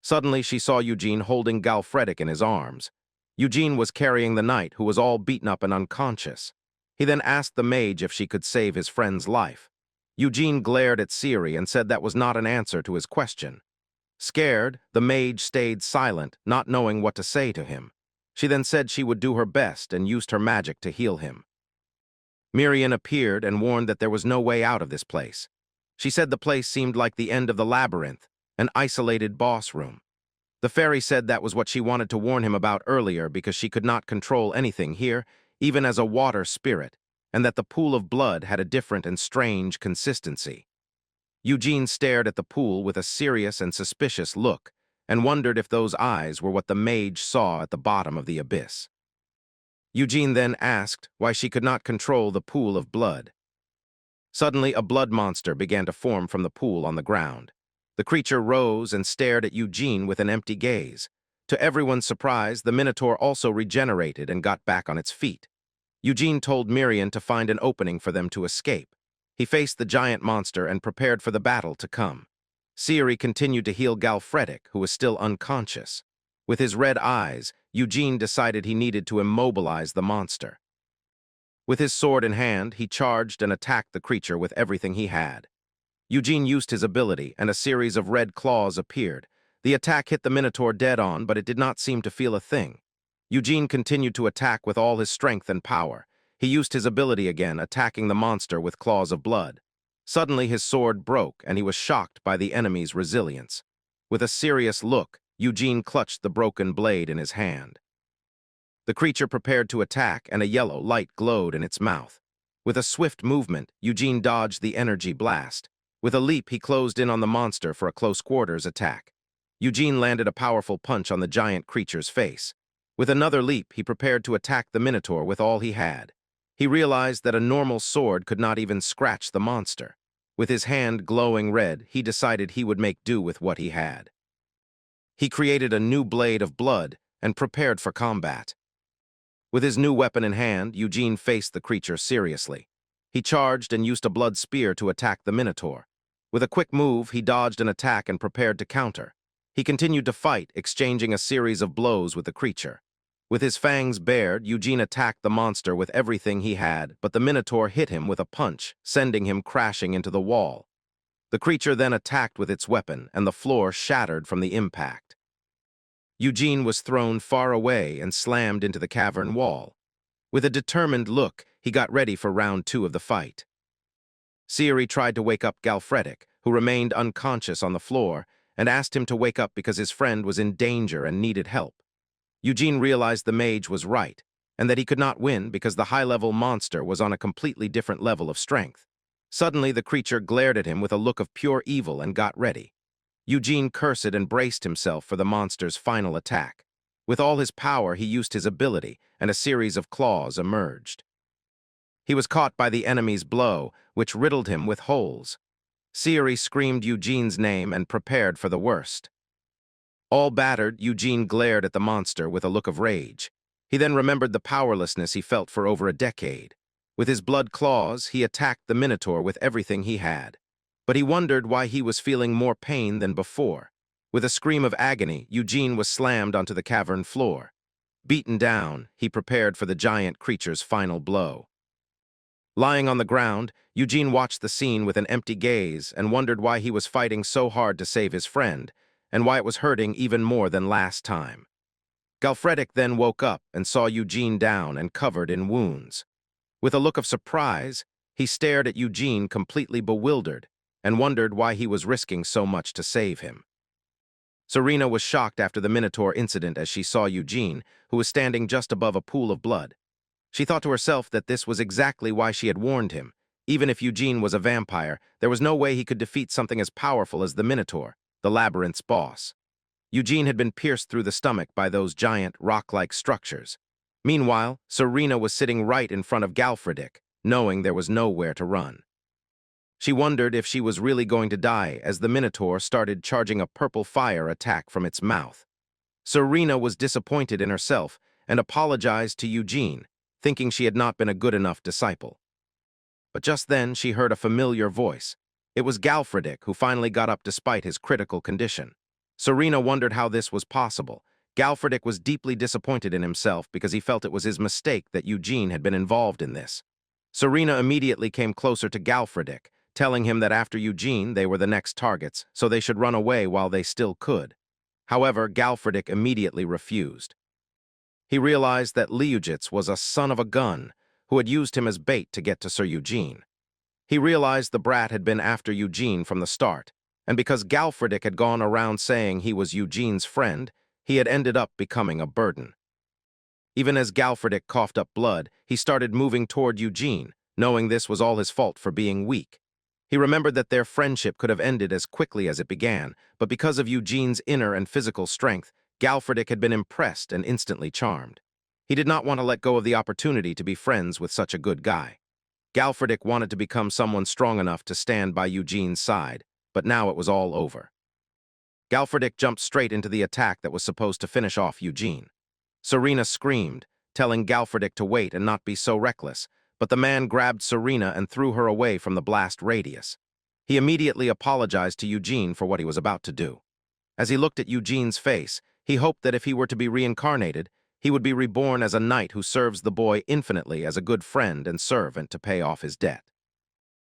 Suddenly, she saw Eugene holding Galfredic in his arms. Eugene was carrying the knight, who was all beaten up and unconscious. He then asked the mage if she could save his friend's life. Eugene glared at Siri and said that was not an answer to his question. Scared, the mage stayed silent, not knowing what to say to him. She then said she would do her best and used her magic to heal him. Miriam appeared and warned that there was no way out of this place. She said the place seemed like the end of the labyrinth, an isolated boss room. The fairy said that was what she wanted to warn him about earlier because she could not control anything here, even as a water spirit, and that the pool of blood had a different and strange consistency. Eugene stared at the pool with a serious and suspicious look and wondered if those eyes were what the mage saw at the bottom of the abyss. Eugene then asked why she could not control the pool of blood. Suddenly, a blood monster began to form from the pool on the ground. The creature rose and stared at Eugene with an empty gaze. To everyone's surprise, the Minotaur also regenerated and got back on its feet. Eugene told Miriam to find an opening for them to escape. He faced the giant monster and prepared for the battle to come. Siri continued to heal Galfredic, who was still unconscious. With his red eyes, Eugene decided he needed to immobilize the monster. With his sword in hand, he charged and attacked the creature with everything he had. Eugene used his ability, and a series of red claws appeared. The attack hit the Minotaur dead on, but it did not seem to feel a thing. Eugene continued to attack with all his strength and power. He used his ability again, attacking the monster with claws of blood. Suddenly, his sword broke, and he was shocked by the enemy's resilience. With a serious look, Eugene clutched the broken blade in his hand. The creature prepared to attack, and a yellow light glowed in its mouth. With a swift movement, Eugene dodged the energy blast. With a leap, he closed in on the monster for a close-quarters attack. Eugene landed a powerful punch on the giant creature's face. With another leap, he prepared to attack the Minotaur with all he had. He realized that a normal sword could not even scratch the monster. With his hand glowing red, he decided he would make do with what he had. He created a new blade of blood and prepared for combat. With his new weapon in hand, Eugene faced the creature seriously. He charged and used a blood spear to attack the Minotaur. With a quick move, he dodged an attack and prepared to counter. He continued to fight, exchanging a series of blows with the creature. With his fangs bared, Eugene attacked the monster with everything he had, but the Minotaur hit him with a punch, sending him crashing into the wall. The creature then attacked with its weapon, and the floor shattered from the impact. Eugene was thrown far away and slammed into the cavern wall. With a determined look, he got ready for round 2 of the fight. Siri tried to wake up Galfredic, who remained unconscious on the floor, and asked him to wake up because his friend was in danger and needed help. Eugene realized the mage was right, and that he could not win because the high-level monster was on a completely different level of strength. Suddenly, the creature glared at him with a look of pure evil and got ready. Eugene cursed and braced himself for the monster's final attack. With all his power, he used his ability, and a series of claws emerged. He was caught by the enemy's blow, which riddled him with holes. Siri screamed Eugene's name and prepared for the worst. All battered, Eugene glared at the monster with a look of rage. He then remembered the powerlessness he felt for over a decade. With his blood claws, he attacked the Minotaur with everything he had. But he wondered why he was feeling more pain than before. With a scream of agony, Eugene was slammed onto the cavern floor. Beaten down, he prepared for the giant creature's final blow. Lying on the ground, Eugene watched the scene with an empty gaze and wondered why he was fighting so hard to save his friend, and why it was hurting even more than last time. Galfredic then woke up and saw Eugene down and covered in wounds. With a look of surprise, he stared at Eugene completely bewildered and wondered why he was risking so much to save him. Serena was shocked after the Minotaur incident as she saw Eugene, who was standing just above a pool of blood. She thought to herself that this was exactly why she had warned him. Even if Eugene was a vampire, there was no way he could defeat something as powerful as the Minotaur, the labyrinth's boss. Eugene had been pierced through the stomach by those giant, rock-like structures. Meanwhile, Serena was sitting right in front of Galfredic, knowing there was nowhere to run. She wondered if she was really going to die as the Minotaur started charging a purple fire attack from its mouth. Serena was disappointed in herself and apologized to Eugene, thinking she had not been a good enough disciple. But just then she heard a familiar voice. It was Galfredic who finally got up despite his critical condition. Serena wondered how this was possible. Galfredic was deeply disappointed in himself because he felt it was his mistake that Eugene had been involved in this. Serena immediately came closer to Galfredic, telling him that after Eugene they were the next targets, so they should run away while they still could. However, Galfredic immediately refused. He realized that Liujits was a son of a gun who had used him as bait to get to Sir Eugene. He realized the brat had been after Eugene from the start, and because Galfredic had gone around saying he was Eugene's friend, he had ended up becoming a burden. Even as Galfredic coughed up blood, he started moving toward Eugene, knowing this was all his fault for being weak. He remembered that their friendship could have ended as quickly as it began, but because of Eugene's inner and physical strength, Galfredic had been impressed and instantly charmed. He did not want to let go of the opportunity to be friends with such a good guy. Galfredic wanted to become someone strong enough to stand by Eugene's side, but now it was all over. Galfredic jumped straight into the attack that was supposed to finish off Eugene. Serena screamed, telling Galfredic to wait and not be so reckless, but the man grabbed Serena and threw her away from the blast radius. He immediately apologized to Eugene for what he was about to do. As he looked at Eugene's face, he hoped that if he were to be reincarnated, he would be reborn as a knight who serves the boy infinitely as a good friend and servant to pay off his debt.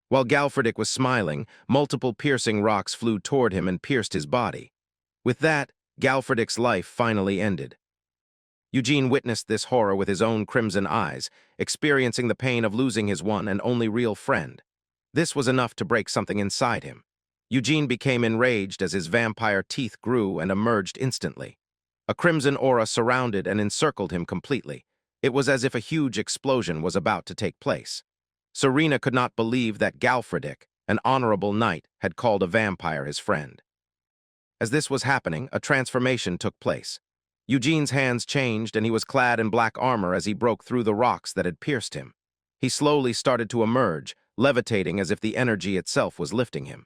While Galfredic was smiling, multiple piercing rocks flew toward him and pierced his body. With that, Galfredic's life finally ended. Eugene witnessed this horror with his own crimson eyes, experiencing the pain of losing his one and only real friend. This was enough to break something inside him. Eugene became enraged as his vampire teeth grew and emerged instantly. A crimson aura surrounded and encircled him completely. It was as if a huge explosion was about to take place. Serena could not believe that Galfredic, an honorable knight, had called a vampire his friend. As this was happening, a transformation took place. Eugene's hands changed and he was clad in black armor as he broke through the rocks that had pierced him. He slowly started to emerge, levitating as if the energy itself was lifting him.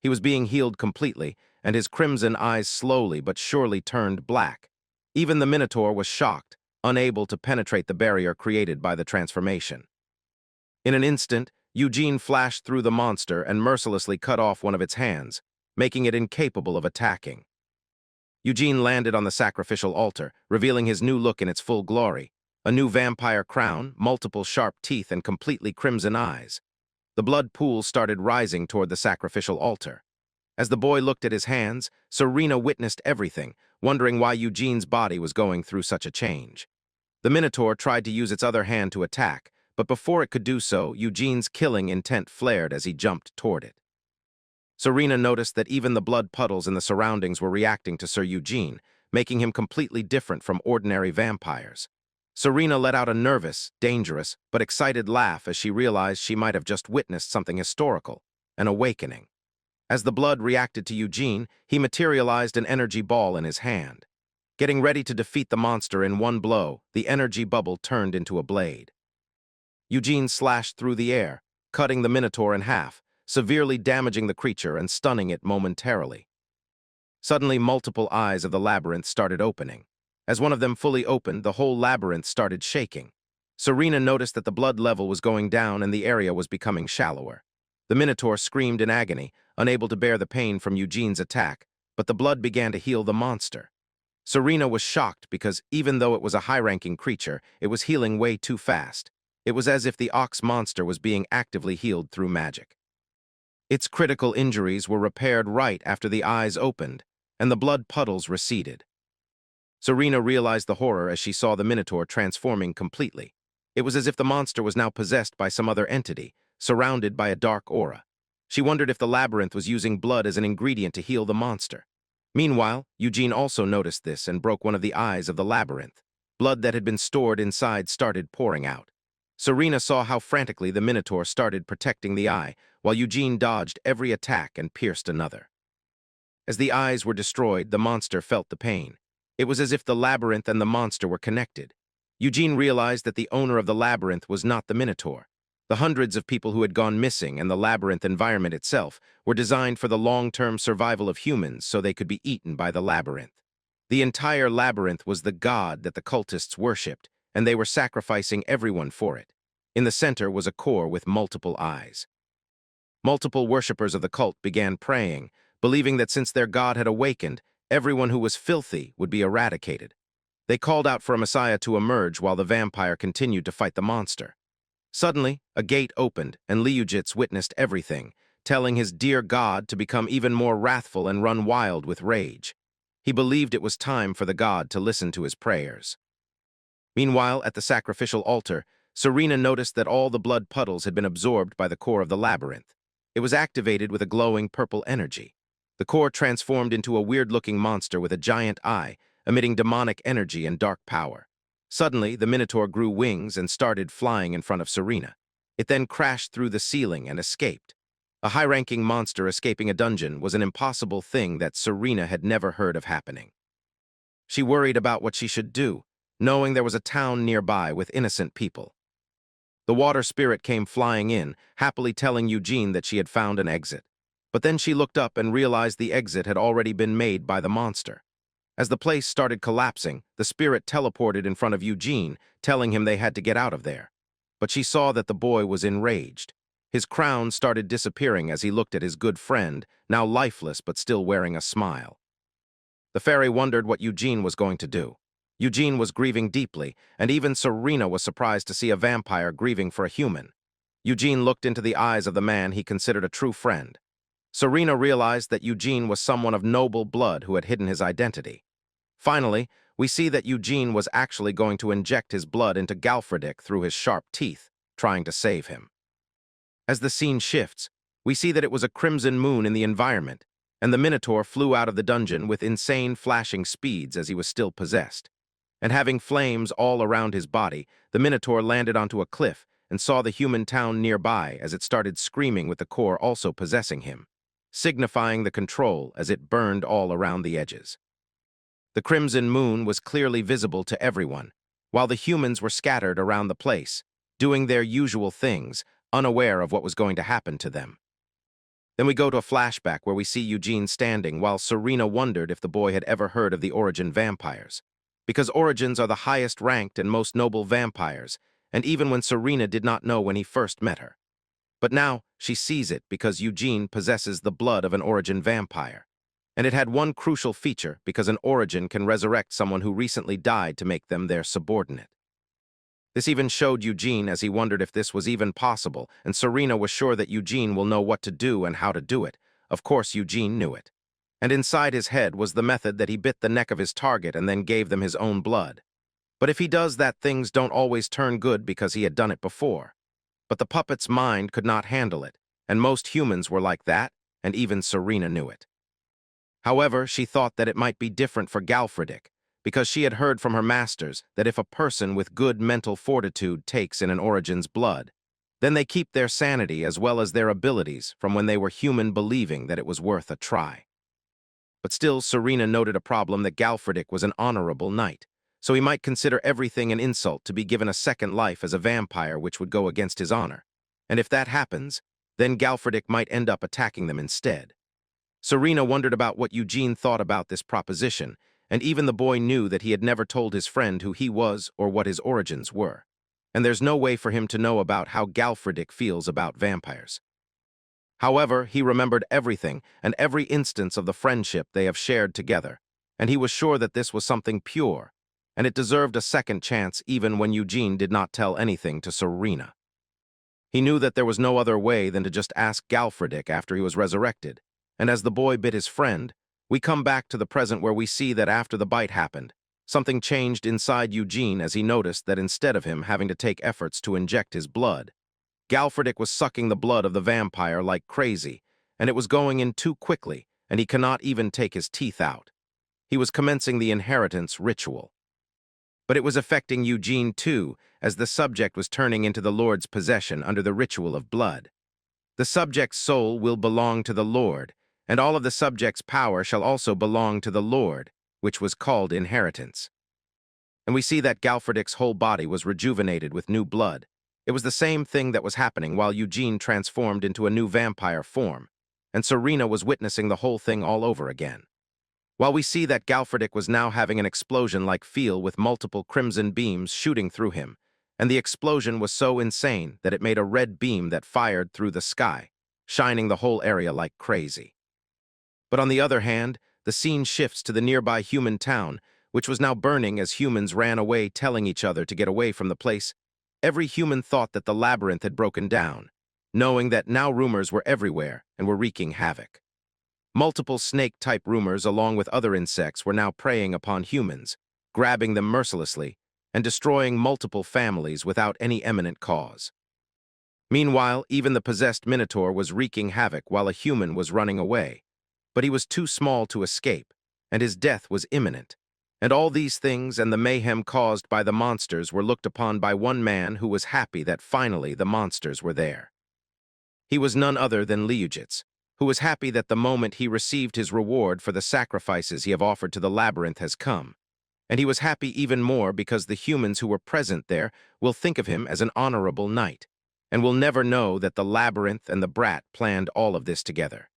He was being healed completely, and his crimson eyes slowly but surely turned black. Even the Minotaur was shocked, unable to penetrate the barrier created by the transformation. In an instant, Eugene flashed through the monster and mercilessly cut off one of its hands, making it incapable of attacking. Eugene landed on the sacrificial altar, revealing his new look in its full glory. A new vampire crown, multiple sharp teeth, and completely crimson eyes. The blood pool started rising toward the sacrificial altar. As the boy looked at his hands, Serena witnessed everything, wondering why Eugene's body was going through such a change. The Minotaur tried to use its other hand to attack, but before it could do so, Eugene's killing intent flared as he jumped toward it. Serena noticed that even the blood puddles in the surroundings were reacting to Sir Eugene, making him completely different from ordinary vampires. Serena let out a nervous, dangerous, but excited laugh as she realized she might have just witnessed something historical, an awakening. As the blood reacted to Eugene, he materialized an energy ball in his hand. Getting ready to defeat the monster in one blow, the energy bubble turned into a blade. Eugene slashed through the air, cutting the Minotaur in half, severely damaging the creature and stunning it momentarily. Suddenly, multiple eyes of the labyrinth started opening. As one of them fully opened, the whole labyrinth started shaking. Serena noticed that the blood level was going down and the area was becoming shallower. The Minotaur screamed in agony, unable to bear the pain from Eugene's attack, but the blood began to heal the monster. Serena was shocked because, even though it was a high-ranking creature, it was healing way too fast. It was as if the ox monster was being actively healed through magic. Its critical injuries were repaired right after the eyes opened, and the blood puddles receded. Serena realized the horror as she saw the Minotaur transforming completely. It was as if the monster was now possessed by some other entity, surrounded by a dark aura. She wondered if the labyrinth was using blood as an ingredient to heal the monster. Meanwhile, Eugene also noticed this and broke one of the eyes of the labyrinth. Blood that had been stored inside started pouring out. Serena saw how frantically the Minotaur started protecting the eye, while Eugene dodged every attack and pierced another. As the eyes were destroyed, the monster felt the pain. It was as if the labyrinth and the monster were connected. Eugene realized that the owner of the labyrinth was not the Minotaur. The hundreds of people who had gone missing and the labyrinth environment itself were designed for the long-term survival of humans so they could be eaten by the labyrinth. The entire labyrinth was the god that the cultists worshipped, and they were sacrificing everyone for it. In the center was a core with multiple eyes. Multiple worshippers of the cult began praying, believing that since their god had awakened, everyone who was filthy would be eradicated. They called out for a messiah to emerge while the vampire continued to fight the monster. Suddenly, a gate opened, and Liujits witnessed everything, telling his dear god to become even more wrathful and run wild with rage. He believed it was time for the god to listen to his prayers. Meanwhile, at the sacrificial altar, Serena noticed that all the blood puddles had been absorbed by the core of the labyrinth. It was activated with a glowing purple energy. The core transformed into a weird-looking monster with a giant eye, emitting demonic energy and dark power. Suddenly, the Minotaur grew wings and started flying in front of Serena. It then crashed through the ceiling and escaped. A high-ranking monster escaping a dungeon was an impossible thing that Serena had never heard of happening. She worried about what she should do, knowing there was a town nearby with innocent people. The water spirit came flying in, happily telling Eugene that she had found an exit. But then she looked up and realized the exit had already been made by the monster. As the place started collapsing, the spirit teleported in front of Eugene, telling him they had to get out of there. But she saw that the boy was enraged. His crown started disappearing as he looked at his good friend, now lifeless but still wearing a smile. The fairy wondered what Eugene was going to do. Eugene was grieving deeply, and even Serena was surprised to see a vampire grieving for a human. Eugene looked into the eyes of the man he considered a true friend. Serena realized that Eugene was someone of noble blood who had hidden his identity. Finally, we see that Eugene was actually going to inject his blood into Galfredick through his sharp teeth, trying to save him. As the scene shifts, we see that it was a crimson moon in the environment, and the Minotaur flew out of the dungeon with insane flashing speeds as he was still possessed. And having flames all around his body, the Minotaur landed onto a cliff and saw the human town nearby as it started screaming with the core also possessing him, signifying the control as it burned all around the edges. The crimson moon was clearly visible to everyone, while the humans were scattered around the place, doing their usual things, unaware of what was going to happen to them. Then we go to a flashback where we see Eugene standing while Serena wondered if the boy had ever heard of the Origin vampires. Because Origins are the highest ranked and most noble vampires, and even when Serena did not know when he first met her. But now she sees it because Eugene possesses the blood of an Origin vampire. And it had one crucial feature because an origin can resurrect someone who recently died to make them their subordinate. This even showed Eugene as he wondered if this was even possible, and Serena was sure that Eugene will know what to do and how to do it. Of course, Eugene knew it. And inside his head was the method that he bit the neck of his target and then gave them his own blood. But if he does that, things don't always turn good because he had done it before. But the puppet's mind could not handle it, and most humans were like that, and even Serena knew it. However, she thought that it might be different for Galfredick, because she had heard from her masters that if a person with good mental fortitude takes in an origin's blood, then they keep their sanity as well as their abilities from when they were human, believing that it was worth a try. But still, Serena noted a problem that Galfredick was an honorable knight, so he might consider everything an insult to be given a second life as a vampire, which would go against his honor. And if that happens, then Galfredick might end up attacking them instead. Serena wondered about what Eugene thought about this proposition, and even the boy knew that he had never told his friend who he was or what his origins were. And there's no way for him to know about how Galfredick feels about vampires. However, he remembered everything and every instance of the friendship they have shared together, and he was sure that this was something pure, and it deserved a second chance even when Eugene did not tell anything to Serena. He knew that there was no other way than to just ask Galfredick after he was resurrected, and as the boy bit his friend, we come back to the present where we see that after the bite happened, something changed inside Eugene as he noticed that instead of him having to take efforts to inject his blood, Galfredick was sucking the blood of the vampire like crazy, and it was going in too quickly, and he cannot even take his teeth out. He was commencing the inheritance ritual. But it was affecting Eugene too, as the subject was turning into the Lord's possession under the ritual of blood. The subject's soul will belong to the Lord, and all of the subject's power shall also belong to the Lord, which was called inheritance. And we see that Galfredick's whole body was rejuvenated with new blood. It was the same thing that was happening while Eugene transformed into a new vampire form, and Serena was witnessing the whole thing all over again. While we see that Galfredick was now having an explosion-like feel with multiple crimson beams shooting through him, and the explosion was so insane that it made a red beam that fired through the sky, shining the whole area like crazy. But on the other hand, the scene shifts to the nearby human town, which was now burning as humans ran away, telling each other to get away from the place. Every human thought that the labyrinth had broken down, knowing that now rumors were everywhere and were wreaking havoc. Multiple snake-type rumors along with other insects were now preying upon humans, grabbing them mercilessly, and destroying multiple families without any eminent cause. Meanwhile, even the possessed Minotaur was wreaking havoc while a human was running away, but he was too small to escape, and his death was imminent. And all these things and the mayhem caused by the monsters were looked upon by one man who was happy that finally the monsters were there. He was none other than Liujits, who was happy that the moment he received his reward for the sacrifices he have offered to the labyrinth has come. And he was happy even more because the humans who were present there will think of him as an honorable knight, and will never know that the labyrinth and the brat planned all of this together.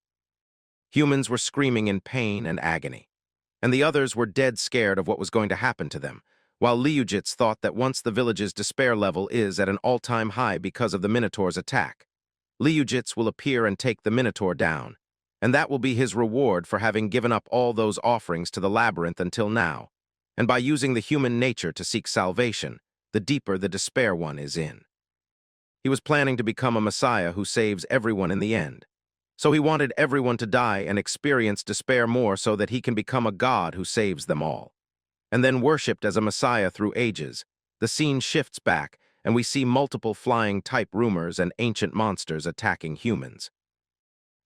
Humans were screaming in pain and agony, and the others were dead scared of what was going to happen to them, while Liujits thought that once the village's despair level is at an all-time high because of the Minotaur's attack, Liujits will appear and take the Minotaur down, and that will be his reward for having given up all those offerings to the labyrinth until now, and by using the human nature to seek salvation, the deeper the despair one is in. He was planning to become a messiah who saves everyone in the end. So he wanted everyone to die and experience despair more so that he can become a god who saves them all. And then worshipped as a messiah through ages, the scene shifts back and we see multiple flying-type rumors and ancient monsters attacking humans.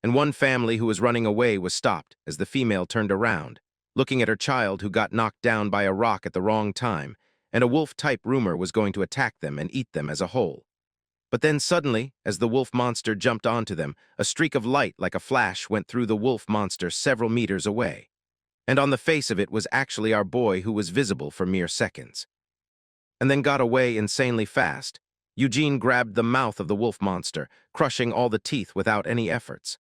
And one family who was running away was stopped as the female turned around, looking at her child who got knocked down by a rock at the wrong time, and a wolf-type rumor was going to attack them and eat them as a whole. But then suddenly, as the wolf monster jumped onto them, a streak of light like a flash went through the wolf monster several meters away. And on the face of it was actually our boy who was visible for mere seconds. And then got away insanely fast. Eugene grabbed the mouth of the wolf monster, crushing all the teeth without any efforts.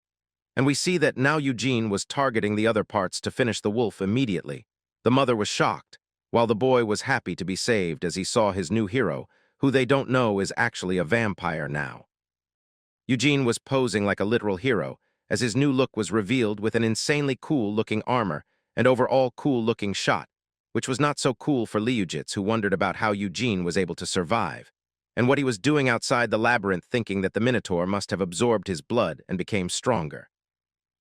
And we see that now Eugene was targeting the other parts to finish the wolf immediately. The mother was shocked, while the boy was happy to be saved as he saw his new hero, who they don't know is actually a vampire now. Eugene was posing like a literal hero, as his new look was revealed with an insanely cool-looking armor and overall cool-looking shot, which was not so cool for Liujits, who wondered about how Eugene was able to survive, and what he was doing outside the labyrinth, thinking that the Minotaur must have absorbed his blood and became stronger.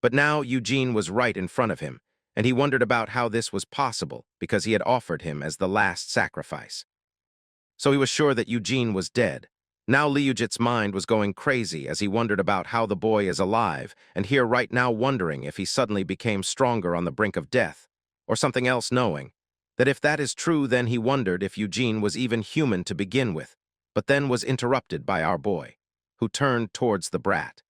But now Eugene was right in front of him, and he wondered about how this was possible because he had offered him as the last sacrifice. So he was sure that Eugene was dead. Now Liujit's mind was going crazy as he wondered about how the boy is alive, and here right now wondering if he suddenly became stronger on the brink of death, or something else, knowing that if that is true, then he wondered if Eugene was even human to begin with, but then was interrupted by our boy, who turned towards the brat.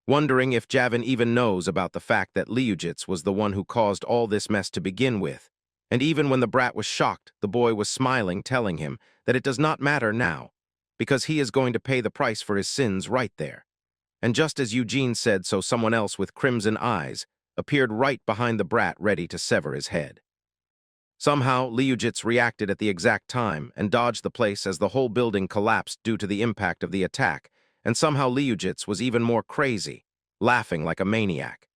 Wondering if Javin even knows about the fact that Liujits was the one who caused all this mess to begin with, and even when the brat was shocked, the boy was smiling, telling him that it does not matter now, because he is going to pay the price for his sins right there. And just as Eugene said so, someone else with crimson eyes appeared right behind the brat, ready to sever his head. Somehow, Liujits reacted at the exact time and dodged the place as the whole building collapsed due to the impact of the attack, and somehow Liujits was even more crazy, laughing like a maniac.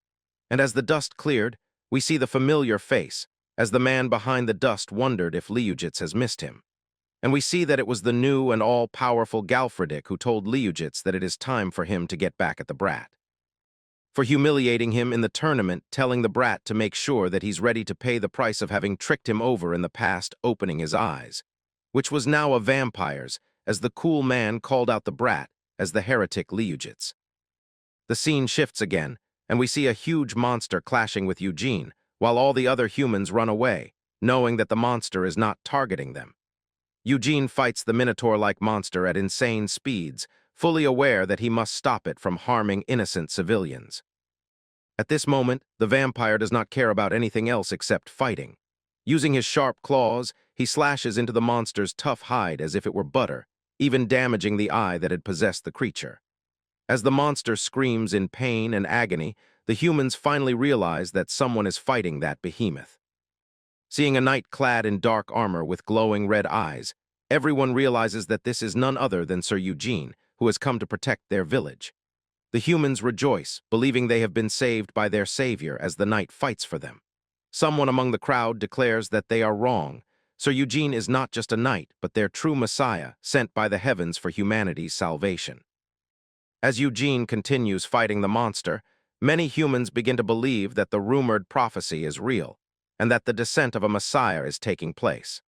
And as the dust cleared, we see the familiar face, as the man behind the dust wondered if Liujits has missed him. And we see that it was the new and all-powerful Galfredik who told Liujits that it is time for him to get back at the brat. For humiliating him in the tournament, telling the brat to make sure that he's ready to pay the price of having tricked him over in the past, opening his eyes, which was now a vampire's, as the cool man called out the brat as the heretic Liujits. The scene shifts again, and we see a huge monster clashing with Eugene, while all the other humans run away, knowing that the monster is not targeting them. Eugene fights the Minotaur-like monster at insane speeds, fully aware that he must stop it from harming innocent civilians. At this moment, the vampire does not care about anything else except fighting. Using his sharp claws, he slashes into the monster's tough hide as if it were butter, even damaging the eye that had possessed the creature. As the monster screams in pain and agony, the humans finally realize that someone is fighting that behemoth. Seeing a knight clad in dark armor with glowing red eyes, everyone realizes that this is none other than Sir Eugene, who has come to protect their village. The humans rejoice, believing they have been saved by their savior as the knight fights for them. Someone among the crowd declares that they are wrong. Sir Eugene is not just a knight, but their true messiah, sent by the heavens for humanity's salvation. As Eugene continues fighting the monster, many humans begin to believe that the rumored prophecy is real, and that the descent of a messiah is taking place.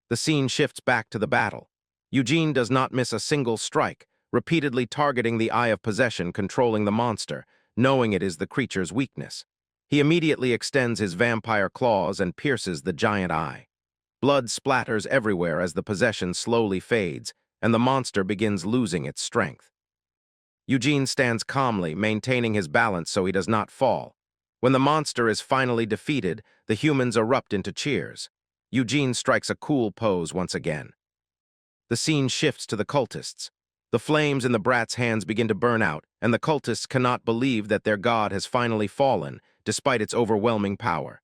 The scene shifts back to the battle. Eugene does not miss a single strike, repeatedly targeting the Eye of Possession, controlling the monster, knowing it is the creature's weakness. He immediately extends his vampire claws and pierces the giant eye. Blood splatters everywhere as the possession slowly fades, and the monster begins losing its strength. Eugene stands calmly, maintaining his balance so he does not fall. When the monster is finally defeated, the humans erupt into cheers. Eugene strikes a cool pose once again. The scene shifts to the cultists. The flames in the brat's hands begin to burn out, and the cultists cannot believe that their god has finally fallen, despite its overwhelming power.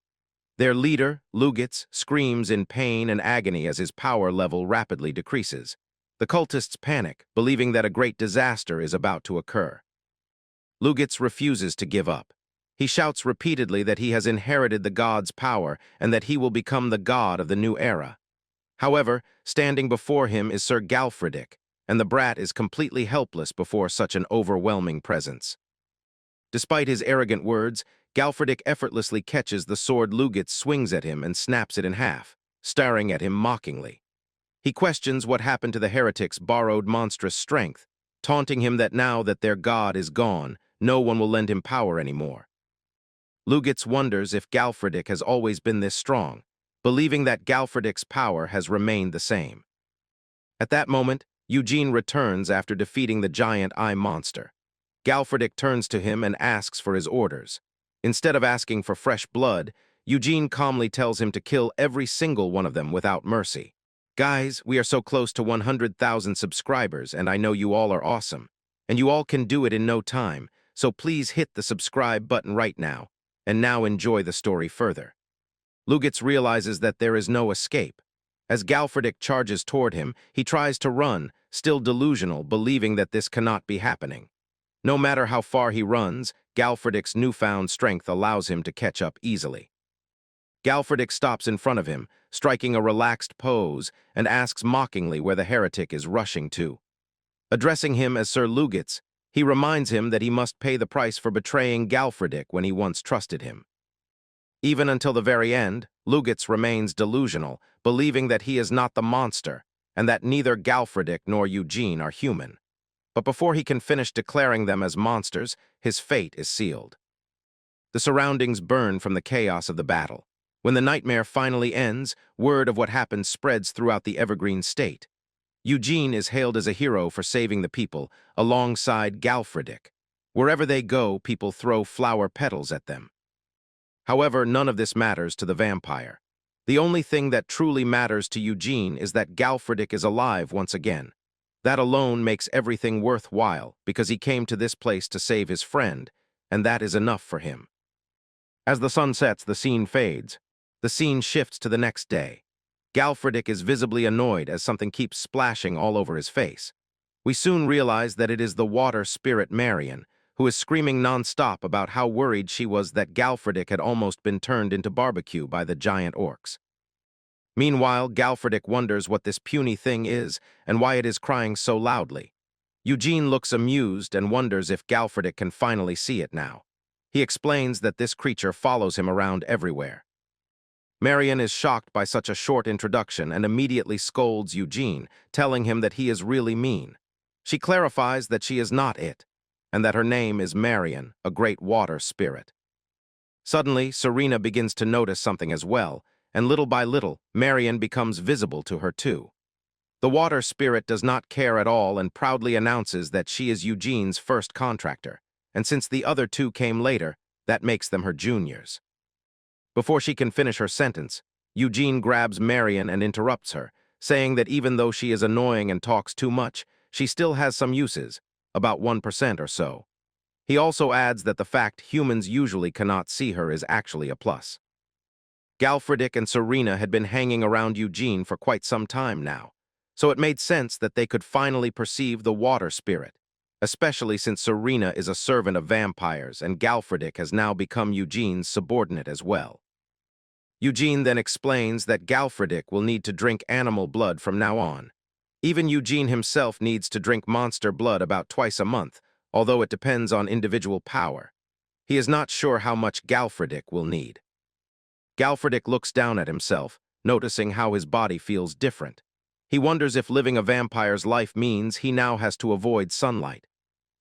Their leader, Lugitz, screams in pain and agony as his power level rapidly decreases. The cultists panic, believing that a great disaster is about to occur. Lugitz refuses to give up. He shouts repeatedly that he has inherited the god's power and that he will become the god of the new era. However, standing before him is Sir Galfredik, and the brat is completely helpless before such an overwhelming presence. Despite his arrogant words, Galfredik effortlessly catches the sword Lugitz swings at him and snaps it in half, staring at him mockingly. He questions what happened to the heretic's borrowed monstrous strength, taunting him that now that their god is gone, no one will lend him power anymore. Lugitz wonders if Galfredik has always been this strong, believing that Galfredik's power has remained the same. At that moment, Eugene returns after defeating the giant eye monster. Galfredik turns to him and asks for his orders. Instead of asking for fresh blood, Eugene calmly tells him to kill every single one of them without mercy. Guys, we are so close to 100,000 subscribers, and I know you all are awesome. And you all can do it in no time, so please hit the subscribe button right now. And now enjoy the story further. Lugitz realizes that there is no escape. As Galfredik charges toward him, he tries to run, still delusional, believing that this cannot be happening. No matter how far he runs, Galfredic's newfound strength allows him to catch up easily. Galfredic stops in front of him, striking a relaxed pose, and asks mockingly where the heretic is rushing to. Addressing him as Sir Lugitz, he reminds him that he must pay the price for betraying Galfredic when he once trusted him. Even until the very end, Lugitz remains delusional, believing that he is not the monster, and that neither Galfredic nor Eugene are human. But before he can finish declaring them as monsters, his fate is sealed. The surroundings burn from the chaos of the battle. When the nightmare finally ends, word of what happened spreads throughout the Evergreen State. Eugene is hailed as a hero for saving the people, alongside Galfredic. Wherever they go, people throw flower petals at them. However, none of this matters to the vampire. The only thing that truly matters to Eugene is that Galfredic is alive once again. That alone makes everything worthwhile, because he came to this place to save his friend, and that is enough for him. As the sun sets, the scene fades. The scene shifts to the next day. Galfredic is visibly annoyed as something keeps splashing all over his face. We soon realize that it is the water spirit Marion, who is screaming non-stop about how worried she was that Galfredic had almost been turned into barbecue by the giant orcs. Meanwhile, Galfredic wonders what this puny thing is and why it is crying so loudly. Eugene looks amused and wonders if Galfredic can finally see it now. He explains that this creature follows him around everywhere. Marion is shocked by such a short introduction and immediately scolds Eugene, telling him that he is really mean. She clarifies that she is not it, and that her name is Marion, a great water spirit. Suddenly, Serena begins to notice something as well, and little by little, Marion becomes visible to her too. The water spirit does not care at all and proudly announces that she is Eugene's first contractor, and since the other two came later, that makes them her juniors. Before she can finish her sentence, Eugene grabs Marion and interrupts her, saying that even though she is annoying and talks too much, she still has some uses, about 1% or so. He also adds that the fact humans usually cannot see her is actually a plus. Galfredic and Serena had been hanging around Eugene for quite some time now, so it made sense that they could finally perceive the water spirit, especially since Serena is a servant of vampires and Galfredic has now become Eugene's subordinate as well. Eugene then explains that Galfredic will need to drink animal blood from now on. Even Eugene himself needs to drink monster blood about twice a month, although it depends on individual power. He is not sure how much Galfredic will need. Galfredic looks down at himself, noticing how his body feels different. He wonders if living a vampire's life means he now has to avoid sunlight.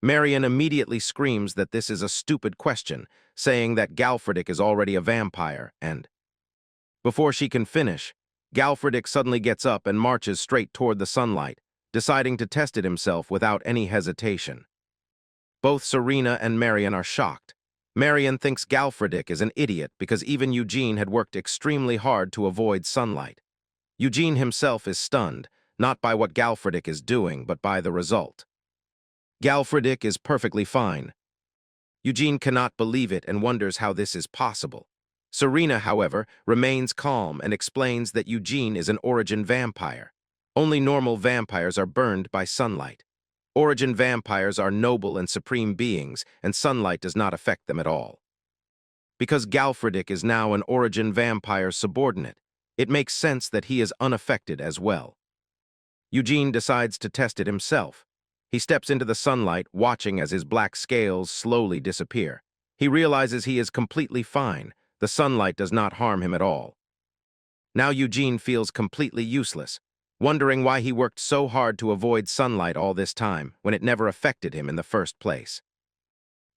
Marion immediately screams that this is a stupid question, saying that Galfredic is already a vampire, and before she can finish, Galfredic suddenly gets up and marches straight toward the sunlight, deciding to test it himself without any hesitation. Both Serena and Marion are shocked. Marion thinks Galfredic is an idiot because even Eugene had worked extremely hard to avoid sunlight. Eugene himself is stunned, not by what Galfredic is doing, but by the result. Galfredic is perfectly fine. Eugene cannot believe it and wonders how this is possible. Serena, however, remains calm and explains that Eugene is an origin vampire. Only normal vampires are burned by sunlight. Origin vampires are noble and supreme beings, and sunlight does not affect them at all. Because Galfredic is now an origin vampire subordinate, it makes sense that he is unaffected as well. Eugene decides to test it himself. He steps into the sunlight, watching as his black scales slowly disappear. He realizes he is completely fine. The sunlight does not harm him at all. Now Eugene feels completely useless, wondering why he worked so hard to avoid sunlight all this time when it never affected him in the first place.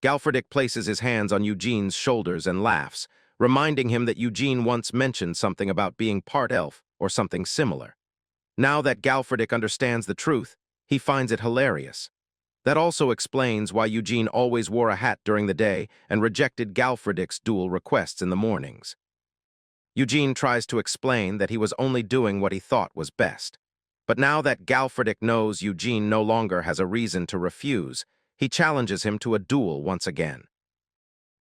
Galfredic places his hands on Eugene's shoulders and laughs, reminding him that Eugene once mentioned something about being part elf or something similar. Now that Galfredic understands the truth, he finds it hilarious. That also explains why Eugene always wore a hat during the day and rejected Galfredic's dual requests in the mornings. Eugene tries to explain that he was only doing what he thought was best. But now that Galfredic knows Eugene no longer has a reason to refuse, he challenges him to a duel once again.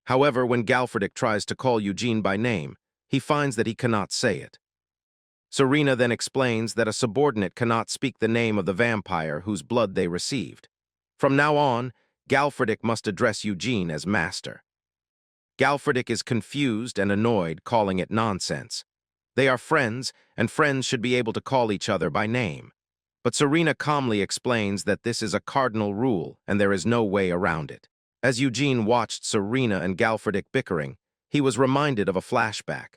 However, when Galfredic tries to call Eugene by name, he finds that he cannot say it. Serena then explains that a subordinate cannot speak the name of the vampire whose blood they received. From now on, Galfridic must address Eugene as master. Galfridic is confused and annoyed, calling it nonsense. They are friends, and friends should be able to call each other by name. But Serena calmly explains that this is a cardinal rule, and there is no way around it. As Eugene watched Serena and Galfridic bickering, he was reminded of a flashback.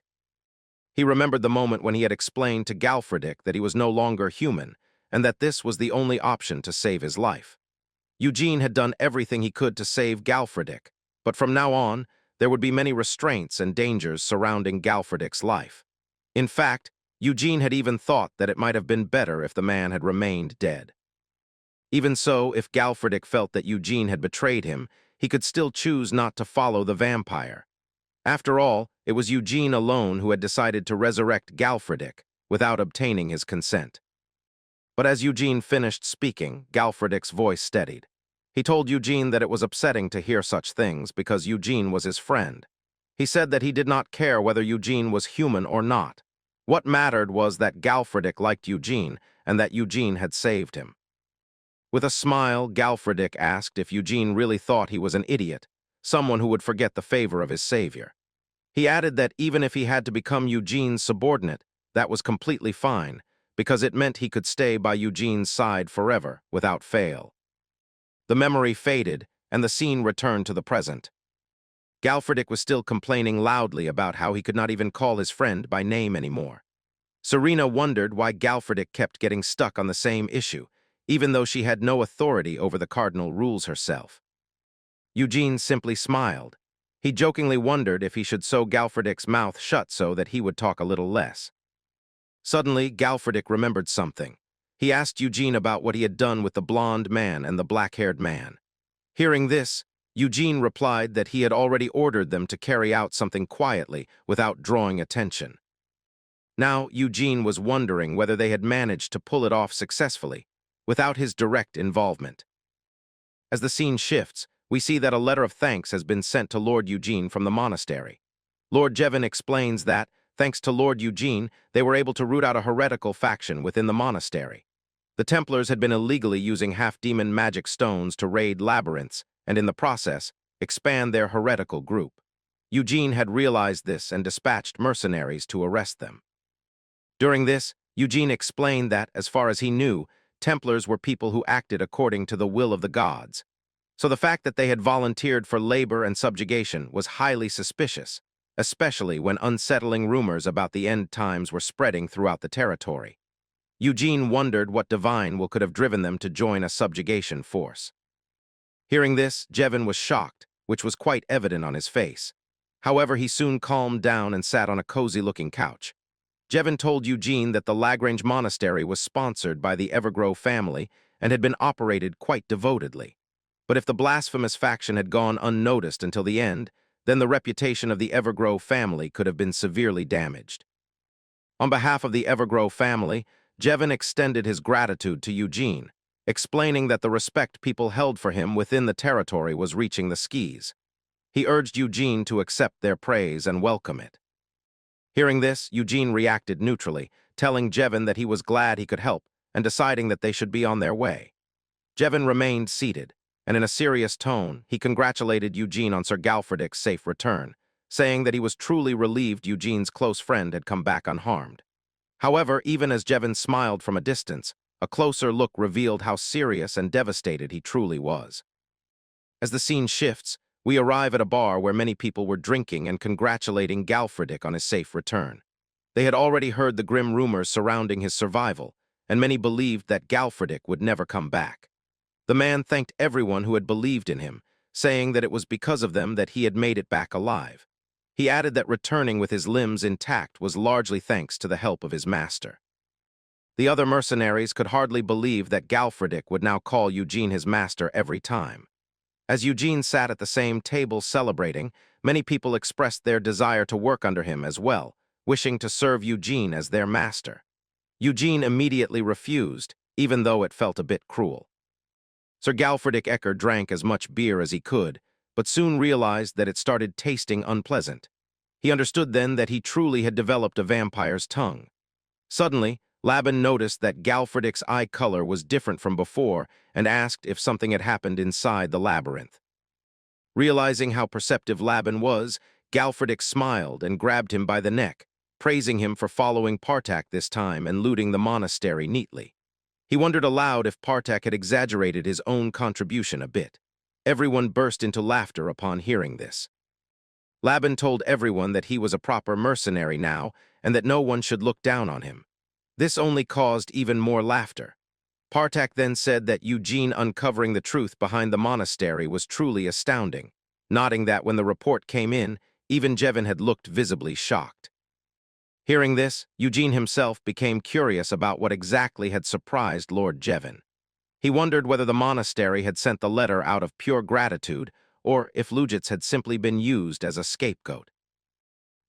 He remembered the moment when he had explained to Galfridic that he was no longer human, and that this was the only option to save his life. Eugene had done everything he could to save Galfridic, but from now on, there would be many restraints and dangers surrounding Galfridic's life. In fact, Eugene had even thought that it might have been better if the man had remained dead. Even so, if Galfridic felt that Eugene had betrayed him, he could still choose not to follow the vampire. After all, it was Eugene alone who had decided to resurrect Galfridic without obtaining his consent. But as Eugene finished speaking, Galfridic's voice steadied. He told Eugene that it was upsetting to hear such things because Eugene was his friend. He said that he did not care whether Eugene was human or not. What mattered was that Galfridic liked Eugene and that Eugene had saved him. With a smile, Galfridic asked if Eugene really thought he was an idiot, someone who would forget the favor of his savior. He added that even if he had to become Eugene's subordinate, that was completely fine, because it meant he could stay by Eugene's side forever, without fail. The memory faded, and the scene returned to the present. Galfridic was still complaining loudly about how he could not even call his friend by name anymore. Serena wondered why Galfridic kept getting stuck on the same issue, even though she had no authority over the cardinal rules herself. Eugene simply smiled. He jokingly wondered if he should sew Galfridic's mouth shut so that he would talk a little less. Suddenly, Galfridic remembered something. He asked Eugene about what he had done with the blonde man and the black-haired man. Hearing this, Eugene replied that he had already ordered them to carry out something quietly without drawing attention. Now, Eugene was wondering whether they had managed to pull it off successfully, without his direct involvement. As the scene shifts, we see that a letter of thanks has been sent to Lord Eugene from the monastery. Lord Jevon explains that, thanks to Lord Eugene, they were able to root out a heretical faction within the monastery. The Templars had been illegally using half-demon magic stones to raid labyrinths, and in the process, expand their heretical group. Eugene had realized this and dispatched mercenaries to arrest them. During this, Eugene explained that, as far as he knew, Templars were people who acted according to the will of the gods. So the fact that they had volunteered for labor and subjugation was highly suspicious, especially when unsettling rumors about the end times were spreading throughout the territory. Eugene wondered what divine will could have driven them to join a subjugation force. Hearing this, Jevon was shocked, which was quite evident on his face. However, he soon calmed down and sat on a cozy-looking couch. Jevon told Eugene that the Lagrange Monastery was sponsored by the Evergrove family and had been operated quite devotedly. But if the blasphemous faction had gone unnoticed until the end, then the reputation of the Evergrove family could have been severely damaged. On behalf of the Evergrove family, Jevon extended his gratitude to Eugene, explaining that the respect people held for him within the territory was reaching the skis. He urged Eugene to accept their praise and welcome it. Hearing this, Eugene reacted neutrally, telling Jevon that he was glad he could help and deciding that they should be on their way. Jevon remained seated, and in a serious tone, he congratulated Eugene on Sir Galfridic's safe return, saying that he was truly relieved Eugene's close friend had come back unharmed. However, even as Jevon smiled from a distance, a closer look revealed how serious and devastated he truly was. As the scene shifts, we arrive at a bar where many people were drinking and congratulating Galfridic on his safe return. They had already heard the grim rumors surrounding his survival, and many believed that Galfridic would never come back. The man thanked everyone who had believed in him, saying that it was because of them that he had made it back alive. He added that returning with his limbs intact was largely thanks to the help of his master. The other mercenaries could hardly believe that Galfridic would now call Eugene his master every time. As Eugene sat at the same table celebrating, many people expressed their desire to work under him as well, wishing to serve Eugene as their master. Eugene immediately refused, even though it felt a bit cruel. Sir Galfridic Ecker drank as much beer as he could, but soon realized that it started tasting unpleasant. He understood then that he truly had developed a vampire's tongue. Suddenly, Laban noticed that Galfredic's eye color was different from before and asked if something had happened inside the labyrinth. Realizing how perceptive Laban was, Galfredic smiled and grabbed him by the neck, praising him for following Partak this time and looting the monastery neatly. He wondered aloud if Partak had exaggerated his own contribution a bit. Everyone burst into laughter upon hearing this. Laban told everyone that he was a proper mercenary now and that no one should look down on him. This only caused even more laughter. Partak then said that Eugene uncovering the truth behind the monastery was truly astounding, nodding that when the report came in, even Jevin had looked visibly shocked. Hearing this, Eugene himself became curious about what exactly had surprised Lord Jevin. He wondered whether the monastery had sent the letter out of pure gratitude or if Lujitz had simply been used as a scapegoat.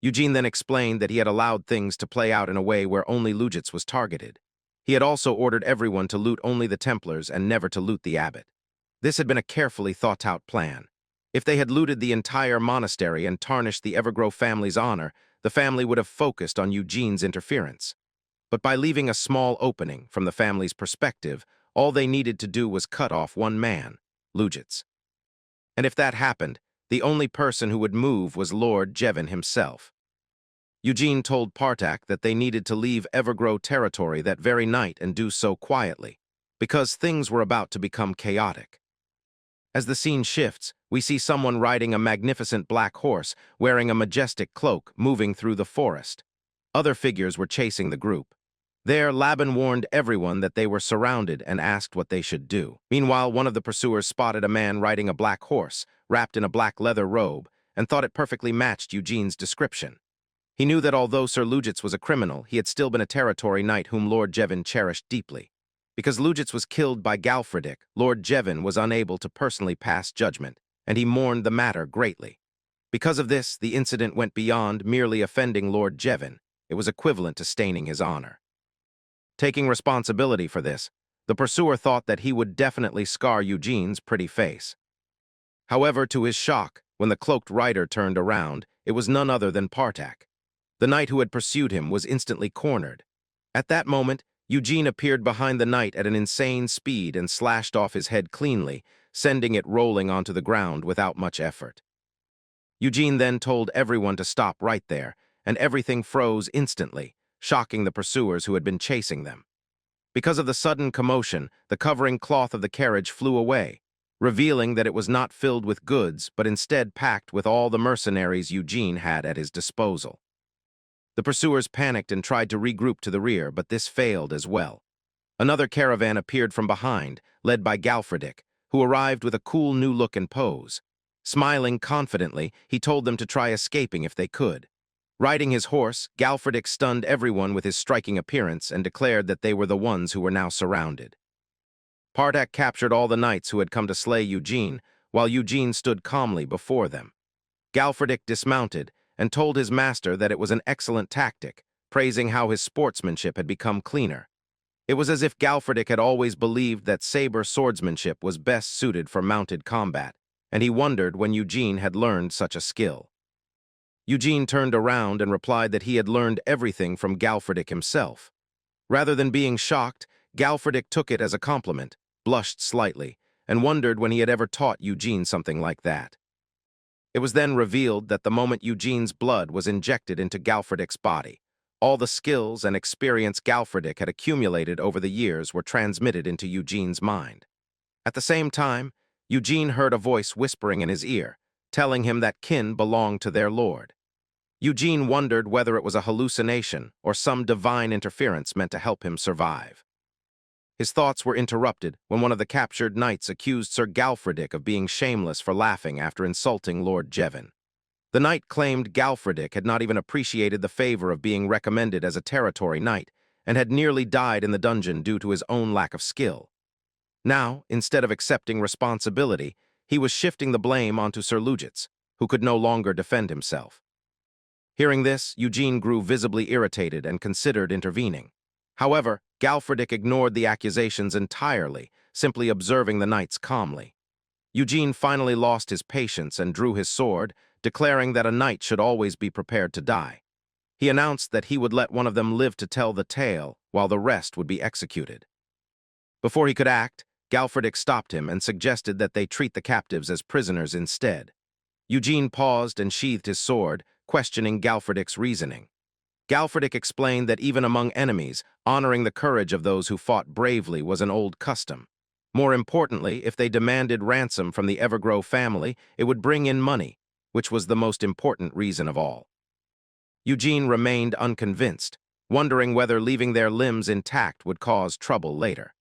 Eugene then explained that he had allowed things to play out in a way where only Lujitz was targeted. He had also ordered everyone to loot only the Templars and never to loot the abbot. This had been a carefully thought-out plan. If they had looted the entire monastery and tarnished the Evergrow family's honor, the family would have focused on Eugene's interference. But by leaving a small opening from the family's perspective, all they needed to do was cut off one man, Lujitz. And if that happened, the only person who would move was Lord Jevin himself. Eugene told Partak that they needed to leave Evergrow territory that very night and do so quietly, because things were about to become chaotic. As the scene shifts, we see someone riding a magnificent black horse, wearing a majestic cloak, moving through the forest. Other figures were chasing the group. There, Laban warned everyone that they were surrounded and asked what they should do. Meanwhile, one of the pursuers spotted a man riding a black horse, wrapped in a black leather robe, and thought it perfectly matched Eugene's description. He knew that although Sir Lujitz was a criminal, he had still been a territory knight whom Lord Jevin cherished deeply. Because Lujitz was killed by Galfredic, Lord Jevin was unable to personally pass judgment, and he mourned the matter greatly. Because of this, the incident went beyond merely offending Lord Jevin. It was equivalent to staining his honor. Taking responsibility for this, the pursuer thought that he would definitely scar Eugene's pretty face. However, to his shock, when the cloaked rider turned around, it was none other than Partak. The knight who had pursued him was instantly cornered. At that moment, Eugene appeared behind the knight at an insane speed and slashed off his head cleanly, sending it rolling onto the ground without much effort. Eugene then told everyone to stop right there, and everything froze instantly, shocking the pursuers who had been chasing them. Because of the sudden commotion, the covering cloth of the carriage flew away, revealing that it was not filled with goods, but instead packed with all the mercenaries Eugene had at his disposal. The pursuers panicked and tried to regroup to the rear, but this failed as well. Another caravan appeared from behind, led by Galfredic, who arrived with a cool new look and pose. Smiling confidently, he told them to try escaping if they could. Riding his horse, Galfredic stunned everyone with his striking appearance and declared that they were the ones who were now surrounded. Partak captured all the knights who had come to slay Eugene, while Eugene stood calmly before them. Galfredic dismounted and told his master that it was an excellent tactic, praising how his sportsmanship had become cleaner. It was as if Galfredic had always believed that saber swordsmanship was best suited for mounted combat, and he wondered when Eugene had learned such a skill. Eugene turned around and replied that he had learned everything from Galfredic himself. Rather than being shocked, Galfredic took it as a compliment, blushed slightly, and wondered when he had ever taught Eugene something like that. It was then revealed that the moment Eugene's blood was injected into Galfredic's body, all the skills and experience Galfredic had accumulated over the years were transmitted into Eugene's mind. At the same time, Eugene heard a voice whispering in his ear, telling him that kin belonged to their lord. Eugene wondered whether it was a hallucination or some divine interference meant to help him survive. His thoughts were interrupted when one of the captured knights accused Sir Galfredic of being shameless for laughing after insulting Lord Jevin. The knight claimed Galfredic had not even appreciated the favor of being recommended as a territory knight and had nearly died in the dungeon due to his own lack of skill. Now, instead of accepting responsibility, he was shifting the blame onto Sir Lujitz, who could no longer defend himself. Hearing this, Eugene grew visibly irritated and considered intervening. However, Galfredic ignored the accusations entirely, simply observing the knights calmly. Eugene finally lost his patience and drew his sword, declaring that a knight should always be prepared to die. He announced that he would let one of them live to tell the tale, while the rest would be executed. Before he could act, Galfridic stopped him and suggested that they treat the captives as prisoners instead. Eugene paused and sheathed his sword, questioning Galfridic's reasoning. Galfridic explained that even among enemies, honoring the courage of those who fought bravely was an old custom. More importantly, if they demanded ransom from the Evergrow family, it would bring in money, which was the most important reason of all. Eugene remained unconvinced, wondering whether leaving their limbs intact would cause trouble later.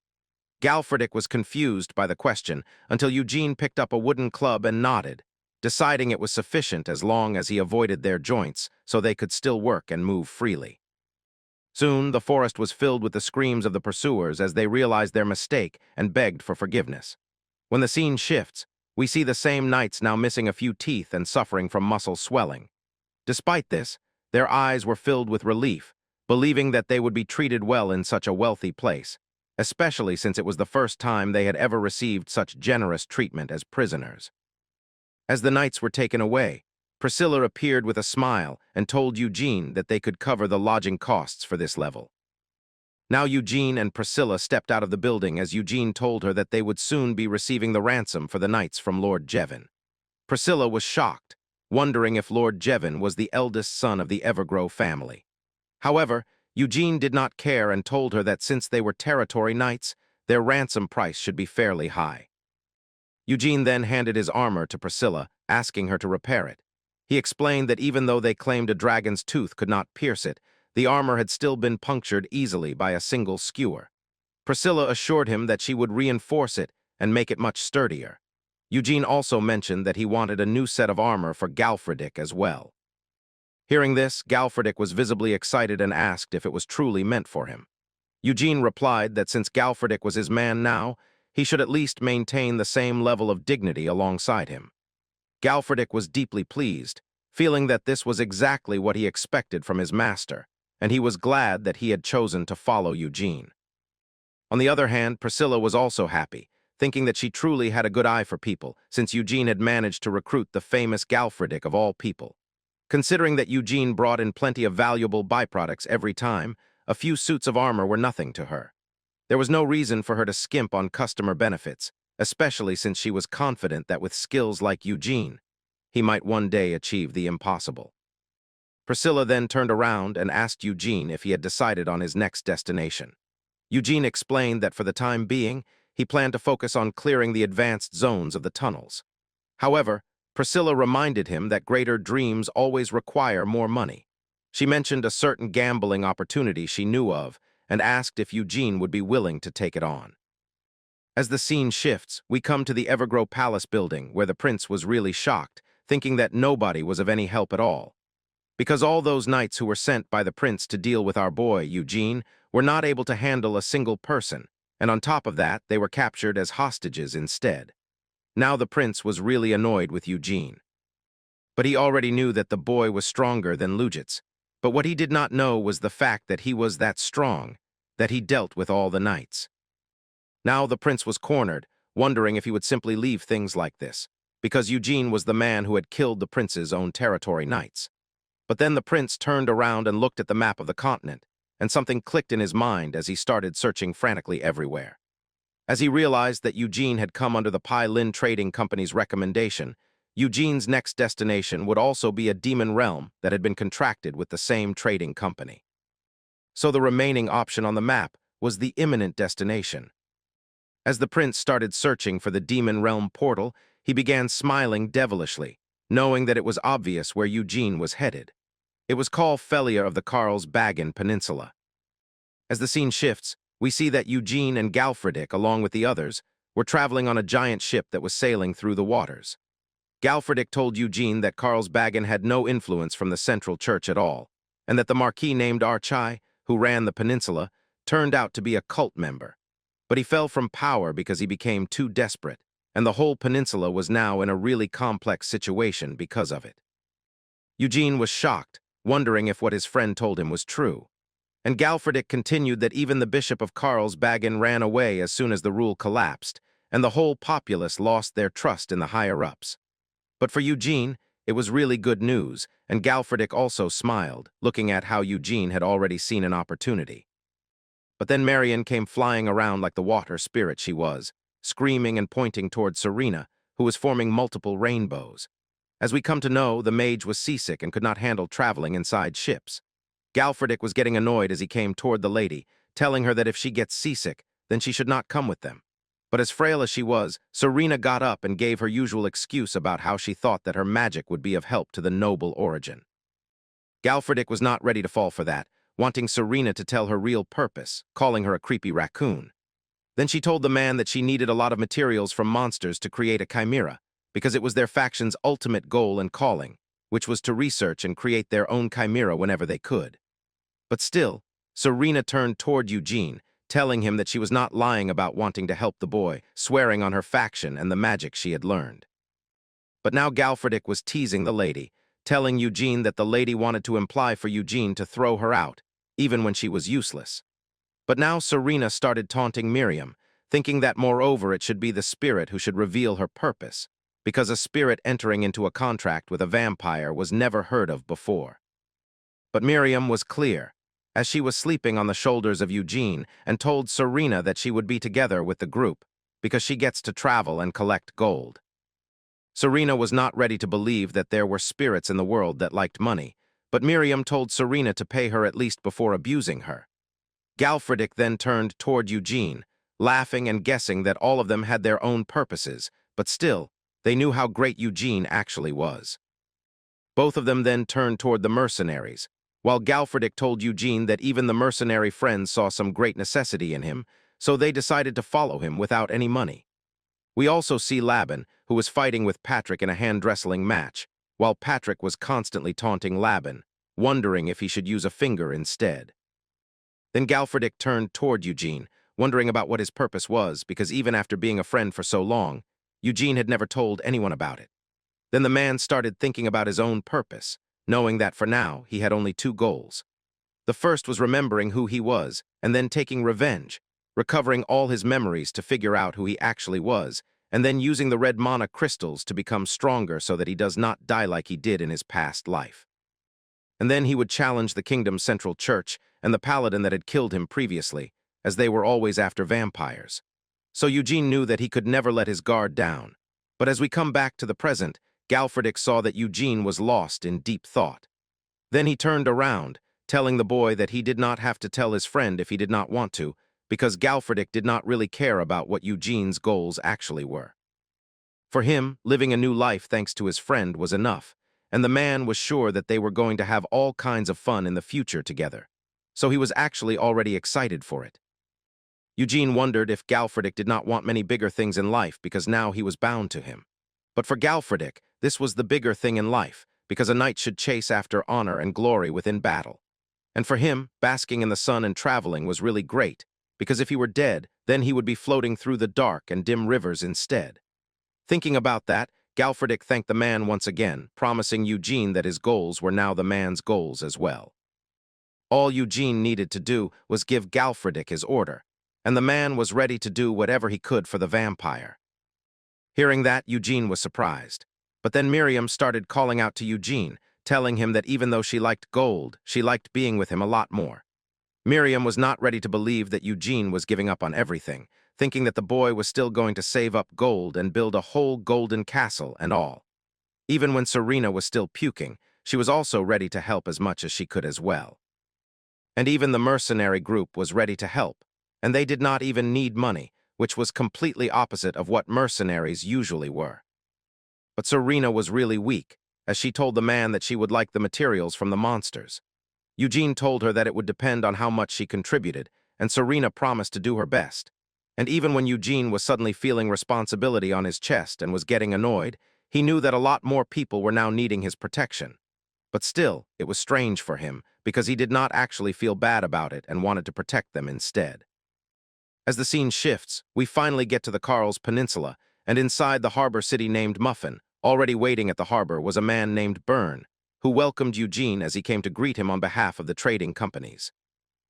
Galfridic was confused by the question until Eugene picked up a wooden club and nodded, deciding it was sufficient as long as he avoided their joints so they could still work and move freely. Soon, the forest was filled with the screams of the pursuers as they realized their mistake and begged for forgiveness. When the scene shifts, we see the same knights now missing a few teeth and suffering from muscle swelling. Despite this, their eyes were filled with relief, believing that they would be treated well in such a wealthy place, especially since it was the first time they had ever received such generous treatment as prisoners. As the knights were taken away, Priscilla appeared with a smile and told Eugene that they could cover the lodging costs for this level. Now Eugene and Priscilla stepped out of the building as Eugene told her that they would soon be receiving the ransom for the knights from Lord Jevon. Priscilla was shocked, wondering if Lord Jevon was the eldest son of the Evergrow family. However, Eugene did not care and told her that since they were territory knights, their ransom price should be fairly high. Eugene then handed his armor to Priscilla, asking her to repair it. He explained that even though they claimed a dragon's tooth could not pierce it, the armor had still been punctured easily by a single skewer. Priscilla assured him that she would reinforce it and make it much sturdier. Eugene also mentioned that he wanted a new set of armor for Galfridic as well. Hearing this, Galfridic was visibly excited and asked if it was truly meant for him. Eugene replied that since Galfridic was his man now, he should at least maintain the same level of dignity alongside him. Galfridic was deeply pleased, feeling that this was exactly what he expected from his master, and he was glad that he had chosen to follow Eugene. On the other hand, Priscilla was also happy, thinking that she truly had a good eye for people, since Eugene had managed to recruit the famous Galfridic of all people. Considering that Eugene brought in plenty of valuable byproducts every time, a few suits of armor were nothing to her. There was no reason for her to skimp on customer benefits, especially since she was confident that with skills like Eugene, he might one day achieve the impossible. Priscilla then turned around and asked Eugene if he had decided on his next destination. Eugene explained that for the time being, he planned to focus on clearing the advanced zones of the tunnels. However, Priscilla reminded him that greater dreams always require more money. She mentioned a certain gambling opportunity she knew of and asked if Eugene would be willing to take it on. As the scene shifts, we come to the Evergrow Palace building where the prince was really shocked, thinking that nobody was of any help at all. Because all those knights who were sent by the prince to deal with our boy, Eugene, were not able to handle a single person, and on top of that, they were captured as hostages instead. Now the prince was really annoyed with Eugene. But he already knew that the boy was stronger than Lujit's. But what he did not know was the fact that he was that strong, that he dealt with all the knights. Now the prince was cornered, wondering if he would simply leave things like this, because Eugene was the man who had killed the prince's own territory knights. But then the prince turned around and looked at the map of the continent, and something clicked in his mind as he started searching frantically everywhere. As he realized that Eugene had come under the Pai Lin Trading Company's recommendation, Eugene's next destination would also be a demon realm that had been contracted with the same trading company. So the remaining option on the map was the imminent destination. As the prince started searching for the demon realm portal, he began smiling devilishly, knowing that it was obvious where Eugene was headed. It was called Felia of the Karlsbagan Peninsula. As the scene shifts, we see that Eugene and Galfridic, along with the others, were traveling on a giant ship that was sailing through the waters. Galfridic told Eugene that Karlsbagan had no influence from the central church at all, and that the marquis named Archai, who ran the peninsula, turned out to be a cult member. But he fell from power because he became too desperate, and the whole peninsula was now in a really complex situation because of it. Eugene was shocked, wondering if what his friend told him was true. And Galfridic continued that even the Bishop of Karlsbagan ran away as soon as the rule collapsed, and the whole populace lost their trust in the higher-ups. But for Eugene, it was really good news, and Galfridic also smiled, looking at how Eugene had already seen an opportunity. But then Marion came flying around like the water spirit she was, screaming and pointing toward Serena, who was forming multiple rainbows. As we come to know, the mage was seasick and could not handle traveling inside ships. Galfredick was getting annoyed as he came toward the lady, telling her that if she gets seasick, then she should not come with them. But as frail as she was, Serena got up and gave her usual excuse about how she thought that her magic would be of help to the noble origin. Galfredick was not ready to fall for that, wanting Serena to tell her real purpose, calling her a creepy raccoon. Then she told the man that she needed a lot of materials from monsters to create a chimera, because it was their faction's ultimate goal and calling, which was to research and create their own chimera whenever they could. But still, Serena turned toward Eugene, telling him that she was not lying about wanting to help the boy, swearing on her faction and the magic she had learned. But now Galfredick was teasing the lady, telling Eugene that the lady wanted to imply for Eugene to throw her out, even when she was useless. But now Serena started taunting Miriam, thinking that moreover it should be the spirit who should reveal her purpose, because a spirit entering into a contract with a vampire was never heard of before. But Miriam was clear, as she was sleeping on the shoulders of Eugene and told Serena that she would be together with the group, because she gets to travel and collect gold. Serena was not ready to believe that there were spirits in the world that liked money, but Miriam told Serena to pay her at least before abusing her. Galfredick then turned toward Eugene, laughing and guessing that all of them had their own purposes, but still, they knew how great Eugene actually was. Both of them then turned toward the mercenaries, while Galfredick told Eugene that even the mercenary friends saw some great necessity in him, so they decided to follow him without any money. We also see Laban, who was fighting with Patrick in a hand-wrestling match, while Patrick was constantly taunting Laban, wondering if he should use a finger instead. Then Galfredick turned toward Eugene, wondering about what his purpose was, because even after being a friend for so long, Eugene had never told anyone about it. Then the man started thinking about his own purpose, knowing that for now he had only two goals. The first was remembering who he was, and then taking revenge, recovering all his memories to figure out who he actually was, and then using the red mana crystals to become stronger so that he does not die like he did in his past life. And then he would challenge the kingdom's central church and the paladin that had killed him previously, as they were always after vampires. So Eugene knew that he could never let his guard down. But as we come back to the present, Galfredick saw that Eugene was lost in deep thought. Then he turned around, telling the boy that he did not have to tell his friend if he did not want to, because Galfredick did not really care about what Eugene's goals actually were. For him, living a new life thanks to his friend was enough, and the man was sure that they were going to have all kinds of fun in the future together. So he was actually already excited for it. Eugene wondered if Galfredick did not want many bigger things in life because now he was bound to him. But for Galfredick, this was the bigger thing in life, because a knight should chase after honor and glory within battle. And for him, basking in the sun and traveling was really great, because if he were dead, then he would be floating through the dark and dim rivers instead. Thinking about that, Galfredick thanked the man once again, promising Eugene that his goals were now the man's goals as well. All Eugene needed to do was give Galfredick his order, and the man was ready to do whatever he could for the vampire. Hearing that, Eugene was surprised. But then Miriam started calling out to Eugene, telling him that even though she liked gold, she liked being with him a lot more. Miriam was not ready to believe that Eugene was giving up on everything, thinking that the boy was still going to save up gold and build a whole golden castle and all. Even when Serena was still puking, she was also ready to help as much as she could as well. And even the mercenary group was ready to help, and they did not even need money, which was completely opposite of what mercenaries usually were. But Serena was really weak, as she told the man that she would like the materials from the monsters. Eugene told her that it would depend on how much she contributed, and Serena promised to do her best. And even when Eugene was suddenly feeling responsibility on his chest and was getting annoyed, he knew that a lot more people were now needing his protection. But still, it was strange for him, because he did not actually feel bad about it and wanted to protect them instead. As the scene shifts, we finally get to the Carl's Peninsula, and inside the harbor city named Muffin, already waiting at the harbor, was a man named Byrne, who welcomed Eugene as he came to greet him on behalf of the trading companies.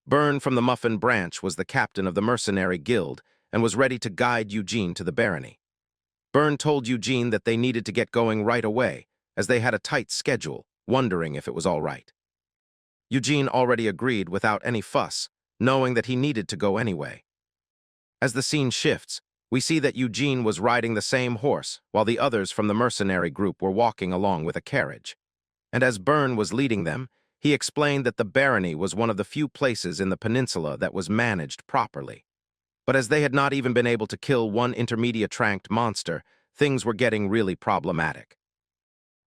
Byrne from the Muffin branch was the captain of the mercenary guild and was ready to guide Eugene to the barony. Byrne told Eugene that they needed to get going right away, as they had a tight schedule, wondering if it was all right. Eugene already agreed without any fuss, knowing that he needed to go anyway. As the scene shifts, we see that Eugene was riding the same horse, while the others from the mercenary group were walking along with a carriage. And as Byrne was leading them, he explained that the barony was one of the few places in the peninsula that was managed properly. But as they had not even been able to kill one intermediate-ranked monster, things were getting really problematic.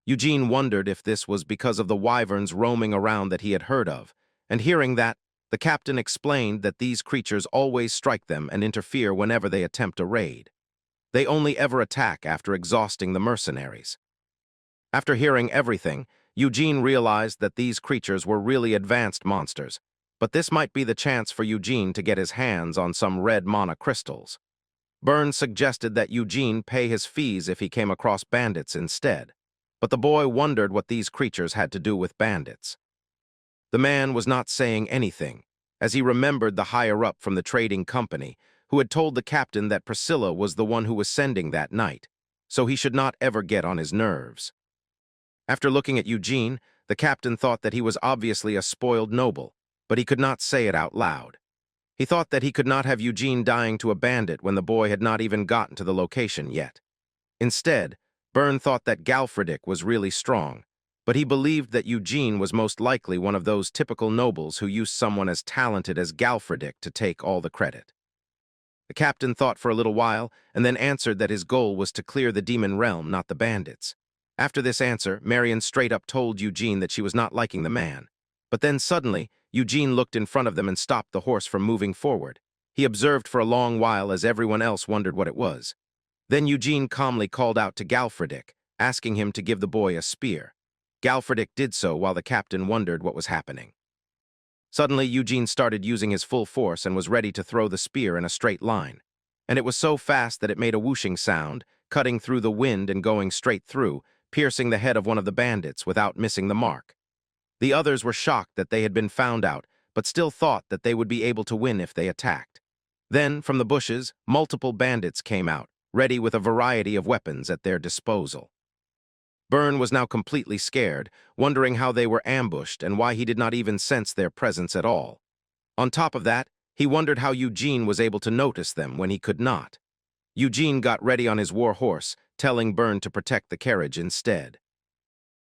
Eugene wondered if this was because of the wyverns roaming around that he had heard of, and hearing that, the captain explained that these creatures always strike them and interfere whenever they attempt a raid. They only ever attack after exhausting the mercenaries. After hearing everything, Eugene realized that these creatures were really advanced monsters, but this might be the chance for Eugene to get his hands on some red mana crystals. Byrne suggested that Eugene pay his fees if he came across bandits instead, but the boy wondered what these creatures had to do with bandits. The man was not saying anything, as he remembered the higher-up from the trading company, who had told the captain that Priscilla was the one who was sending that night, so he should not ever get on his nerves. After looking at Eugene, the captain thought that he was obviously a spoiled noble, but he could not say it out loud. He thought that he could not have Eugene dying to a bandit when the boy had not even gotten to the location yet. Instead, Byrne thought that Galfredick was really strong, but he believed that Eugene was most likely one of those typical nobles who used someone as talented as Galfredick to take all the credit. The captain thought for a little while and then answered that his goal was to clear the demon realm, not the bandits. After this answer, Marion straight up told Eugene that she was not liking the man. But then suddenly, Eugene looked in front of them and stopped the horse from moving forward. He observed for a long while as everyone else wondered what it was. Then Eugene calmly called out to Galfredick, asking him to give the boy a spear. Galfredick did so while the captain wondered what was happening. Suddenly, Eugene started using his full force and was ready to throw the spear in a straight line. And it was so fast that it made a whooshing sound, cutting through the wind and going straight through, piercing the head of one of the bandits without missing the mark. The others were shocked that they had been found out, but still thought that they would be able to win if they attacked. Then, from the bushes, multiple bandits came out, ready with a variety of weapons at their disposal. Byrne was now completely scared, wondering how they were ambushed and why he did not even sense their presence at all. On top of that, he wondered how Eugene was able to notice them when he could not. Eugene got ready on his war horse, telling Byrne to protect the carriage instead.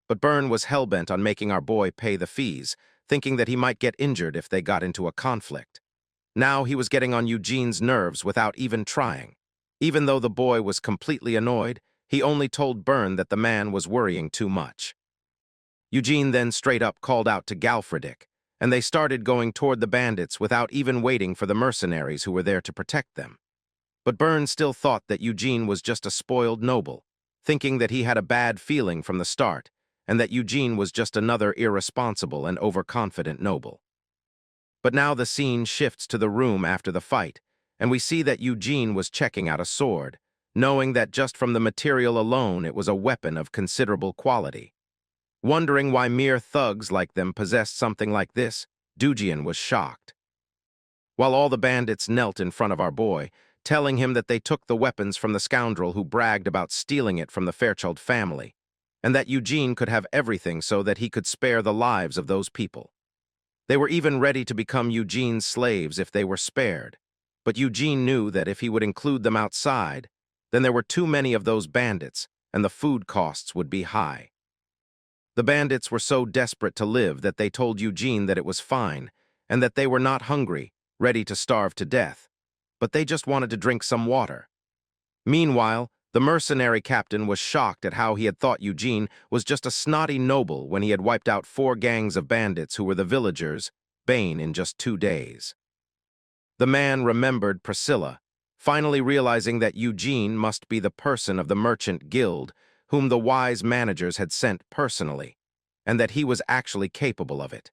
But Byrne was hell-bent on making our boy pay the fees, thinking that he might get injured if they got into a conflict. Now he was getting on Eugene's nerves without even trying. Even though the boy was completely annoyed, he only told Byrne that the man was worrying too much. Eugene then straight up called out to Galfredick, and they started going toward the bandits without even waiting for the mercenaries who were there to protect them. But Byrne still thought that Eugene was just a spoiled noble, thinking that he had a bad feeling from the start, and that Eugene was just another irresponsible and overconfident noble. But now the scene shifts to the room after the fight, and we see that Eugene was checking out a sword, knowing that just from the material alone it was a weapon of considerable quality. Wondering why mere thugs like them possessed something like this, Eugene was shocked. While all the bandits knelt in front of our boy, telling him that they took the weapons from the scoundrel who bragged about stealing it from the Fairchild family, and that Eugene could have everything so that he could spare the lives of those people. They were even ready to become Eugene's slaves if they were spared, but Eugene knew that if he would include them outside, then there were too many of those bandits, and the food costs would be high. The bandits were so desperate to live that they told Eugene that it was fine, and that they were not hungry, ready to starve to death, but they just wanted to drink some water. Meanwhile, the mercenary captain was shocked at how he had thought Eugene was just a snotty noble when he had wiped out 4 gangs of bandits who were the villagers, Bane, in just 2 days. The man remembered Priscilla, finally realizing that Eugene must be the person of the merchant guild whom the wise managers had sent personally, and that he was actually capable of it.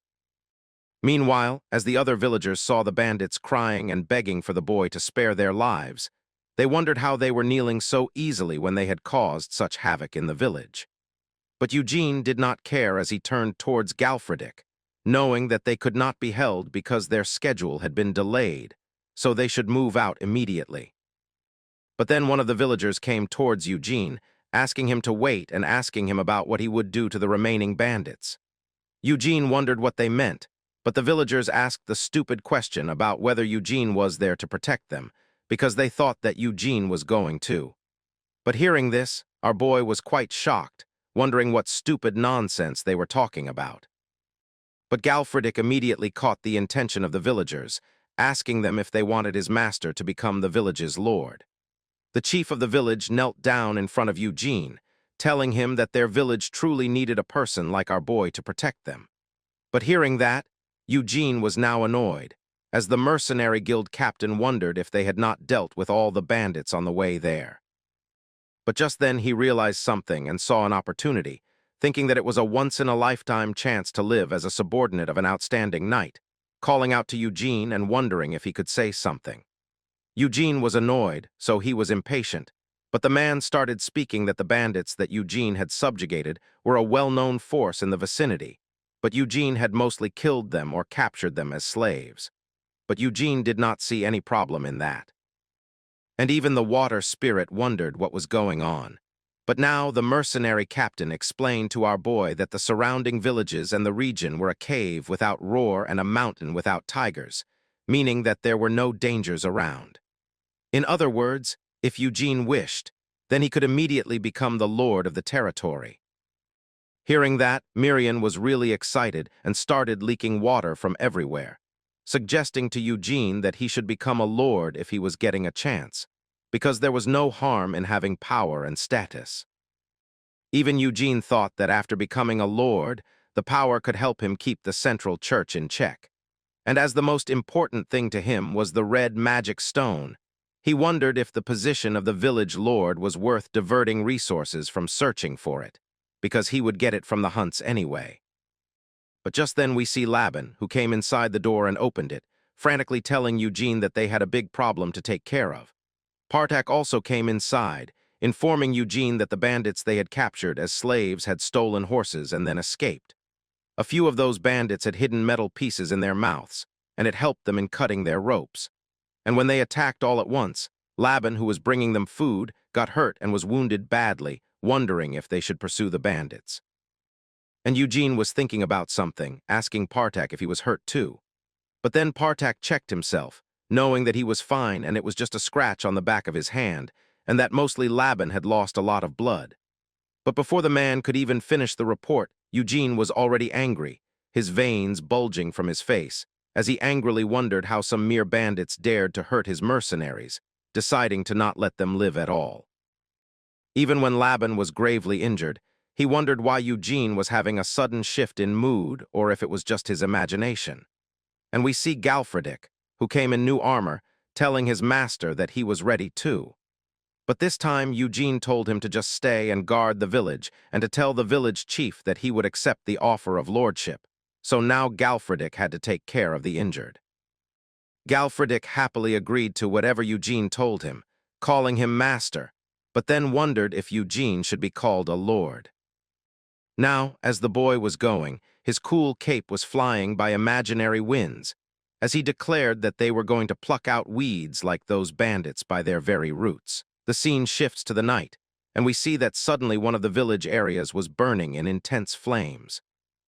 Meanwhile, as the other villagers saw the bandits crying and begging for the boy to spare their lives, they wondered how they were kneeling so easily when they had caused such havoc in the village. But Eugene did not care as he turned towards Galfredick, knowing that they could not be held because their schedule had been delayed, so they should move out immediately. But then one of the villagers came towards Eugene, asking him to wait and asking him about what he would do to the remaining bandits. Eugene wondered what they meant, But the villagers asked the stupid question about whether Eugene was there to protect them, because they thought that Eugene was going too. But hearing this, our boy was quite shocked, wondering what stupid nonsense they were talking about. But Galfridic immediately caught the intention of the villagers, asking them if they wanted his master to become the village's lord. The chief of the village knelt down in front of Eugene, telling him that their village truly needed a person like our boy to protect them. But hearing that, Eugene was now annoyed, as the mercenary guild captain wondered if they had not dealt with all the bandits on the way there. But just then he realized something and saw an opportunity, thinking that it was a once-in-a-lifetime chance to live as a subordinate of an outstanding knight, calling out to Eugene and wondering if he could say something. Eugene was annoyed, so he was impatient, but the man started speaking that the bandits that Eugene had subjugated were a well-known force in the vicinity, but Eugene had mostly killed them or captured them as slaves. But Eugene did not see any problem in that. And even the water spirit wondered what was going on. But now the mercenary captain explained to our boy that the surrounding villages and the region were a cave without roar and a mountain without tigers, meaning that there were no dangers around. In other words, if Eugene wished, then he could immediately become the lord of the territory. Hearing that, Miriam was really excited and started leaking water from everywhere, suggesting to Eugene that he should become a lord if he was getting a chance, because there was no harm in having power and status. Even Eugene thought that after becoming a lord, the power could help him keep the central church in check. And as the most important thing to him was the red magic stone, he wondered if the position of the village lord was worth diverting resources from searching for it, because he would get it from the hunts anyway. But just then we see Laban, who came inside the door and opened it, frantically telling Eugene that they had a big problem to take care of. Partak also came inside, informing Eugene that the bandits they had captured as slaves had stolen horses and then escaped. A few of those bandits had hidden metal pieces in their mouths, and it helped them in cutting their ropes. And when they attacked all at once, Laban, who was bringing them food, got hurt and was wounded badly, wondering if they should pursue the bandits. And Eugene was thinking about something, asking Partak if he was hurt too. But then Partak checked himself, knowing that he was fine and it was just a scratch on the back of his hand, and that mostly Laban had lost a lot of blood. But before the man could even finish the report, Eugene was already angry, his veins bulging from his face, as he angrily wondered how some mere bandits dared to hurt his mercenaries, deciding to not let them live at all. Even when Laban was gravely injured, he wondered why Eugene was having a sudden shift in mood or if it was just his imagination. And we see Galfridic, who came in new armor, telling his master that he was ready too. But this time Eugene told him to just stay and guard the village and to tell the village chief that he would accept the offer of lordship. So now Galfridic had to take care of the injured. Galfridic happily agreed to whatever Eugene told him, calling him master, but then wondered if Eugene should be called a lord. Now, as the boy was going, his cool cape was flying by imaginary winds, as he declared that they were going to pluck out weeds like those bandits by their very roots. The scene shifts to the night, and we see that suddenly one of the village areas was burning in intense flames.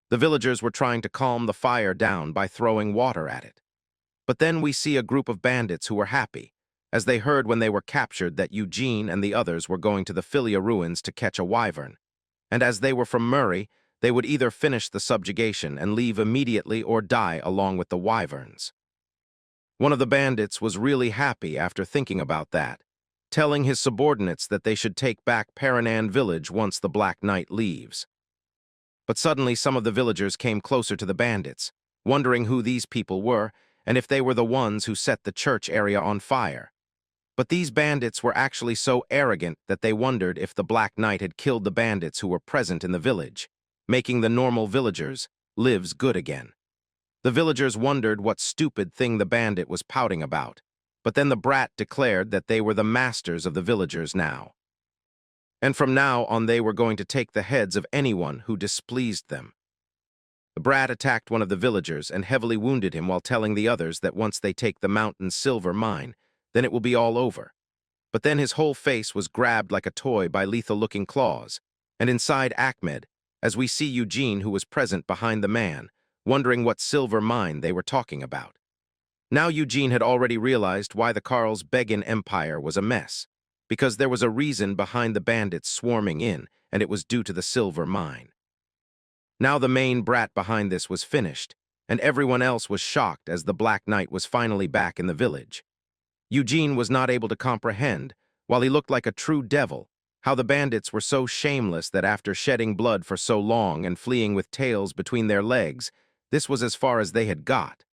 The villagers were trying to calm the fire down by throwing water at it. But then we see a group of bandits who were happy, as they heard when they were captured that Eugene and the others were going to the Philia ruins to catch a wyvern. And as they were from Murray, they would either finish the subjugation and leave immediately or die along with the wyverns. One of the bandits was really happy after thinking about that, telling his subordinates that they should take back Paranan village once the Black Knight leaves. But suddenly some of the villagers came closer to the bandits, wondering who these people were and if they were the ones who set the church area on fire. But these bandits were actually so arrogant that they wondered if the Black Knight had killed the bandits who were present in the village, making the normal villagers lives good again. The villagers wondered what stupid thing the bandit was pouting about, but then the brat declared that they were the masters of the villagers now. And from now on they were going to take the heads of anyone who displeased them. The brat attacked one of the villagers and heavily wounded him while telling the others that once they take the mountain silver mine, then it will be all over. But then his whole face was grabbed like a toy by lethal-looking claws, and inside Ahmed, as we see Eugene, who was present behind the man, wondering what silver mine they were talking about. Now Eugene had already realized why the Carlsbeggen Empire was a mess, because there was a reason behind the bandits swarming in, and it was due to the silver mine. Now the main brat behind this was finished, and everyone else was shocked as the Black Knight was finally back in the village. Eugene was not able to comprehend, while he looked like a true devil, how the bandits were so shameless that after shedding blood for so long and fleeing with tails between their legs, this was as far as they had got.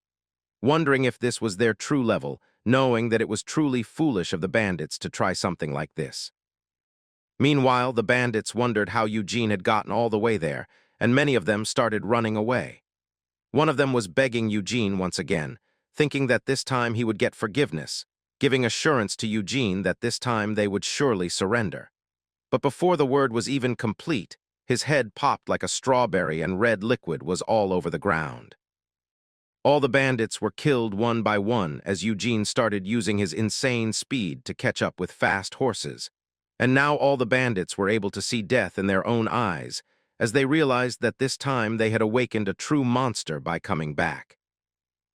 Wondering if this was their true level, knowing that it was truly foolish of the bandits to try something like this. Meanwhile, the bandits wondered how Eugene had gotten all the way there, and many of them started running away. One of them was begging Eugene once again, thinking that this time he would get forgiveness, giving assurance to Eugene that this time they would surely surrender. But before the word was even complete, his head popped like a strawberry and red liquid was all over the ground. All the bandits were killed one by one as Eugene started using his insane speed to catch up with fast horses. And now all the bandits were able to see death in their own eyes, as they realized that this time they had awakened a true monster by coming back.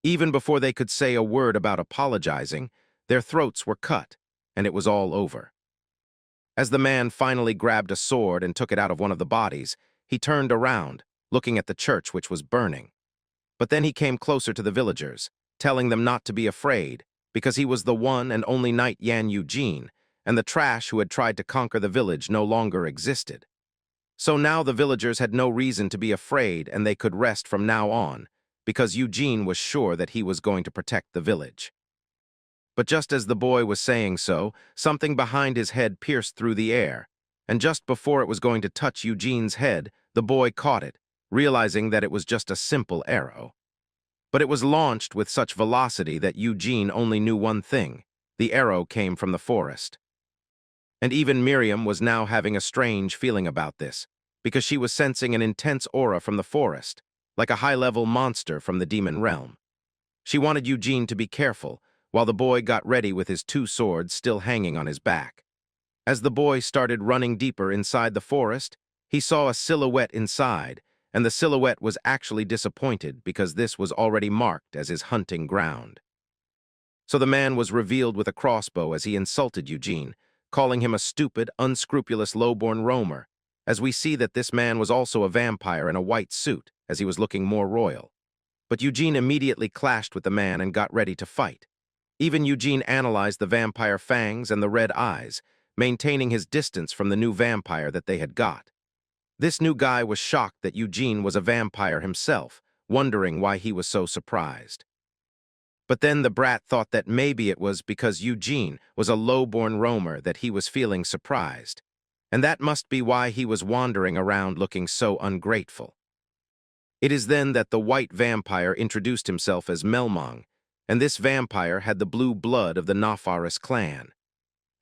Even before they could say a word about apologizing, their throats were cut, and it was all over. As the man finally grabbed a sword and took it out of one of the bodies, he turned around, looking at the church which was burning. But then he came closer to the villagers, telling them not to be afraid, because he was the one and only knight Yan Eugene, and the trash who had tried to conquer the village no longer existed. So now the villagers had no reason to be afraid, and they could rest from now on, because Eugene was sure that he was going to protect the village. But just as the boy was saying so, something behind his head pierced through the air, and just before it was going to touch Eugene's head, the boy caught it, realizing that it was just a simple arrow. But it was launched with such velocity that Eugene only knew one thing: the arrow came from the forest. And even Miriam was now having a strange feeling about this, because she was sensing an intense aura from the forest, like a high-level monster from the demon realm. She wanted Eugene to be careful, while the boy got ready with his two swords still hanging on his back. As the boy started running deeper inside the forest, he saw a silhouette inside, and the silhouette was actually disappointed because this was already marked as his hunting ground. So the man was revealed with a crossbow as he insulted Eugene, calling him a stupid, unscrupulous lowborn roamer, as we see that this man was also a vampire in a white suit, as he was looking more royal. But Eugene immediately clashed with the man and got ready to fight. Even Eugene analyzed the vampire fangs and the red eyes, maintaining his distance from the new vampire that they had got. This new guy was shocked that Eugene was a vampire himself, wondering why he was so surprised. But then the brat thought that maybe it was because Eugene was a low-born roamer that he was feeling surprised, and that must be why he was wandering around looking so ungrateful. It is then that the white vampire introduced himself as Melmong, and this vampire had the blue blood of the Nafaris clan.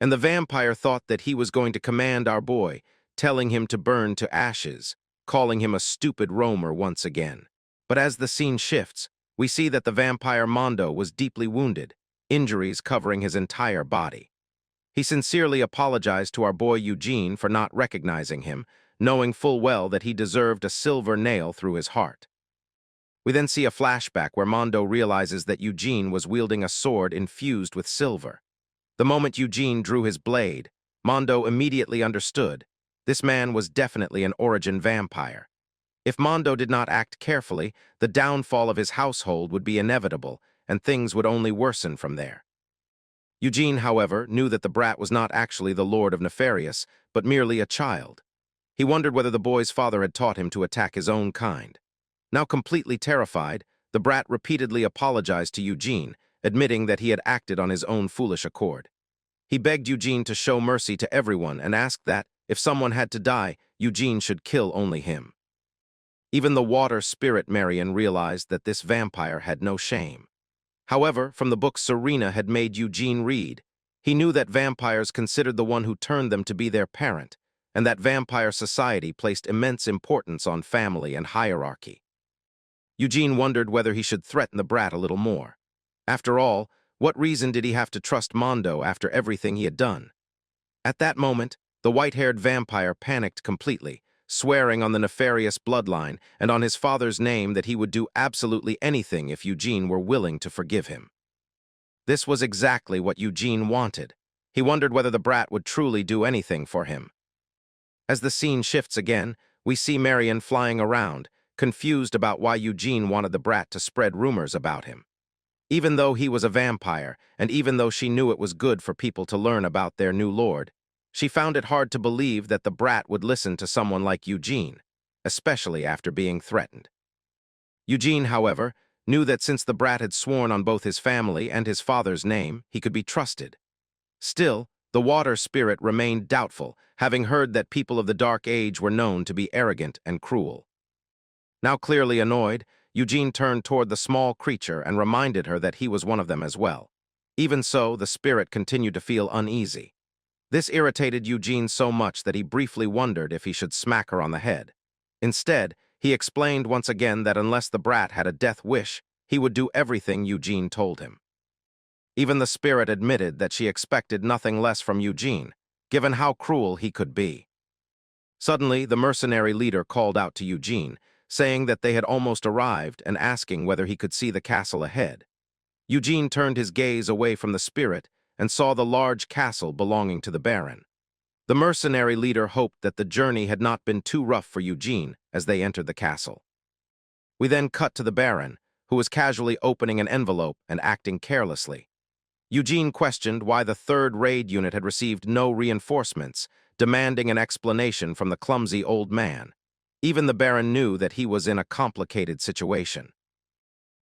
And the vampire thought that he was going to command our boy, telling him to burn to ashes, calling him a stupid roamer once again. But as the scene shifts, we see that the vampire Mondo was deeply wounded, injuries covering his entire body. He sincerely apologized to our boy Eugene for not recognizing him, knowing full well that he deserved a silver nail through his heart. We then see a flashback where Mondo realizes that Eugene was wielding a sword infused with silver. The moment Eugene drew his blade, Mondo immediately understood. This man was definitely an origin vampire. If Mondo did not act carefully, the downfall of his household would be inevitable, and things would only worsen from there. Eugene, however, knew that the brat was not actually the Lord of Nefarious, but merely a child. He wondered whether the boy's father had taught him to attack his own kind. Now completely terrified, the brat repeatedly apologized to Eugene, admitting that he had acted on his own foolish accord. He begged Eugene to show mercy to everyone and asked that, if someone had to die, Eugene should kill only him. Even the water spirit Marion realized that this vampire had no shame. However, from the book Serena had made Eugene read, he knew that vampires considered the one who turned them to be their parent, and that vampire society placed immense importance on family and hierarchy. Eugene wondered whether he should threaten the brat a little more. After all, what reason did he have to trust Mondo after everything he had done? At that moment, the white-haired vampire panicked completely, swearing on the nefarious bloodline and on his father's name that he would do absolutely anything if Eugene were willing to forgive him. This was exactly what Eugene wanted. He wondered whether the brat would truly do anything for him. As the scene shifts again, we see Marion flying around, confused about why Eugene wanted the brat to spread rumors about him. Even though he was a vampire, and even though she knew it was good for people to learn about their new lord, she found it hard to believe that the brat would listen to someone like Eugene, especially after being threatened. Eugene, however, knew that since the brat had sworn on both his family and his father's name, he could be trusted. Still, the water spirit remained doubtful, having heard that people of the Dark Age were known to be arrogant and cruel. Now clearly annoyed, Eugene turned toward the small creature and reminded her that he was one of them as well. Even so, the spirit continued to feel uneasy. This irritated Eugene so much that he briefly wondered if he should smack her on the head. Instead, he explained once again that unless the brat had a death wish, he would do everything Eugene told him. Even the spirit admitted that she expected nothing less from Eugene, given how cruel he could be. Suddenly, the mercenary leader called out to Eugene, saying that they had almost arrived and asking whether he could see the castle ahead. Eugene turned his gaze away from the spirit and saw the large castle belonging to the Baron. The mercenary leader hoped that the journey had not been too rough for Eugene as they entered the castle. We then cut to the Baron, who was casually opening an envelope and acting carelessly. Eugene questioned why the third raid unit had received no reinforcements, demanding an explanation from the clumsy old man. Even the Baron knew that he was in a complicated situation.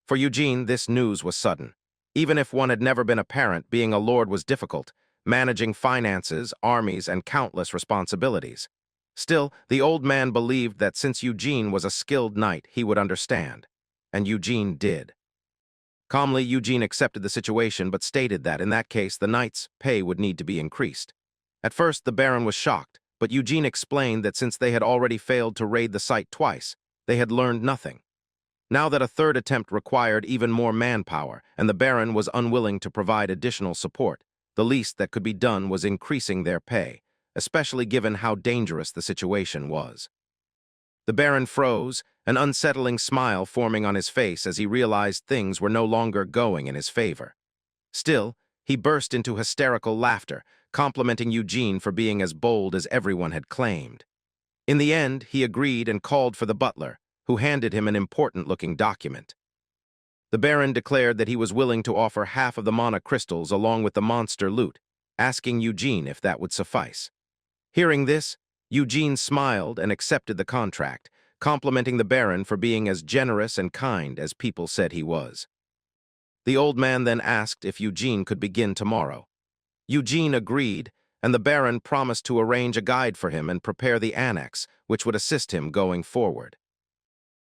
For Eugene, this news was sudden. Even if one had never been a parent, being a lord was difficult, managing finances, armies, and countless responsibilities. Still, the old man believed that since Eugene was a skilled knight, he would understand. And Eugene did. Calmly, Eugene accepted the situation but stated that, in that case, the knight's pay would need to be increased. At first, the Baron was shocked, but Eugene explained that since they had already failed to raid the site twice, they had learned nothing. Now that a third attempt required even more manpower, and the Baron was unwilling to provide additional support, the least that could be done was increasing their pay, especially given how dangerous the situation was. The Baron froze, an unsettling smile forming on his face as he realized things were no longer going in his favor. Still, he burst into hysterical laughter, complimenting Eugene for being as bold as everyone had claimed. In the end, he agreed and called for the butler, who handed him an important-looking document. The Baron declared that he was willing to offer half of the mana crystals along with the monster loot, asking Eugene if that would suffice. Hearing this, Eugene smiled and accepted the contract, complimenting the Baron for being as generous and kind as people said he was. The old man then asked if Eugene could begin tomorrow. Eugene agreed, and the Baron promised to arrange a guide for him and prepare the annex, which would assist him going forward.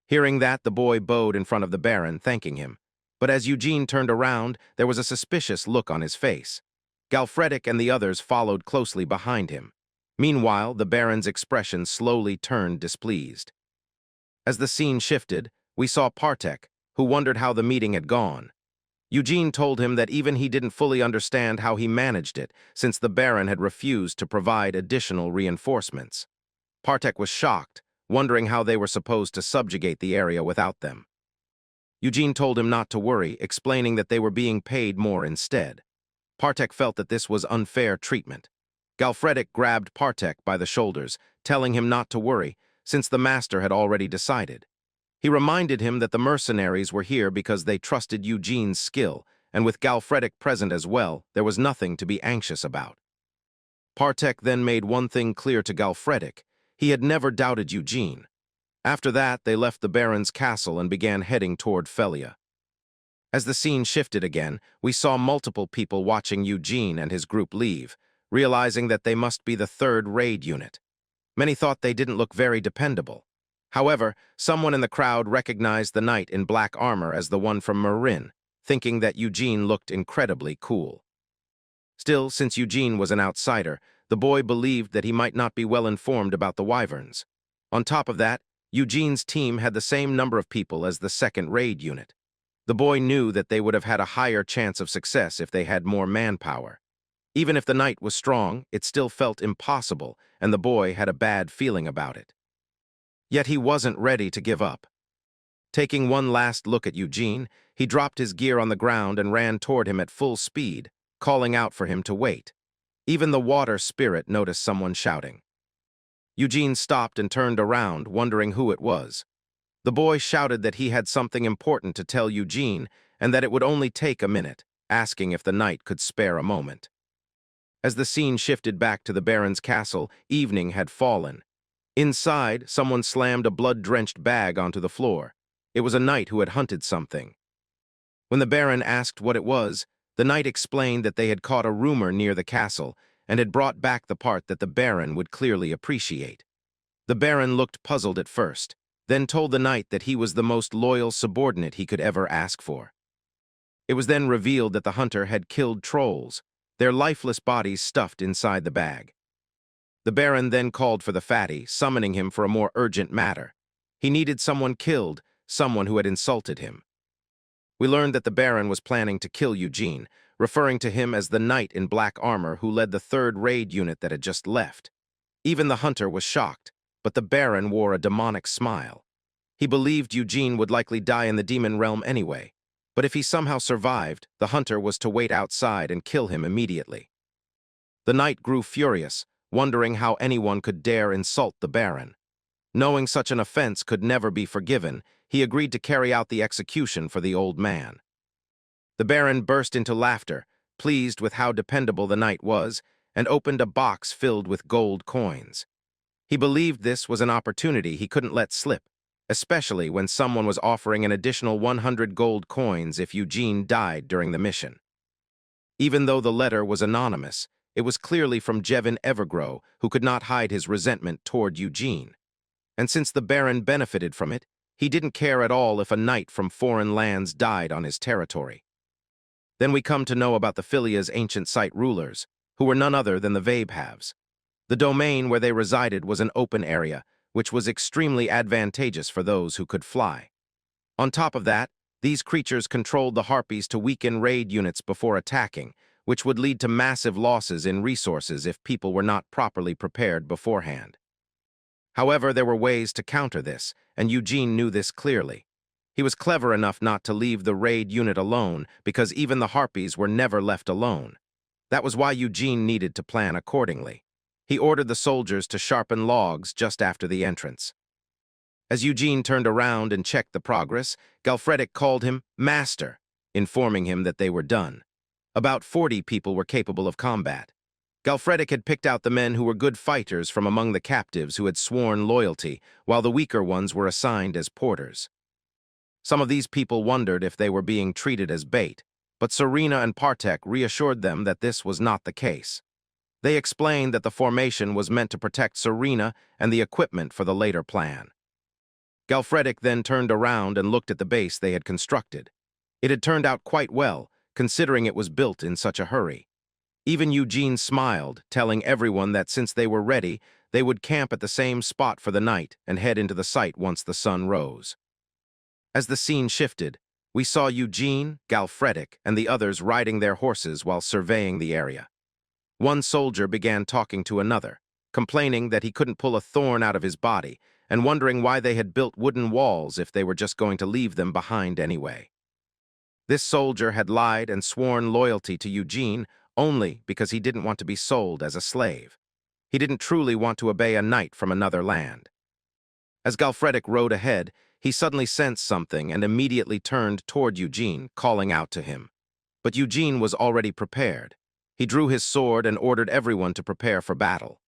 Hearing that, the boy bowed in front of the Baron, thanking him. But as Eugene turned around, there was a suspicious look on his face. Galfredic and the others followed closely behind him. Meanwhile, the Baron's expression slowly turned displeased. As the scene shifted, we saw Partek, who wondered how the meeting had gone. Eugene told him that even he didn't fully understand how he managed it, since the Baron had refused to provide additional reinforcements. Partek was shocked, wondering how they were supposed to subjugate the area without them. Eugene told him not to worry, explaining that they were being paid more instead. Partek felt that this was unfair treatment. Galfredic grabbed Partek by the shoulders, telling him not to worry, since the master had already decided. He reminded him that the mercenaries were here because they trusted Eugene's skill, and with Galfredic present as well, there was nothing to be anxious about. Partek then made one thing clear to Galfredic: he had never doubted Eugene. After that, they left the Baron's castle and began heading toward Felia. As the scene shifted again, we saw multiple people watching Eugene and his group leave, realizing that they must be the third raid unit. Many thought they didn't look very dependable. However, someone in the crowd recognized the knight in black armor as the one from Marin, thinking that Eugene looked incredibly cool. Still, since Eugene was an outsider, the boy believed that he might not be well informed about the wyverns. On top of that, Eugene's team had the same number of people as the second raid unit. The boy knew that they would have had a higher chance of success if they had more manpower. Even if the knight was strong, it still felt impossible, and the boy had a bad feeling about it. Yet he wasn't ready to give up. Taking one last look at Eugene, he dropped his gear on the ground and ran toward him at full speed, calling out for him to wait. Even the water spirit noticed someone shouting. Eugene stopped and turned around, wondering who it was. The boy shouted that he had something important to tell Eugene and that it would only take a minute, asking if the knight could spare a moment. As the scene shifted back to the Baron's castle, evening had fallen. Inside, someone slammed a blood-drenched bag onto the floor. It was a knight who had hunted something. When the Baron asked what it was, the knight explained that they had caught a rumor near the castle and had brought back the part that the Baron would clearly appreciate. The Baron looked puzzled at first, then told the knight that he was the most loyal subordinate he could ever ask for. It was then revealed that the hunter had killed trolls, their lifeless bodies stuffed inside the bag. The Baron then called for the fatty, summoning him for a more urgent matter. He needed someone killed, someone who had insulted him. We learned that the Baron was planning to kill Eugene, referring to him as the knight in black armor who led the third raid unit that had just left. Even the hunter was shocked, but the Baron wore a demonic smile. He believed Eugene would likely die in the demon realm anyway, but if he somehow survived, the hunter was to wait outside and kill him immediately. The knight grew furious, wondering how anyone could dare insult the Baron. Knowing such an offense could never be forgiven, he agreed to carry out the execution for the old man. The Baron burst into laughter, pleased with how dependable the knight was, and opened a box filled with gold coins. He believed this was an opportunity he couldn't let slip, especially when someone was offering an additional 100 gold coins if Eugene died during the mission. Even though the letter was anonymous, it was clearly from Jevin Evergrow, who could not hide his resentment toward Eugene. And since the Baron benefited from it, he didn't care at all if a knight from foreign lands died on his territory. Then we come to know about the Philia's ancient site rulers, who were none other than the Vabhavs. The domain where they resided was an open area, which was extremely advantageous for those who could fly. On top of that, these creatures controlled the Harpies to weaken raid units before attacking, which would lead to massive losses in resources if people were not properly prepared beforehand. However, there were ways to counter this, and Eugene knew this clearly. He was clever enough not to leave the raid unit alone, because even the Harpies were never left alone. That was why Eugene needed to plan accordingly. He ordered the soldiers to sharpen logs just after the entrance. As Eugene turned around and checked the progress, Galfredic called him Master, informing him that they were done. About 40 people were capable of combat. Galfredic had picked out the men who were good fighters from among the captives who had sworn loyalty, while the weaker ones were assigned as porters. Some of these people wondered if they were being treated as bait, but Serena and Partek reassured them that this was not the case. They explained that the formation was meant to protect Serena and the equipment for the later plan. Galfredic then turned around and looked at the base they had constructed. It had turned out quite well, considering it was built in such a hurry. Even Eugene smiled, telling everyone that since they were ready, they would camp at the same spot for the night and head into the site once the sun rose. As the scene shifted, we saw Eugene, Galfredic, and the others riding their horses while surveying the area. One soldier began talking to another, complaining that he couldn't pull a thorn out of his body, and wondering why they had built wooden walls if they were just going to leave them behind anyway. This soldier had lied and sworn loyalty to Eugene only because he didn't want to be sold as a slave. He didn't truly want to obey a knight from another land. As Galfredic rode ahead, he suddenly sensed something and immediately turned toward Eugene, calling out to him. But Eugene was already prepared. He drew his sword and ordered everyone to prepare for battle.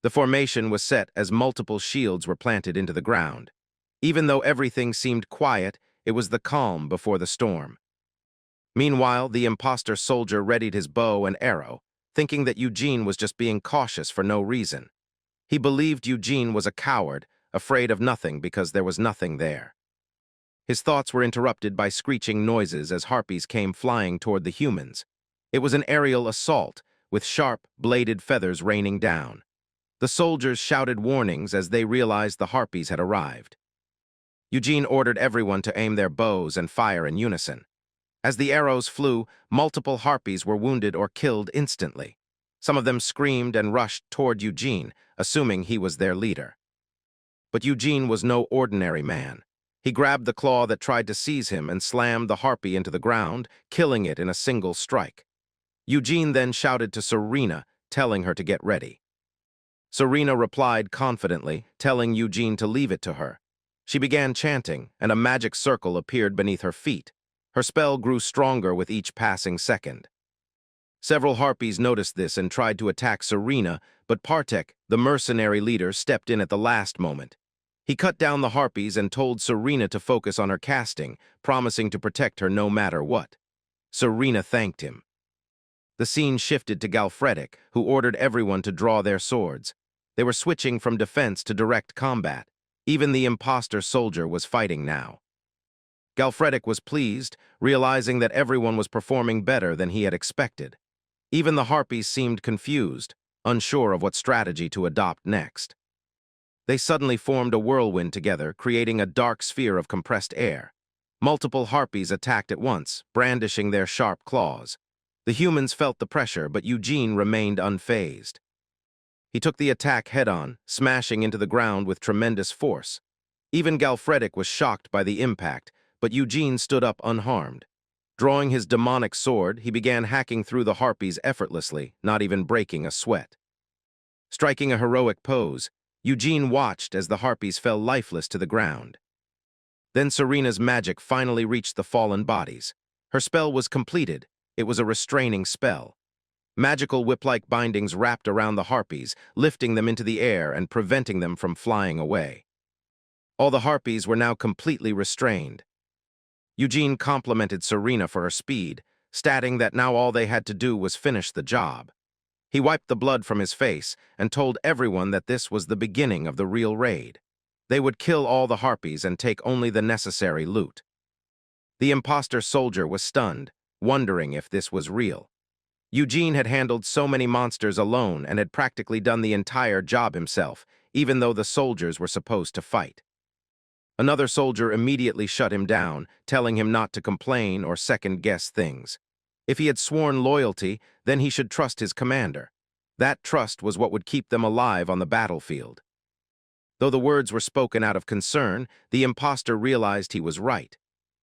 The formation was set as multiple shields were planted into the ground. Even though everything seemed quiet, it was the calm before the storm. Meanwhile, the imposter soldier readied his bow and arrow, thinking that Eugene was just being cautious for no reason. He believed Eugene was a coward, afraid of nothing because there was nothing there. His thoughts were interrupted by screeching noises as harpies came flying toward the humans. It was an aerial assault, with sharp, bladed feathers raining down. The soldiers shouted warnings as they realized the harpies had arrived. Eugene ordered everyone to aim their bows and fire in unison. As the arrows flew, multiple harpies were wounded or killed instantly. Some of them screamed and rushed toward Eugene, assuming he was their leader. But Eugene was no ordinary man. He grabbed the claw that tried to seize him and slammed the harpy into the ground, killing it in a single strike. Eugene then shouted to Serena, telling her to get ready. Serena replied confidently, telling Eugene to leave it to her. She began chanting, and a magic circle appeared beneath her feet. Her spell grew stronger with each passing second. Several harpies noticed this and tried to attack Serena, but Partek, the mercenary leader, stepped in at the last moment. He cut down the harpies and told Serena to focus on her casting, promising to protect her no matter what. Serena thanked him. The scene shifted to Galfredic, who ordered everyone to draw their swords. They were switching from defense to direct combat. Even the imposter soldier was fighting now. Galfredic was pleased, realizing that everyone was performing better than he had expected. Even the harpies seemed confused, unsure of what strategy to adopt next. They suddenly formed a whirlwind together, creating a dark sphere of compressed air. Multiple harpies attacked at once, brandishing their sharp claws. The humans felt the pressure, but Eugene remained unfazed. He took the attack head-on, smashing into the ground with tremendous force. Even Galfredic was shocked by the impact, but Eugene stood up unharmed. Drawing his demonic sword, he began hacking through the harpies effortlessly, not even breaking a sweat. Striking a heroic pose, Eugene watched as the harpies fell lifeless to the ground. Then Serena's magic finally reached the fallen bodies. Her spell was completed. It was a restraining spell. Magical whip-like bindings wrapped around the harpies, lifting them into the air and preventing them from flying away. All the harpies were now completely restrained. Eugene complimented Serena for her speed, stating that now all they had to do was finish the job. He wiped the blood from his face and told everyone that this was the beginning of the real raid. They would kill all the harpies and take only the necessary loot. The imposter soldier was stunned, wondering if this was real. Eugene had handled so many monsters alone and had practically done the entire job himself, even though the soldiers were supposed to fight. Another soldier immediately shut him down, telling him not to complain or second-guess things. If he had sworn loyalty, then he should trust his commander. That trust was what would keep them alive on the battlefield. Though the words were spoken out of concern, the imposter realized he was right.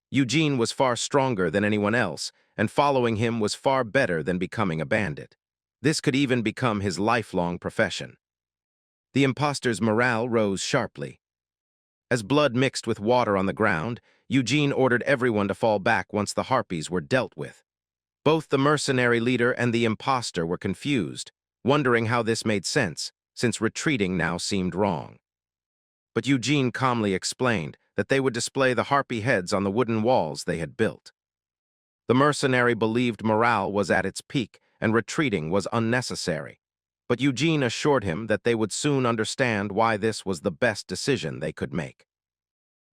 Eugene was far stronger than anyone else, and following him was far better than becoming a bandit. This could even become his lifelong profession. The imposter's morale rose sharply. As blood mixed with water on the ground, Eugene ordered everyone to fall back once the harpies were dealt with. Both the mercenary leader and the imposter were confused, wondering how this made sense, since retreating now seemed wrong. But Eugene calmly explained that they would display the harpy heads on the wooden walls they had built. The mercenary believed morale was at its peak and retreating was unnecessary. But Eugene assured him that they would soon understand why this was the best decision they could make.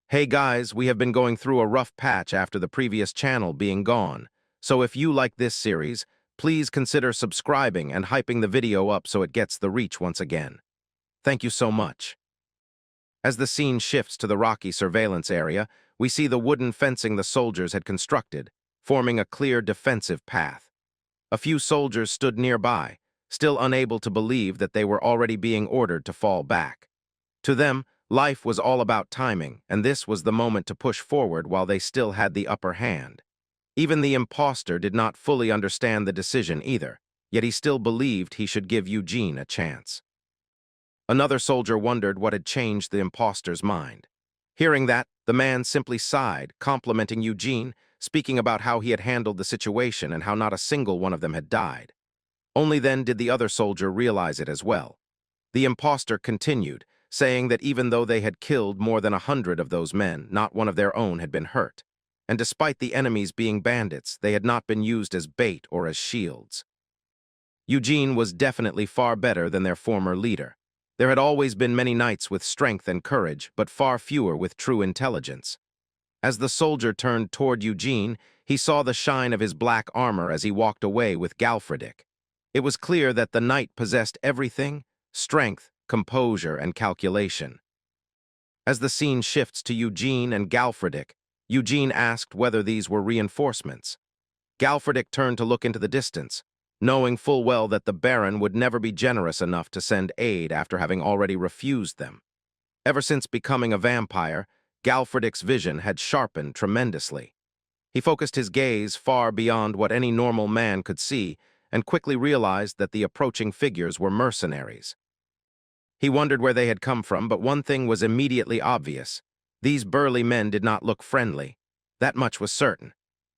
Hey guys, we have been going through a rough patch after the previous channel being gone, so if you like this series, please consider subscribing and hyping the video up so it gets the reach once again. Thank you so much. As the scene shifts to the rocky surveillance area, we see the wooden fencing the soldiers had constructed, forming a clear defensive path. A few soldiers stood nearby, still unable to believe that they were already being ordered to fall back. To them, life was all about timing, and this was the moment to push forward while they still had the upper hand. Even the imposter did not fully understand the decision either, yet he still believed he should give Eugene a chance. Another soldier wondered what had changed the imposter's mind. Hearing that, the man simply sighed, complimenting Eugene, speaking about how he had handled the situation and how not a single one of them had died. Only then did the other soldier realize it as well. The imposter continued, saying that even though they had killed more than 100 of those men, not one of their own had been hurt. And despite the enemies being bandits, they had not been used as bait or as shields. Eugene was definitely far better than their former leader. There had always been many knights with strength and courage, but far fewer with true intelligence. As the soldier turned toward Eugene, he saw the shine of his black armor as he walked away with Galfredic. It was clear that the knight possessed everything: strength, composure, and calculation. As the scene shifts to Eugene and Galfredic, Eugene asked whether these were reinforcements. Galfredic turned to look into the distance, knowing full well that the Baron would never be generous enough to send aid after having already refused them. Ever since becoming a vampire, Galfredic's vision had sharpened tremendously. He focused his gaze far beyond what any normal man could see and quickly realized that the approaching figures were mercenaries. He wondered where they had come from, but one thing was immediately obvious. These burly men did not look friendly. That much was certain.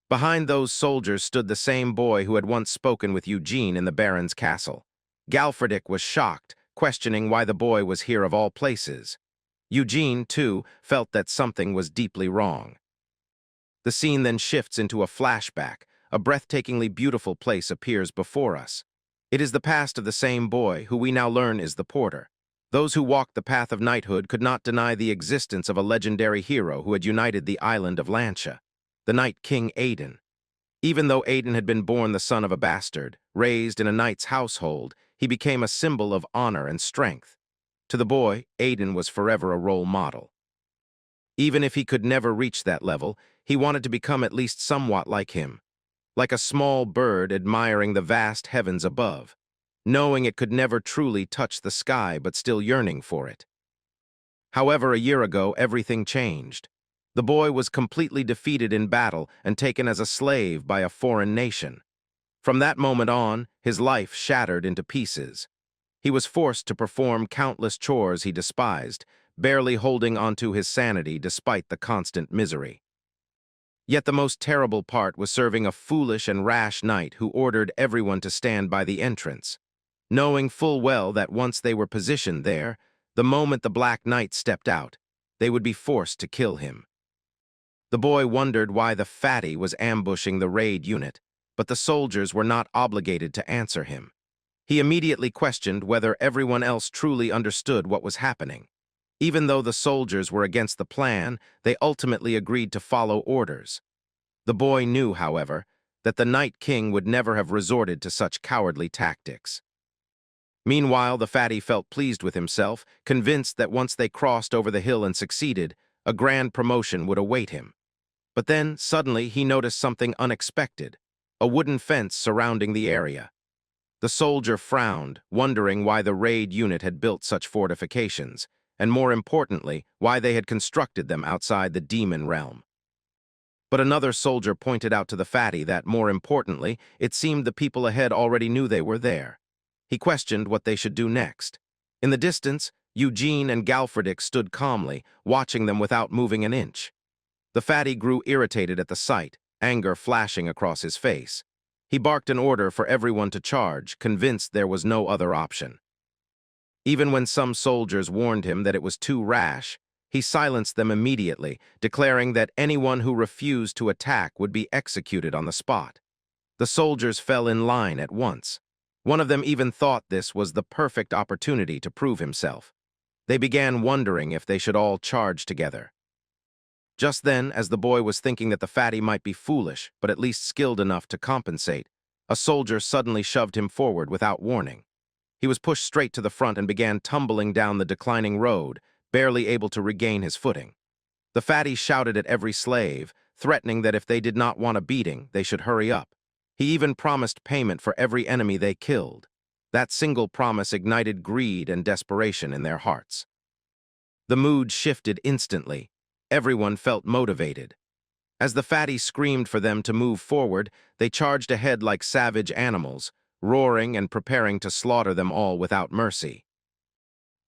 Behind those soldiers stood the same boy who had once spoken with Eugene in the Baron's castle. Galfredic was shocked, questioning why the boy was here of all places. Eugene, too, felt that something was deeply wrong. The scene then shifts into a flashback. A breathtakingly beautiful place appears before us. It is the past of the same boy, who we now learn is the porter. Those who walked the path of knighthood could not deny the existence of a legendary hero who had united the island of Lancia, the Night King Aiden. Even though Aiden had been born the son of a bastard, raised in a knight's household, he became a symbol of honor and strength. To the boy, Aiden was forever a role model. Even if he could never reach that level, he wanted to become at least somewhat like him, like a small bird admiring the vast heavens above, knowing it could never truly touch the sky but still yearning for it. However, a year ago, everything changed. The boy was completely defeated in battle and taken as a slave by a foreign nation. From that moment on, his life shattered into pieces. He was forced to perform countless chores he despised, barely holding onto his sanity despite the constant misery. Yet the most terrible part was serving a foolish and rash knight who ordered everyone to stand by the entrance, knowing full well that once they were positioned there, the moment the Black Knight stepped out, they would be forced to kill him. The boy wondered why the fatty was ambushing the raid unit, but the soldiers were not obligated to answer him. He immediately questioned whether everyone else truly understood what was happening. Even though the soldiers were against the plan, they ultimately agreed to follow orders. The boy knew, however, that the Night King would never have resorted to such cowardly tactics. Meanwhile, the fatty felt pleased with himself, convinced that once they crossed over the hill and succeeded, a grand promotion would await him. But then, suddenly, he noticed something unexpected, a wooden fence surrounding the area. The soldier frowned, wondering why the raid unit had built such fortifications, and more importantly, why they had constructed them outside the demon realm. But another soldier pointed out to the fatty that, more importantly, it seemed the people ahead already knew they were there. He questioned what they should do next. In the distance, Eugene and Galfredic stood calmly, watching them without moving an inch. The fatty grew irritated at the sight, anger flashing across his face. He barked an order for everyone to charge, convinced there was no other option. Even when some soldiers warned him that it was too rash, he silenced them immediately, declaring that anyone who refused to attack would be executed on the spot. The soldiers fell in line at once. One of them even thought this was the perfect opportunity to prove himself. They began wondering if they should all charge together. Just then, as the boy was thinking that the fatty might be foolish, but at least skilled enough to compensate, a soldier suddenly shoved him forward without warning. He was pushed straight to the front and began tumbling down the declining road, barely able to regain his footing. The fatty shouted at every slave, threatening that if they did not want a beating, they should hurry up. He even promised payment for every enemy they killed. That single promise ignited greed and desperation in their hearts. The mood shifted instantly. Everyone felt motivated. As the fatty screamed for them to move forward, they charged ahead like savage animals, roaring and preparing to slaughter them all without mercy.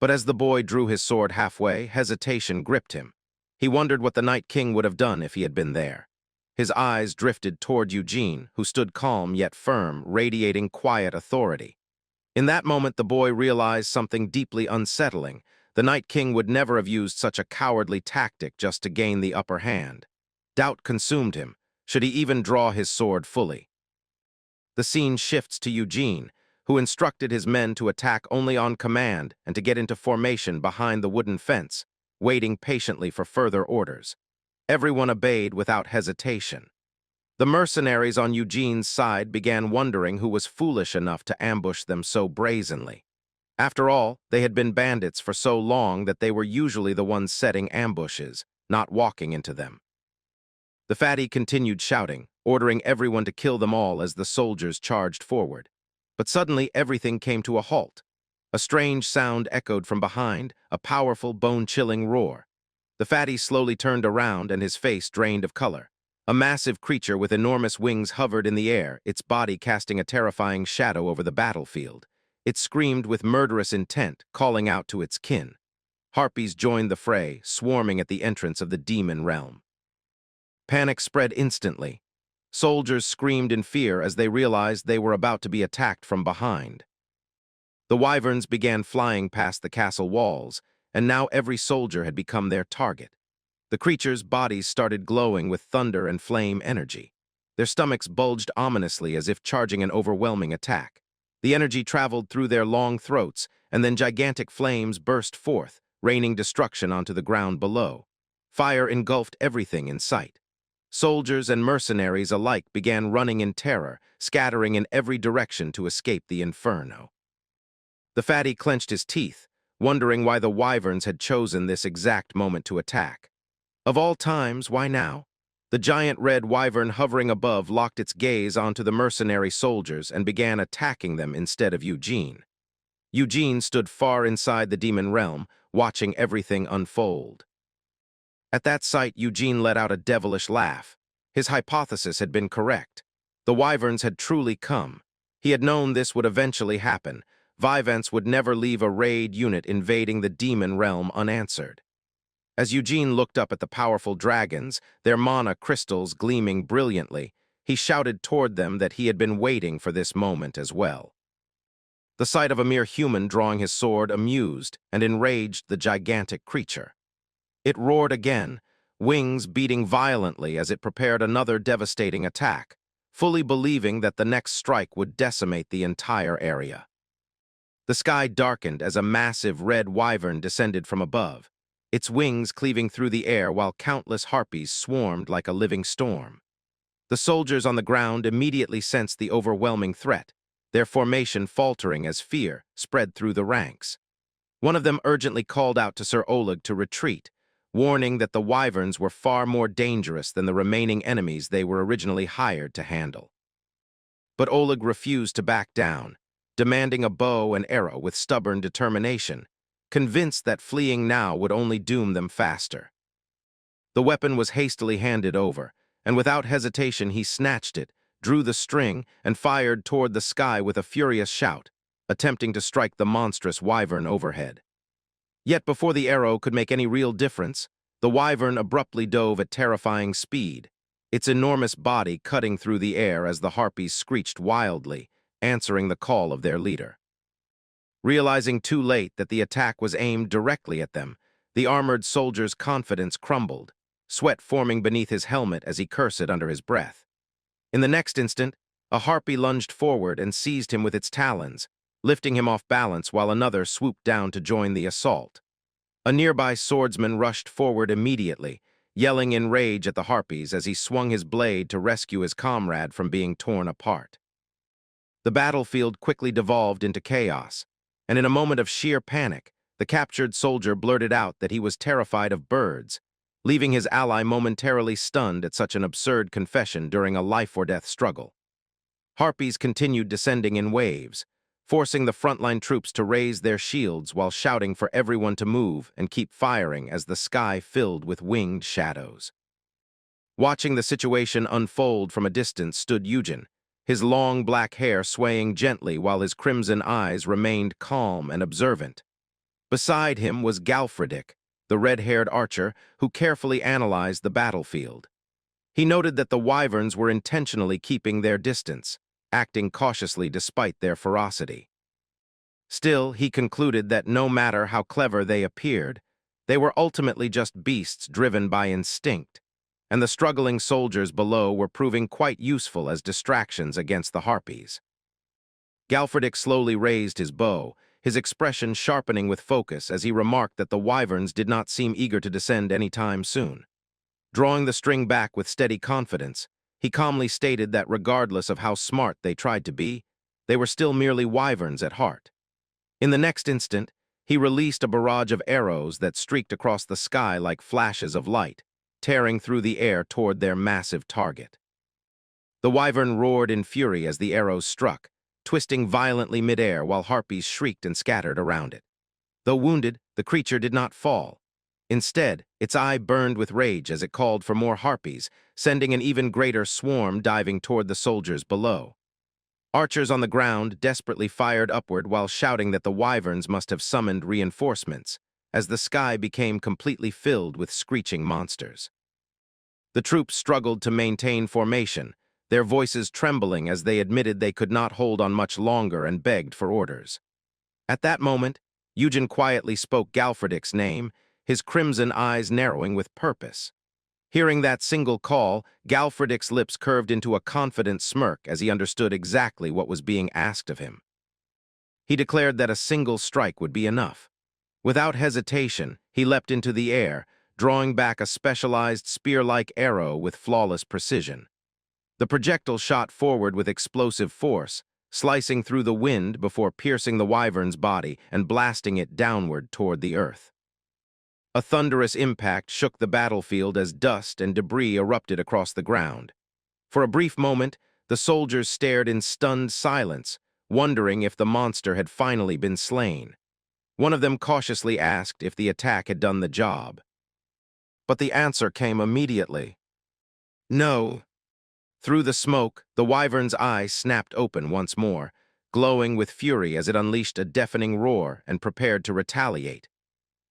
But as the boy drew his sword halfway, hesitation gripped him. He wondered what the Night King would have done if he had been there. His eyes drifted toward Eugene, who stood calm yet firm, radiating quiet authority. In that moment, the boy realized something deeply unsettling. The Night King would never have used such a cowardly tactic just to gain the upper hand. Doubt consumed him. Should he even draw his sword fully? The scene shifts to Eugene, who instructed his men to attack only on command and to get into formation behind the wooden fence, waiting patiently for further orders. Everyone obeyed without hesitation. The mercenaries on Eugene's side began wondering who was foolish enough to ambush them so brazenly. After all, they had been bandits for so long that they were usually the ones setting ambushes, not walking into them. The fatty continued shouting, ordering everyone to kill them all as the soldiers charged forward. But suddenly everything came to a halt. A strange sound echoed from behind, a powerful, bone-chilling roar. The fatty slowly turned around and his face drained of color. A massive creature with enormous wings hovered in the air, its body casting a terrifying shadow over the battlefield. It screamed with murderous intent, calling out to its kin. Harpies joined the fray, swarming at the entrance of the demon realm. Panic spread instantly. Soldiers screamed in fear as they realized they were about to be attacked from behind. The wyverns began flying past the castle walls, and now every soldier had become their target. The creatures' bodies started glowing with thunder and flame energy. Their stomachs bulged ominously as if charging an overwhelming attack. The energy traveled through their long throats, and then gigantic flames burst forth, raining destruction onto the ground below. Fire engulfed everything in sight. Soldiers and mercenaries alike began running in terror, scattering in every direction to escape the inferno. The fatty clenched his teeth, wondering why the wyverns had chosen this exact moment to attack. Of all times, why now? The giant red wyvern hovering above locked its gaze onto the mercenary soldiers and began attacking them instead of Eugene. Eugene stood far inside the demon realm, watching everything unfold. At that sight, Eugene let out a devilish laugh. His hypothesis had been correct. The wyverns had truly come. He had known this would eventually happen. Vyvants would never leave a raid unit invading the demon realm unanswered. As Eugene looked up at the powerful dragons, their mana crystals gleaming brilliantly, he shouted toward them that he had been waiting for this moment as well. The sight of a mere human drawing his sword amused and enraged the gigantic creature. It roared again, wings beating violently as it prepared another devastating attack, fully believing that the next strike would decimate the entire area. The sky darkened as a massive red wyvern descended from above, its wings cleaving through the air while countless harpies swarmed like a living storm. The soldiers on the ground immediately sensed the overwhelming threat, their formation faltering as fear spread through the ranks. One of them urgently called out to Sir Oleg to retreat, warning that the wyverns were far more dangerous than the remaining enemies they were originally hired to handle. But Oleg refused to back down, demanding a bow and arrow with stubborn determination, convinced that fleeing now would only doom them faster. The weapon was hastily handed over, and without hesitation he snatched it, drew the string, and fired toward the sky with a furious shout, attempting to strike the monstrous wyvern overhead. Yet before the arrow could make any real difference, the wyvern abruptly dove at terrifying speed, its enormous body cutting through the air as the harpies screeched wildly, answering the call of their leader. Realizing too late that the attack was aimed directly at them, the armored soldier's confidence crumbled, sweat forming beneath his helmet as he cursed under his breath. In the next instant, a harpy lunged forward and seized him with its talons, lifting him off balance while another swooped down to join the assault. A nearby swordsman rushed forward immediately, yelling in rage at the harpies as he swung his blade to rescue his comrade from being torn apart. The battlefield quickly devolved into chaos, and in a moment of sheer panic, the captured soldier blurted out that he was terrified of birds, leaving his ally momentarily stunned at such an absurd confession during a life-or-death struggle. Harpies continued descending in waves, forcing the frontline troops to raise their shields while shouting for everyone to move and keep firing as the sky filled with winged shadows. Watching the situation unfold from a distance stood Eugene, his long black hair swaying gently while his crimson eyes remained calm and observant. Beside him was Galfredick, the red-haired archer who carefully analyzed the battlefield. He noted that the wyverns were intentionally keeping their distance, acting cautiously despite their ferocity. Still, he concluded that no matter how clever they appeared, they were ultimately just beasts driven by instinct, and the struggling soldiers below were proving quite useful as distractions against the harpies. Galfredick slowly raised his bow, his expression sharpening with focus as he remarked that the wyverns did not seem eager to descend any time soon. Drawing the string back with steady confidence, he calmly stated that regardless of how smart they tried to be, they were still merely wyverns at heart. In the next instant, he released a barrage of arrows that streaked across the sky like flashes of light, tearing through the air toward their massive target. The wyvern roared in fury as the arrows struck, twisting violently midair while harpies shrieked and scattered around it. Though wounded, the creature did not fall. Instead, its eye burned with rage as it called for more harpies, sending an even greater swarm diving toward the soldiers below. Archers on the ground desperately fired upward while shouting that the wyverns must have summoned reinforcements, as the sky became completely filled with screeching monsters. The troops struggled to maintain formation, their voices trembling as they admitted they could not hold on much longer and begged for orders. At that moment, Eugen quietly spoke Galfredic's name, his crimson eyes narrowing with purpose. Hearing that single call, Galfredic's lips curved into a confident smirk as he understood exactly what was being asked of him. He declared that a single strike would be enough. Without hesitation, he leapt into the air, drawing back a specialized spear-like arrow with flawless precision. The projectile shot forward with explosive force, slicing through the wind before piercing the wyvern's body and blasting it downward toward the earth. A thunderous impact shook the battlefield as dust and debris erupted across the ground. For a brief moment, the soldiers stared in stunned silence, wondering if the monster had finally been slain. One of them cautiously asked if the attack had done the job. But the answer came immediately. No. Through the smoke, the wyvern's eye snapped open once more, glowing with fury as it unleashed a deafening roar and prepared to retaliate.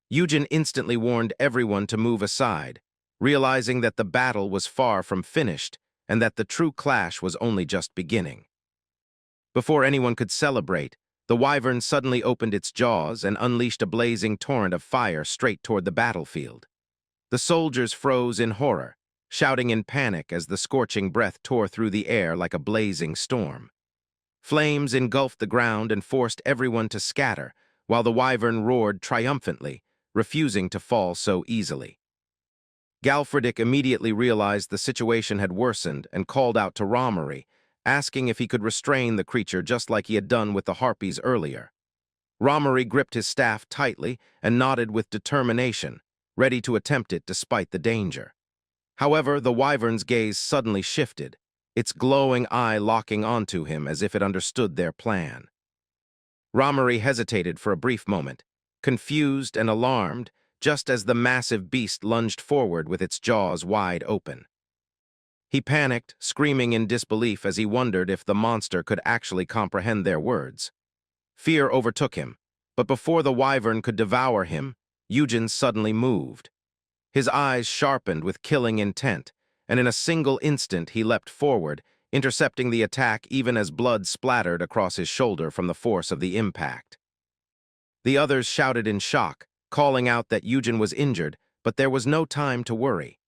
Eugen instantly warned everyone to move aside, realizing that the battle was far from finished and that the true clash was only just beginning. Before anyone could celebrate, the wyvern suddenly opened its jaws and unleashed a blazing torrent of fire straight toward the battlefield. The soldiers froze in horror, shouting in panic as the scorching breath tore through the air like a blazing storm. Flames engulfed the ground and forced everyone to scatter, while the wyvern roared triumphantly, refusing to fall so easily. Galfredic immediately realized the situation had worsened and called out to Romary, asking if he could restrain the creature just like he had done with the harpies earlier. Romary gripped his staff tightly and nodded with determination, ready to attempt it despite the danger. However, the wyvern's gaze suddenly shifted, its glowing eye locking onto him as if it understood their plan. Romary hesitated for a brief moment, confused and alarmed, just as the massive beast lunged forward with its jaws wide open. He panicked, screaming in disbelief as he wondered if the monster could actually comprehend their words. Fear overtook him, but before the wyvern could devour him, Eugen suddenly moved. His eyes sharpened with killing intent, and in a single instant he leapt forward, intercepting the attack even as blood splattered across his shoulder from the force of the impact. The others shouted in shock, calling out that Eugen was injured, but there was no time to worry.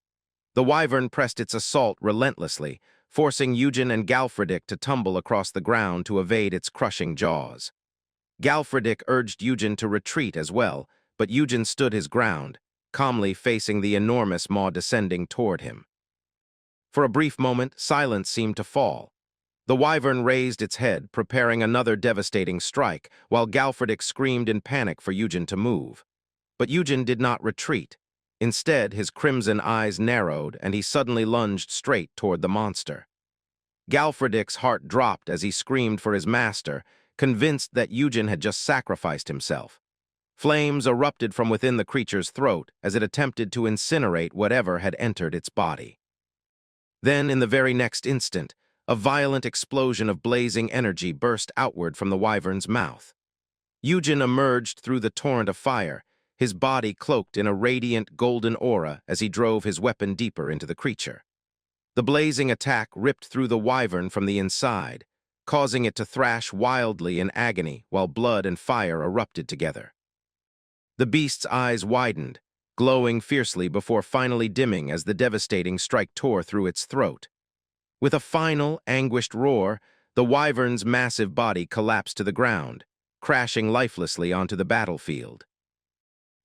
The wyvern pressed its assault relentlessly, forcing Eugen and Galfredic to tumble across the ground to evade its crushing jaws. Galfredic urged Eugen to retreat as well, but Eugen stood his ground, calmly facing the enormous maw descending toward him. For a brief moment, silence seemed to fall. The wyvern raised its head, preparing another devastating strike, while Galfredic screamed in panic for Eugen to move. But Eugen did not retreat. Instead, his crimson eyes narrowed, and he suddenly lunged straight toward the monster. Galfredic's heart dropped as he screamed for his master, convinced that Eugen had just sacrificed himself. Flames erupted from within the creature's throat as it attempted to incinerate whatever had entered its body. Then, in the very next instant, a violent explosion of blazing energy burst outward from the wyvern's mouth. Eugen emerged through the torrent of fire, his body cloaked in a radiant golden aura as he drove his weapon deeper into the creature. The blazing attack ripped through the wyvern from the inside, causing it to thrash wildly in agony while blood and fire erupted together. The beast's eyes widened, glowing fiercely before finally dimming as the devastating strike tore through its throat. With a final, anguished roar, the wyvern's massive body collapsed to the ground, crashing lifelessly onto the battlefield.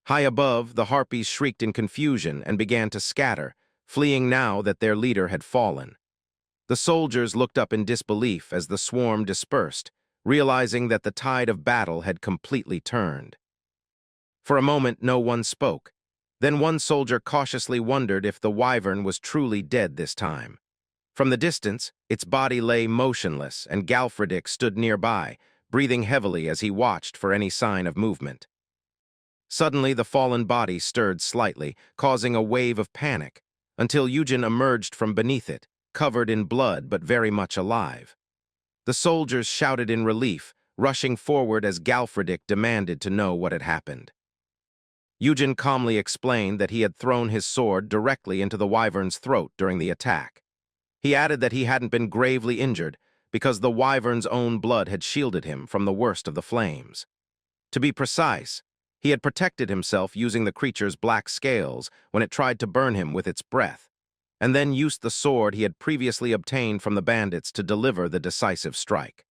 High above, the harpies shrieked in confusion and began to scatter, fleeing now that their leader had fallen. The soldiers looked up in disbelief as the swarm dispersed, realizing that the tide of battle had completely turned. For a moment, no one spoke. Then one soldier cautiously wondered if the wyvern was truly dead this time. From the distance, its body lay motionless, and Galfredick stood nearby, breathing heavily as he watched for any sign of movement. Suddenly, the fallen body stirred slightly, causing a wave of panic, until Eugen emerged from beneath it, covered in blood but very much alive. The soldiers shouted in relief, rushing forward as Galfredick demanded to know what had happened. Eugen calmly explained that he had thrown his sword directly into the wyvern's throat during the attack. He added that he hadn't been gravely injured because the wyvern's own blood had shielded him from the worst of the flames. To be precise, he had protected himself using the creature's black scales when it tried to burn him with its breath, and then used the sword he had previously obtained from the bandits to deliver the decisive strike.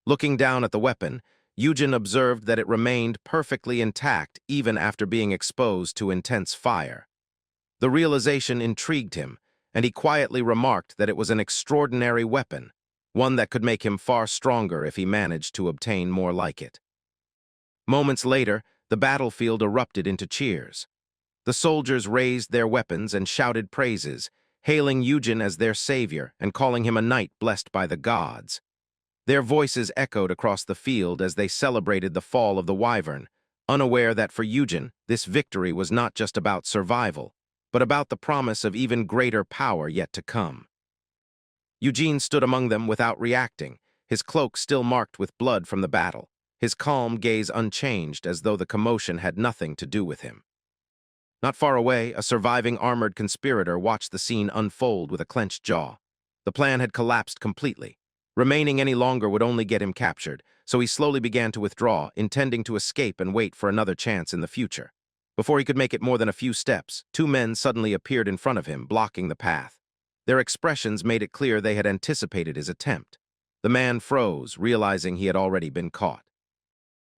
Looking down at the weapon, Eugen observed that it remained perfectly intact even after being exposed to intense fire. The realization intrigued him, and he quietly remarked that it was an extraordinary weapon, one that could make him far stronger if he managed to obtain more like it. Moments later, the battlefield erupted into cheers. The soldiers raised their weapons and shouted praises, hailing Eugen as their savior and calling him a knight blessed by the gods. Their voices echoed across the field as they celebrated the fall of the wyvern, unaware that for Eugen, this victory was not just about survival, but about the promise of even greater power yet to come. Eugene stood among them without reacting, his cloak still marked with blood from the battle, his calm gaze unchanged as though the commotion had nothing to do with him. Not far away, a surviving armored conspirator watched the scene unfold with a clenched jaw. The plan had collapsed completely. Remaining any longer would only get him captured, so he slowly began to withdraw, intending to escape and wait for another chance in the future. Before he could make it more than a few steps, two men suddenly appeared in front of him, blocking the path. Their expressions made it clear they had anticipated his attempt. The man froze, realizing he had already been caught.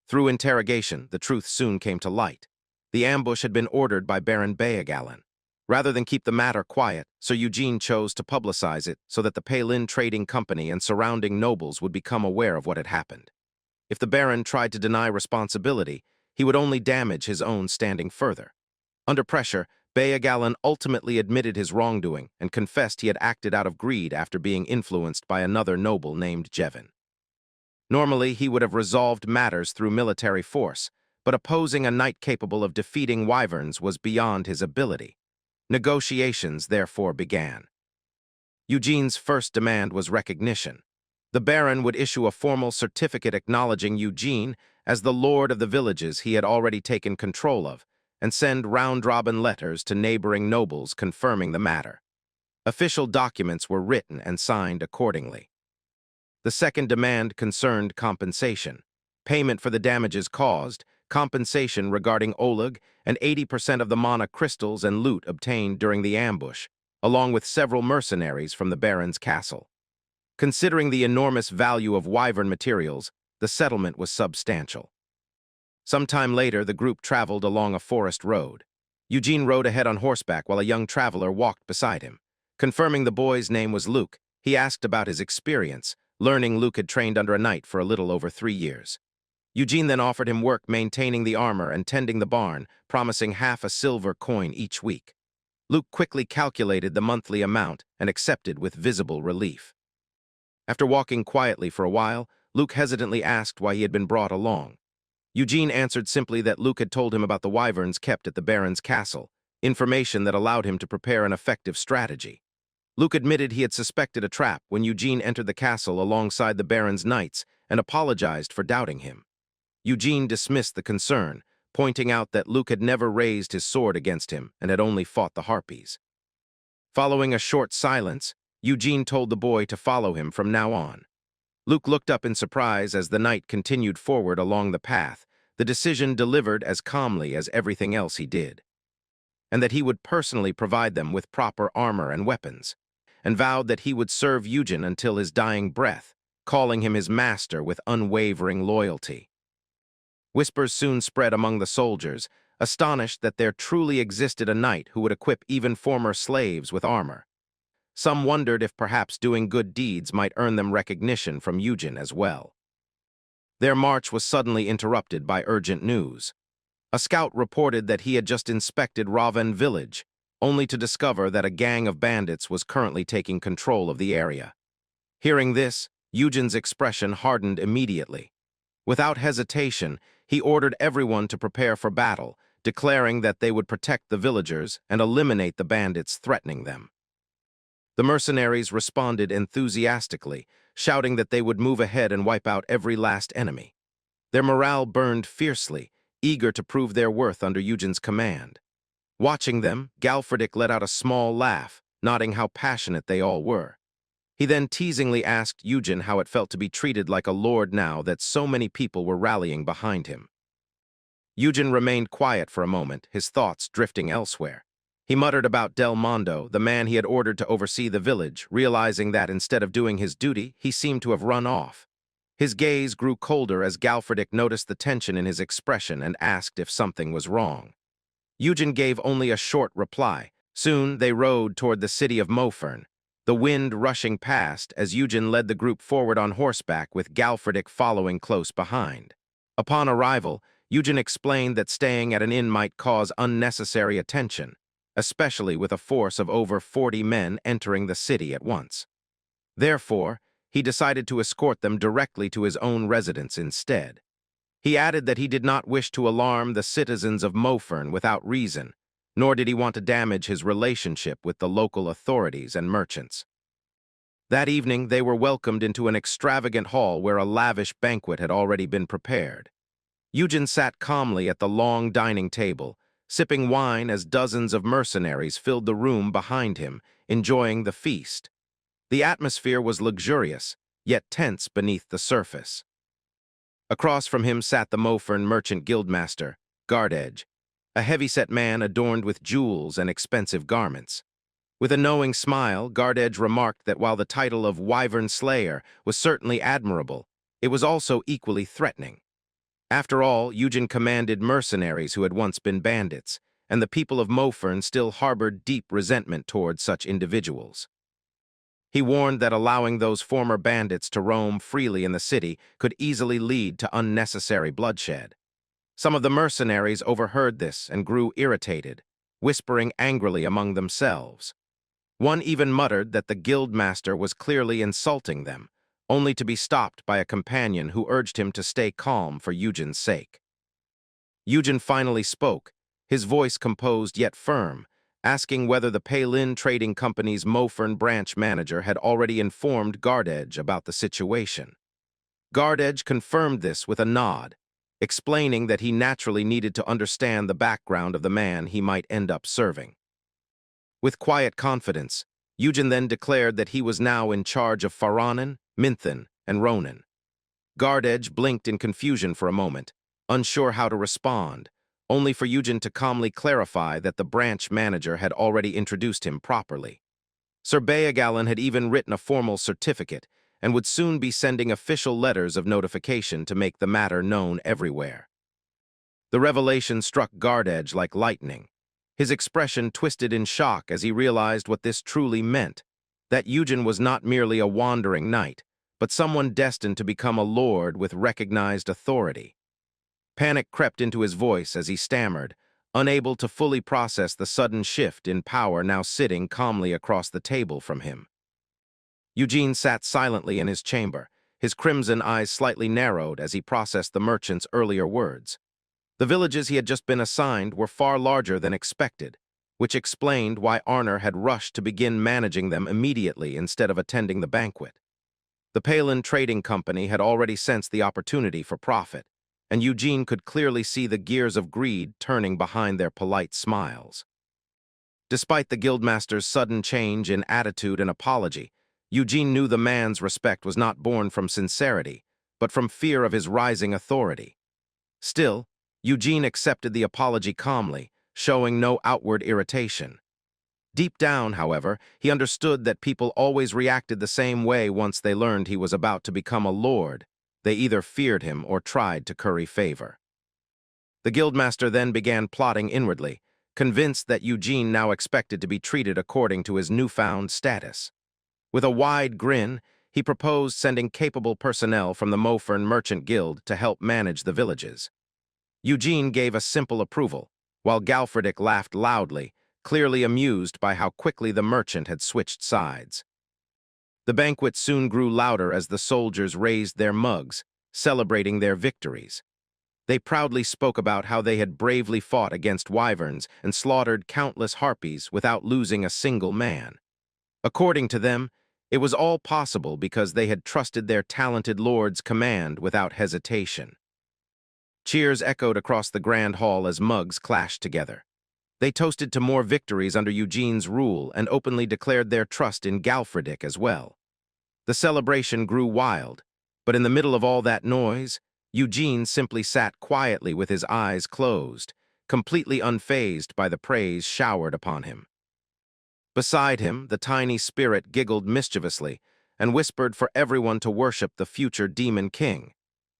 Through interrogation, the truth soon came to light. The ambush had been ordered by Baron Beagalan. Rather than keep the matter quiet, Sir Eugene chose to publicize it so that the Palin Trading Company and surrounding nobles would become aware of what had happened. If the Baron tried to deny responsibility, he would only damage his own standing further. Under pressure, Beagalan ultimately admitted his wrongdoing and confessed he had acted out of greed after being influenced by another noble named Jevin. Normally, he would have resolved matters through military force, but opposing a knight capable of defeating wyverns was beyond his ability. Negotiations therefore began. Eugene's first demand was recognition. The Baron would issue a formal certificate acknowledging Eugene as the lord of the villages he had already taken control of, and send round-robin letters to neighboring nobles confirming the matter. Official documents were written and signed accordingly. The second demand concerned compensation, payment for the damages caused, compensation regarding Oleg, and 80% of the mana crystals and loot obtained during the ambush, along with several mercenaries from the Baron's castle. Considering the enormous value of wyvern materials, the settlement was substantial. Sometime later, the group traveled along a forest road. Eugene rode ahead on horseback while a young traveler walked beside him. Confirming the boy's name was Luke, he asked about his experience, learning Luke had trained under a knight for a little over 3 years. Eugene then offered him work maintaining the armor and tending the barn, promising half a silver coin each week. Luke quickly calculated the monthly amount and accepted with visible relief. After walking quietly for a while, Luke hesitantly asked why he had been brought along. Eugene answered simply that Luke had told him about the wyverns kept at the Baron's castle, information that allowed him to prepare an effective strategy. Luke admitted he had suspected a trap when Eugene entered the castle alongside the Baron's knights and apologized for doubting him. Eugene dismissed the concern, pointing out that Luke had never raised his sword against him and had only fought the harpies. Following a short silence, Eugene told the boy to follow him from now on. Luke looked up in surprise as the knight continued forward along the path, the decision delivered as calmly as everything else he did, and that he would personally provide them with proper armor and weapons, and vowed that he would serve Eugen until his dying breath, calling him his master with unwavering loyalty. Whispers soon spread among the soldiers, astonished that there truly existed a knight who would equip even former slaves with armor. Some wondered if perhaps doing good deeds might earn them recognition from Eugen as well. Their march was suddenly interrupted by urgent news. A scout reported that he had just inspected Raven village, only to discover that a gang of bandits was currently taking control of the area. Hearing this, Eugen's expression hardened immediately. Without hesitation, he ordered everyone to prepare for battle, declaring that they would protect the villagers and eliminate the bandits threatening them. The mercenaries responded enthusiastically, shouting that they would move ahead and wipe out every last enemy. Their morale burned fiercely, eager to prove their worth under Eugen's command. Watching them, Galfridic let out a small laugh, noting how passionate they all were. He then teasingly asked Eugen how it felt to be treated like a lord now that so many people were rallying behind him. Eugen remained quiet for a moment, his thoughts drifting elsewhere. He muttered about Del Mondo, the man he had ordered to oversee the village, realizing that instead of doing his duty, he seemed to have run off. His gaze grew colder as Galfridic noticed the tension in his expression and asked if something was wrong. Eugen gave only a short reply. Soon they rode toward the city of Mofern, the wind rushing past as Eugen led the group forward on horseback with Galfridic following close behind. Upon arrival, Eugen explained that staying at an inn might cause unnecessary attention, especially with a force of over 40 men entering the city at once. Therefore, he decided to escort them directly to his own residence instead. He added that he did not wish to alarm the citizens of Mofern without reason, nor did he want to damage his relationship with the local authorities and merchants. That evening, they were welcomed into an extravagant hall where a lavish banquet had already been prepared. Eugen sat calmly at the long dining table, sipping wine as dozens of mercenaries filled the room behind him, enjoying the feast. The atmosphere was luxurious, yet tense beneath the surface. Across from him sat the Mofern merchant guildmaster, Gardedge, a heavy-set man adorned with jewels and expensive garments. With a knowing smile, Gardedge remarked that while the title of Wyvern Slayer was certainly admirable, it was also equally threatening. After all, Eugen commanded mercenaries who had once been bandits, and the people of Mofern still harbored deep resentment toward such individuals. He warned that allowing those former bandits to roam freely in the city could easily lead to unnecessary bloodshed. Some of the mercenaries overheard this and grew irritated, whispering angrily among themselves. One even muttered that the guildmaster was clearly insulting them, only to be stopped by a companion who urged him to stay calm for Eugen's sake. Eugen finally spoke, his voice composed yet firm, asking whether the Palin Trading Company's Mofern branch manager had already informed Gardedge about the situation. Gardedge confirmed this with a nod, explaining that he naturally needed to understand the background of the man he might end up serving. With quiet confidence, Eugen then declared that he was now in charge of Faranen, Minthan, and Ronan. Gardedge blinked in confusion for a moment, unsure how to respond, only for Eugen to calmly clarify that the branch manager had already introduced him properly. Sir Beogallen had even written a formal certificate and would soon be sending official letters of notification to make the matter known everywhere. The revelation struck Gardedge like lightning. His expression twisted in shock as he realized what this truly meant, that Eugen was not merely a wandering knight, but someone destined to become a lord with recognized authority. Panic crept into his voice as he stammered, unable to fully process the sudden shift in power now sitting calmly across the table from him. Eugen sat silently in his chamber, his crimson eyes slightly narrowed as he processed the merchant's earlier words. The villages he had just been assigned were far larger than expected, which explained why Arner had rushed to begin managing them immediately instead of attending the banquet. The Palin Trading Company had already sensed the opportunity for profit, and Eugen could clearly see the gears of greed turning behind their polite smiles. Despite the guildmaster's sudden change in attitude and apology, Eugen knew the man's respect was not born from sincerity, but from fear of his rising authority. Still, Eugen accepted the apology calmly, showing no outward irritation. Deep down, however, he understood that people always reacted the same way once they learned he was about to become a lord. They either feared him or tried to curry favor. The guildmaster then began plotting inwardly, convinced that Eugen now expected to be treated according to his newfound status. With a wide grin, he proposed sending capable personnel from the Mofern Merchant Guild to help manage the villages. Eugen gave a simple approval, while Galfridic laughed loudly, clearly amused by how quickly the merchant had switched sides. The banquet soon grew louder as the soldiers raised their mugs, celebrating their victories. They proudly spoke about how they had bravely fought against wyverns and slaughtered countless harpies without losing a single man. According to them, it was all possible because they had trusted their talented lord's command without hesitation. Cheers echoed across the grand hall as mugs clashed together. They toasted to more victories under Eugene's rule and openly declared their trust in Galfredick as well. The celebration grew wild, but in the middle of all that noise, Eugene simply sat quietly with his eyes closed, completely unfazed by the praise showered upon him. Beside him, the tiny spirit giggled mischievously and whispered for everyone to worship the future demon king.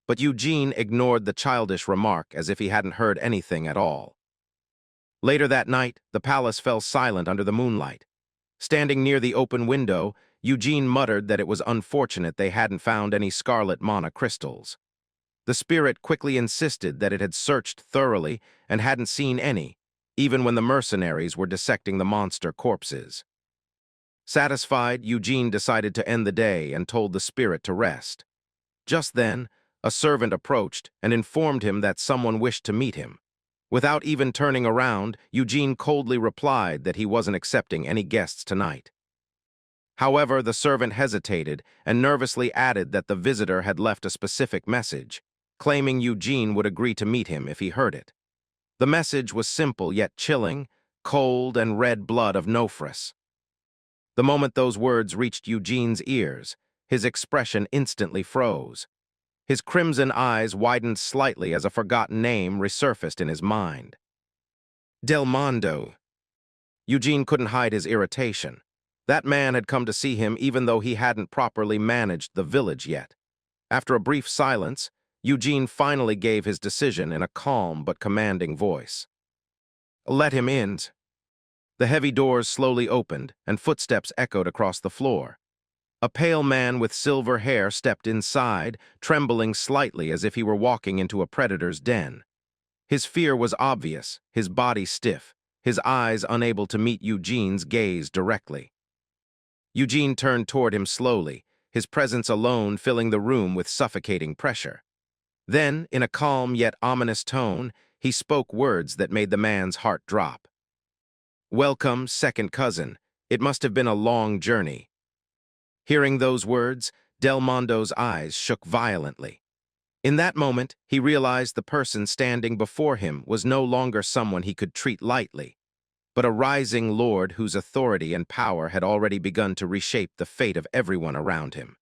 But Eugene ignored the childish remark as if he hadn't heard anything at all. Later that night, the palace fell silent under the moonlight. Standing near the open window, Eugene muttered that it was unfortunate they hadn't found any scarlet mana crystals. The spirit quickly insisted that it had searched thoroughly and hadn't seen any, even when the mercenaries were dissecting the monster corpses. Satisfied, Eugene decided to end the day and told the spirit to rest. Just then, a servant approached and informed him that someone wished to meet him. Without even turning around, Eugene coldly replied that he wasn't accepting any guests tonight. However, the servant hesitated and nervously added that the visitor had left a specific message, claiming Eugene would agree to meet him if he heard it. The message was simple yet chilling, cold and red blood of Nofris. The moment those words reached Eugene's ears, his expression instantly froze. His crimson eyes widened slightly as a forgotten name resurfaced in his mind. Del Mondo. Eugene couldn't hide his irritation. That man had come to see him even though he hadn't properly managed the village yet. After a brief silence, Eugene finally gave his decision in a calm but commanding voice. Let him in. The heavy doors slowly opened, and footsteps echoed across the floor. A pale man with silver hair stepped inside, trembling slightly as if he were walking into a predator's den. His fear was obvious, his body stiff, his eyes unable to meet Eugene's gaze directly. Eugene turned toward him slowly, his presence alone filling the room with suffocating pressure. Then, in a calm yet ominous tone, he spoke words that made the man's heart drop. Welcome, second cousin. It must have been a long journey. Hearing those words, Del Mondo's eyes shook violently. In that moment, he realized the person standing before him was no longer someone he could treat lightly, but a rising lord whose authority and power had already begun to reshape the fate of everyone around him.